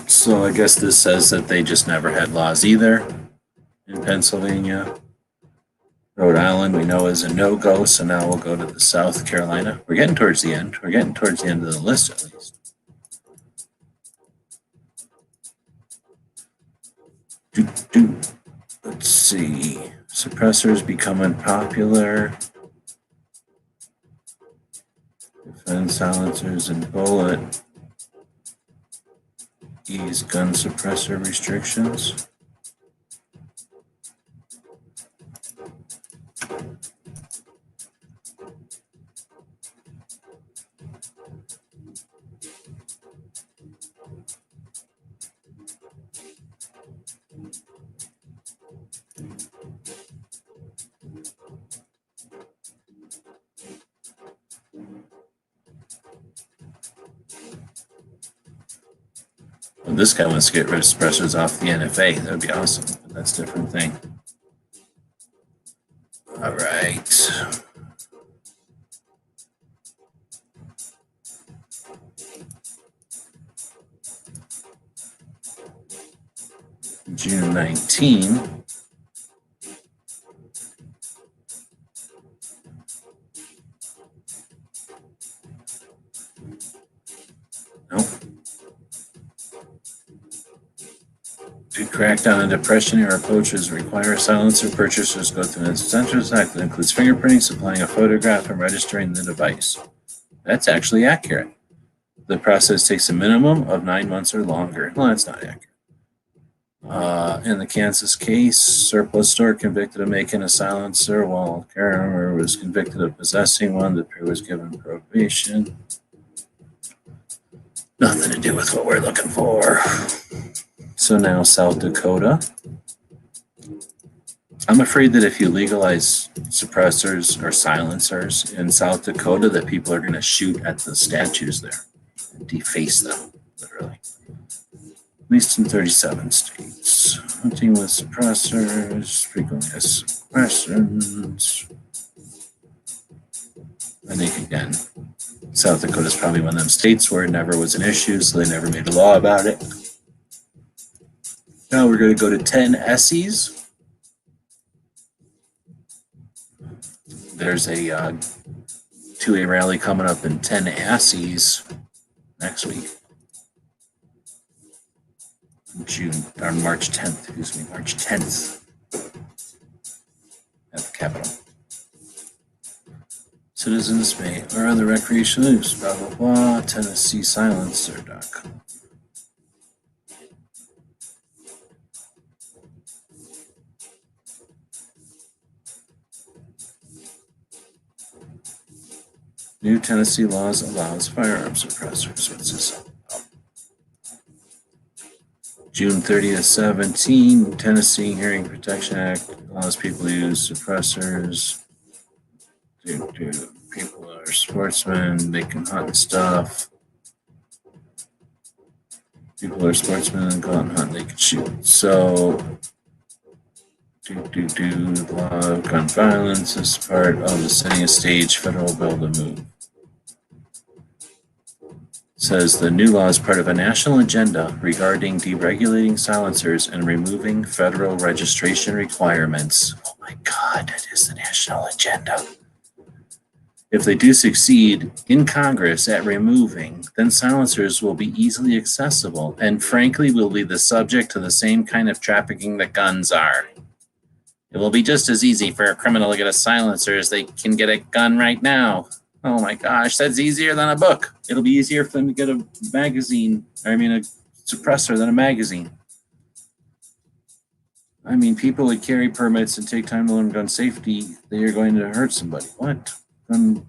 So I guess this says that they just never had laws either in Pennsylvania. Rhode Island, we know, is a no-go, so now we'll go to the South Carolina. We're getting towards the end. We're getting towards the end of the list, at least. Let's see. Suppressors becoming popular. Defend silencers and bullet. Ease gun suppressor restrictions. Well, this guy wants to get rid of suppressors off the NFA. That would be awesome, but that's a different thing. All right. June 19. Nope. To crack down on depression-era approaches require silencer purchasers go through an essential act that includes fingerprinting, supplying a photograph, and registering the device. That's actually accurate. The process takes a minimum of 9 months or longer. Well, that's not accurate. In the Kansas case, surplus store convicted of making a silencer while Karamer was convicted of possessing one. The pair was given probation. Nothing to do with what we're looking for. So now South Dakota. I'm afraid that if you legalize suppressors or silencers in South Dakota, that people are going to shoot at the statues there and deface them, literally. At least in 37 states. Hunting with suppressors frequently has suppressions. I think, again, South Dakota is probably one of them states where it never was an issue, so they never made a law about it. Now we're going to go to 10 SEs. There's a 2A rally coming up in 10 SEs next week. March 10th, March 10th at the Capitol. Citizens may or other recreational use, blah, blah, blah, TennesseeSilencer.com. New Tennessee laws allows firearm suppressors. What's this about? June 30th, 17, Tennessee Hearing Protection Act allows people to use suppressors. People are sportsmen, they can hunt stuff. People are sportsmen, go out and hunt, they can shoot. So, the law of gun violence is part of the setting a stage federal bill to move. Says the new law is part of a national agenda regarding deregulating silencers and removing federal registration requirements. Oh my God, it is the national agenda. If they do succeed in Congress at removing, then silencers will be easily accessible and frankly will be the subject to the same kind of trafficking that guns are. It will be just as easy for a criminal to get a silencer as they can get a gun right now. Oh my gosh, that's easier than a book. It'll be easier for them to get a magazine, a suppressor than a magazine. I mean, people that carry permits and take time to learn gun safety, they are going to hurt somebody. What? Gun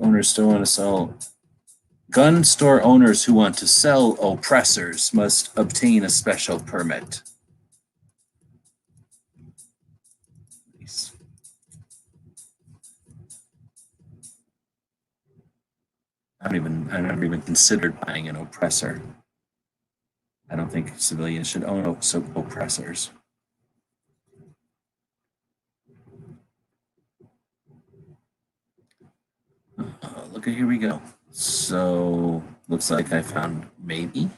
owners still want to sell. Gun store owners who want to sell oppressors must obtain a special permit. I've never even considered buying an oppressor. I don't think civilians should own oppressors. Look at, here we go. So looks like I found maybe.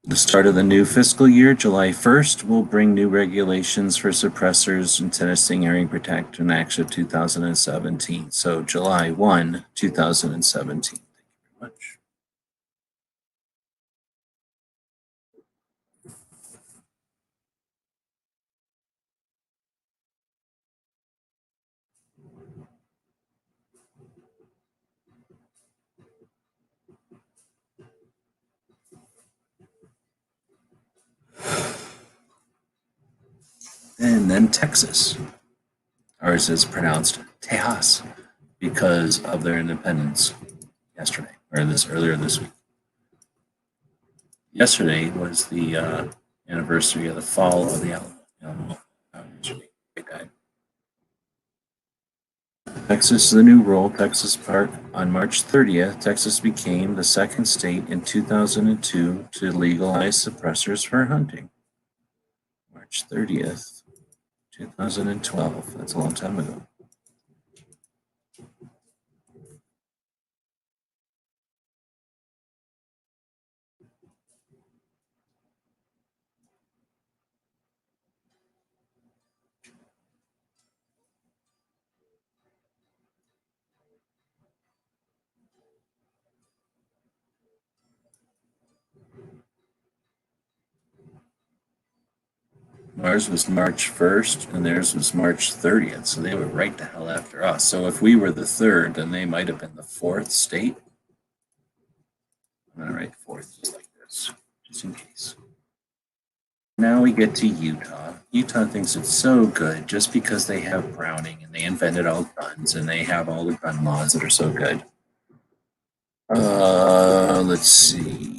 The start of the new fiscal year, July 1st, will bring new regulations for suppressors in Tennessee Hearing Protection Act of 2017. So July 1, 2017. Thank you very much. And then Texas. Ours is pronounced Tejas because of their independence yesterday, or earlier this week. Yesterday was the anniversary of the fall of the Alamo. Great guy. Texas is the new rule. Texas Park on March 30th, Texas became the second state in 2002 to legalize suppressors for hunting. March 30th, 2012. That's a long time ago. Ours was March 1st and theirs was March 30th. So they were right the hell after us. So if we were the third, then they might have been the fourth state. I'm going to write fourth just like this, just in case. Now we get to Utah. Utah thinks it's so good just because they have Browning and they invented all guns and they have all the gun laws that are so good. Let's see.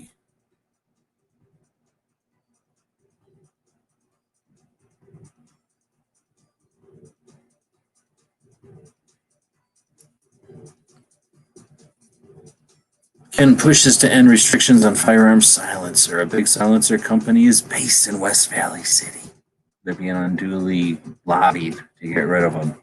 Ken pushes to end restrictions on firearms silencer. A big silencer company is based in West Valley City. They're being unduly lobbied to get rid of them.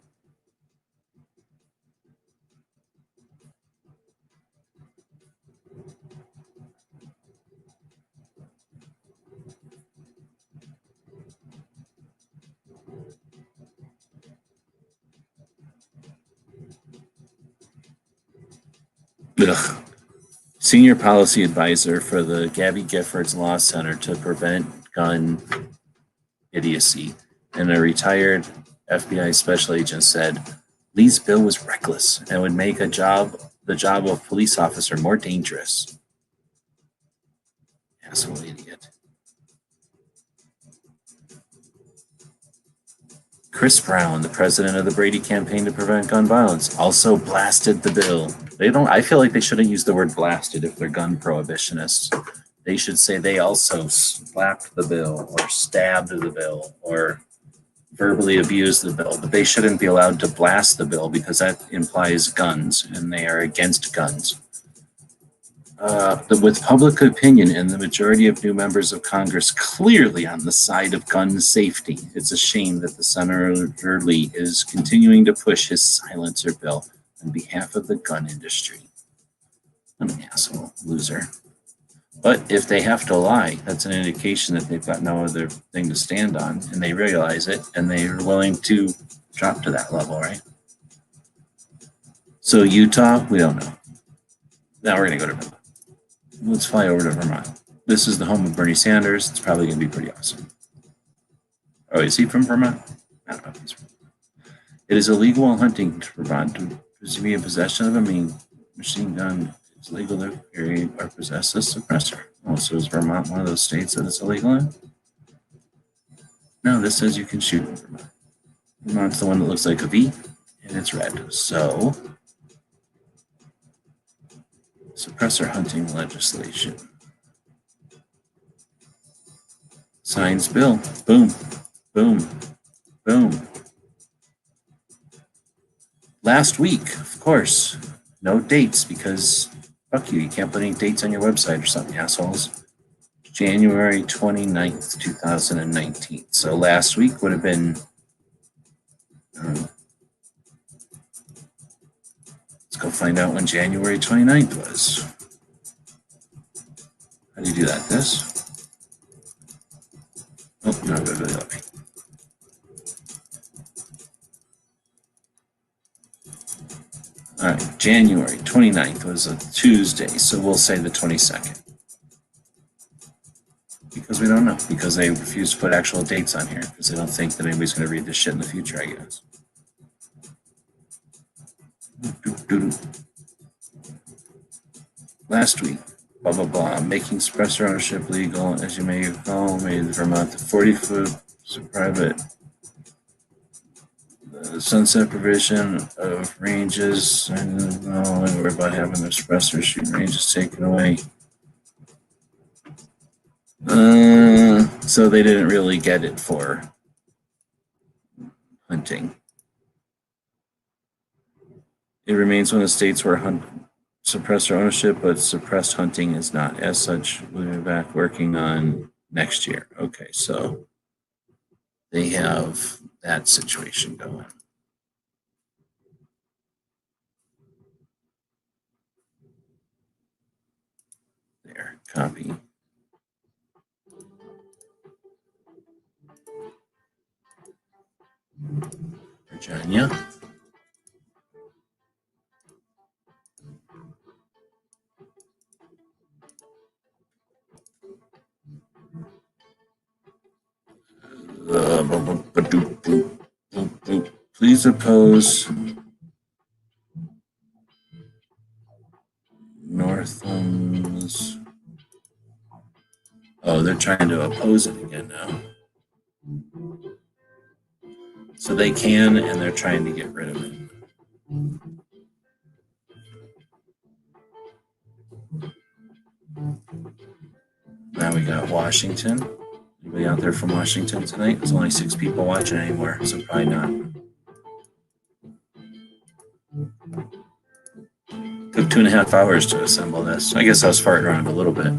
Ugh. Senior policy advisor for the Gabby Giffords Law Center to prevent gun idiocy, and a retired FBI special agent said Lee's bill was reckless and would make the job of police officer more dangerous. Asshole idiot. Chris Brown, the president of the Brady Campaign to Prevent Gun Violence, also blasted the bill. I feel like they shouldn't use the word blasted if they're gun prohibitionists. They should say they also slapped the bill or stabbed the bill or verbally abused the bill, but they shouldn't be allowed to blast the bill because that implies guns and they are against guns. With public opinion and the majority of new members of Congress clearly on the side of gun safety, it's a shame that the Senator Lee is continuing to push his silencer bill on behalf of the gun industry. I'm an asshole, loser. But if they have to lie, that's an indication that they've got no other thing to stand on, and they realize it, and they're willing to drop to that level, right? So Utah, we don't know. Now we're going to go to Vermont. Let's fly over to Vermont. This is the home of Bernie Sanders. It's probably going to be pretty awesome. Oh, is he from Vermont? I don't know if he's from Vermont. It is illegal while hunting to Vermont to be in possession of a machine gun It's illegal to carry or possess a suppressor. Also, is Vermont one of those states that it's illegal in? No, this says you can shoot in Vermont. Vermont's the one that looks like a V, and it's red. So, suppressor hunting legislation. Signs bill. Boom, boom, boom. Last week, of course. No dates because fuck you. You can't put any dates on your website or something, assholes. January 29th, 2019. So last week would have been. Let's go find out when January 29th was. How do you do that? This? Oh, no, it really let me. All right, January 29th was a Tuesday, so we'll say the 22nd. Because we don't know, because they refuse to put actual dates on here, because they don't think that anybody's going to read this shit in the future, I guess. Last week, blah, blah, blah, making suppressor ownership legal, as you may recall, made Vermont the 40-foot private sunset provision of ranges. I don't know, and we're about having the suppressor shooting ranges taken away. So they didn't really get it for hunting. It remains one of the states where suppressor ownership, but suppressed hunting is not. As such, we'll be back working on next year. Okay, so they have that situation going. There, copy. Virginia. Please oppose Northam's. Oh, they're trying to oppose it again now. So they can, and they're trying to get rid of it. Now we got Washington. Anybody out there from Washington tonight? There's only 6 people watching anymore, so probably not. Took 2.5 hours to assemble this. I guess I was farting around a little bit.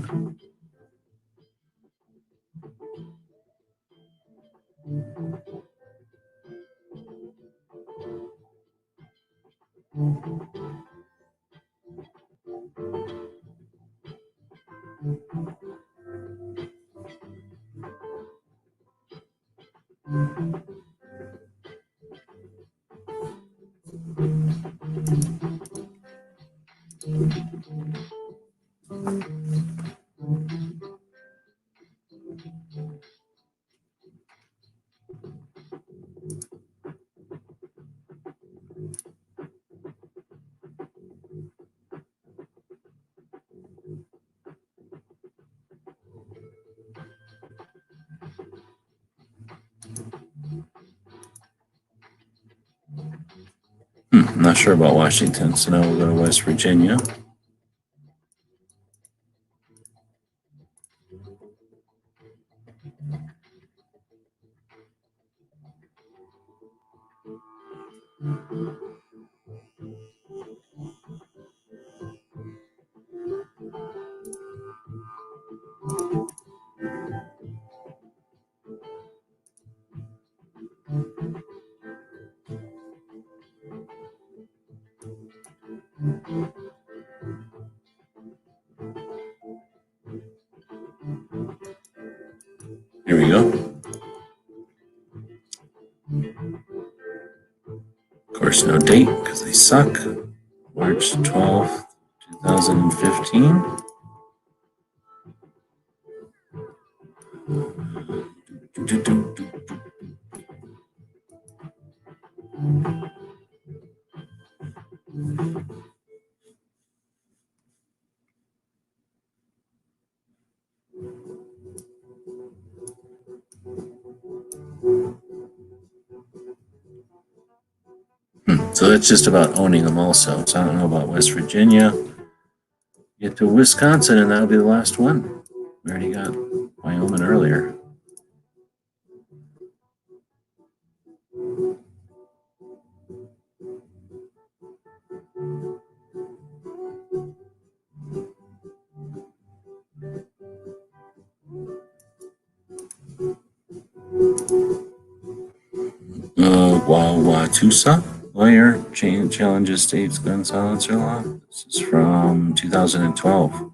I'm not sure about Washington, so now we'll go to West Virginia. Here we go. Of course, no date because they suck. March 12th, 2015. So that's just about owning them also. So I don't know about West Virginia. Get to Wisconsin, and that'll be the last one. We already got Wyoming earlier. Wauwatosa lawyer challenges state's gun silencer law. This is from 2012.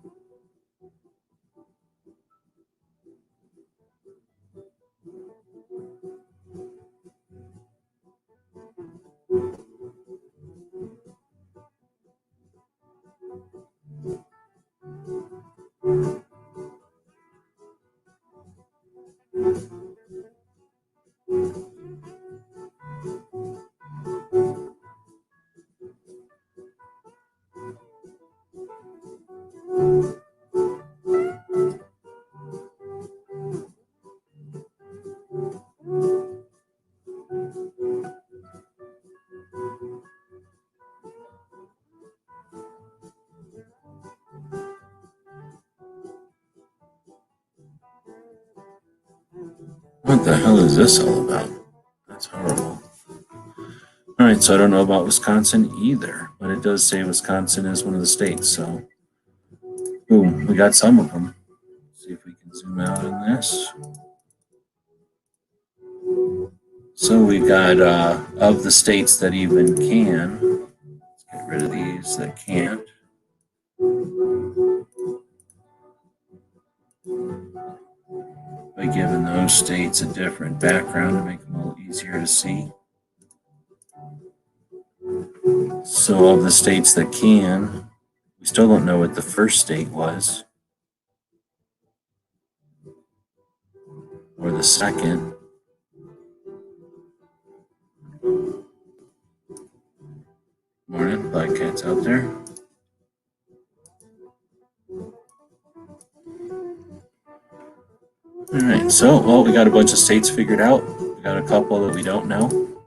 What the hell is this all about? That's horrible. All right, so I don't know about Wisconsin either, but it does say Wisconsin is one of the states. So, boom, we got some of them. Let's see if we can zoom out on this. So we got of the states that even can. Let's get rid of these that can't. By giving those states a different background to make them a little easier to see. So of the states that can, we still don't know what the first state was. Or the second. Morning, Black Cat's out there. All right, so, well, we got a bunch of states figured out. We got a couple that we don't know.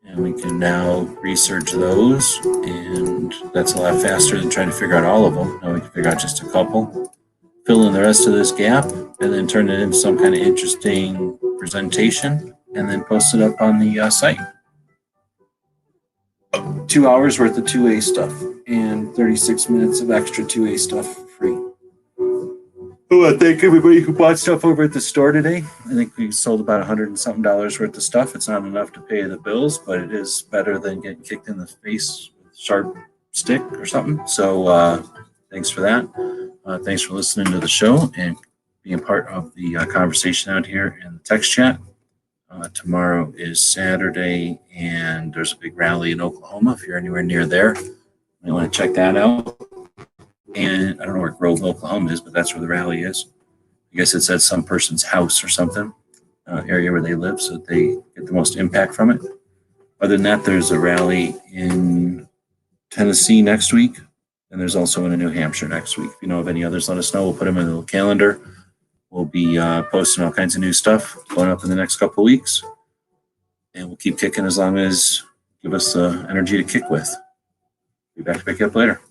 And we can now research those, and that's a lot faster than trying to figure out all of them. Now we can figure out just a couple, fill in the rest of this gap, and then turn it into some kind of interesting presentation, and then post it up on the site. 2 hours worth of 2A stuff, and 36 minutes of extra 2A stuff for free. Oh, I thank everybody who bought stuff over at the store today. I think we sold about $100 and something worth of stuff. It's not enough to pay the bills, but it is better than getting kicked in the face with a sharp stick or something. So thanks for that. Thanks for listening to the show and being part of the conversation out here in the text chat. Tomorrow is Saturday, and there's a big rally in Oklahoma. If you're anywhere near there, you want to check that out. And I don't know where Grove, Oklahoma is, but that's where the rally is. I guess it's at some person's house or something, area where they live, so they get the most impact from it. Other than that, there's a rally in Tennessee next week, and there's also one in New Hampshire next week. If you know of any others, let us know. We'll put them in the little calendar. We'll be posting all kinds of new stuff going up in the next couple of weeks, and we'll keep kicking as long as give us the energy to kick with. Be back to pick you up later.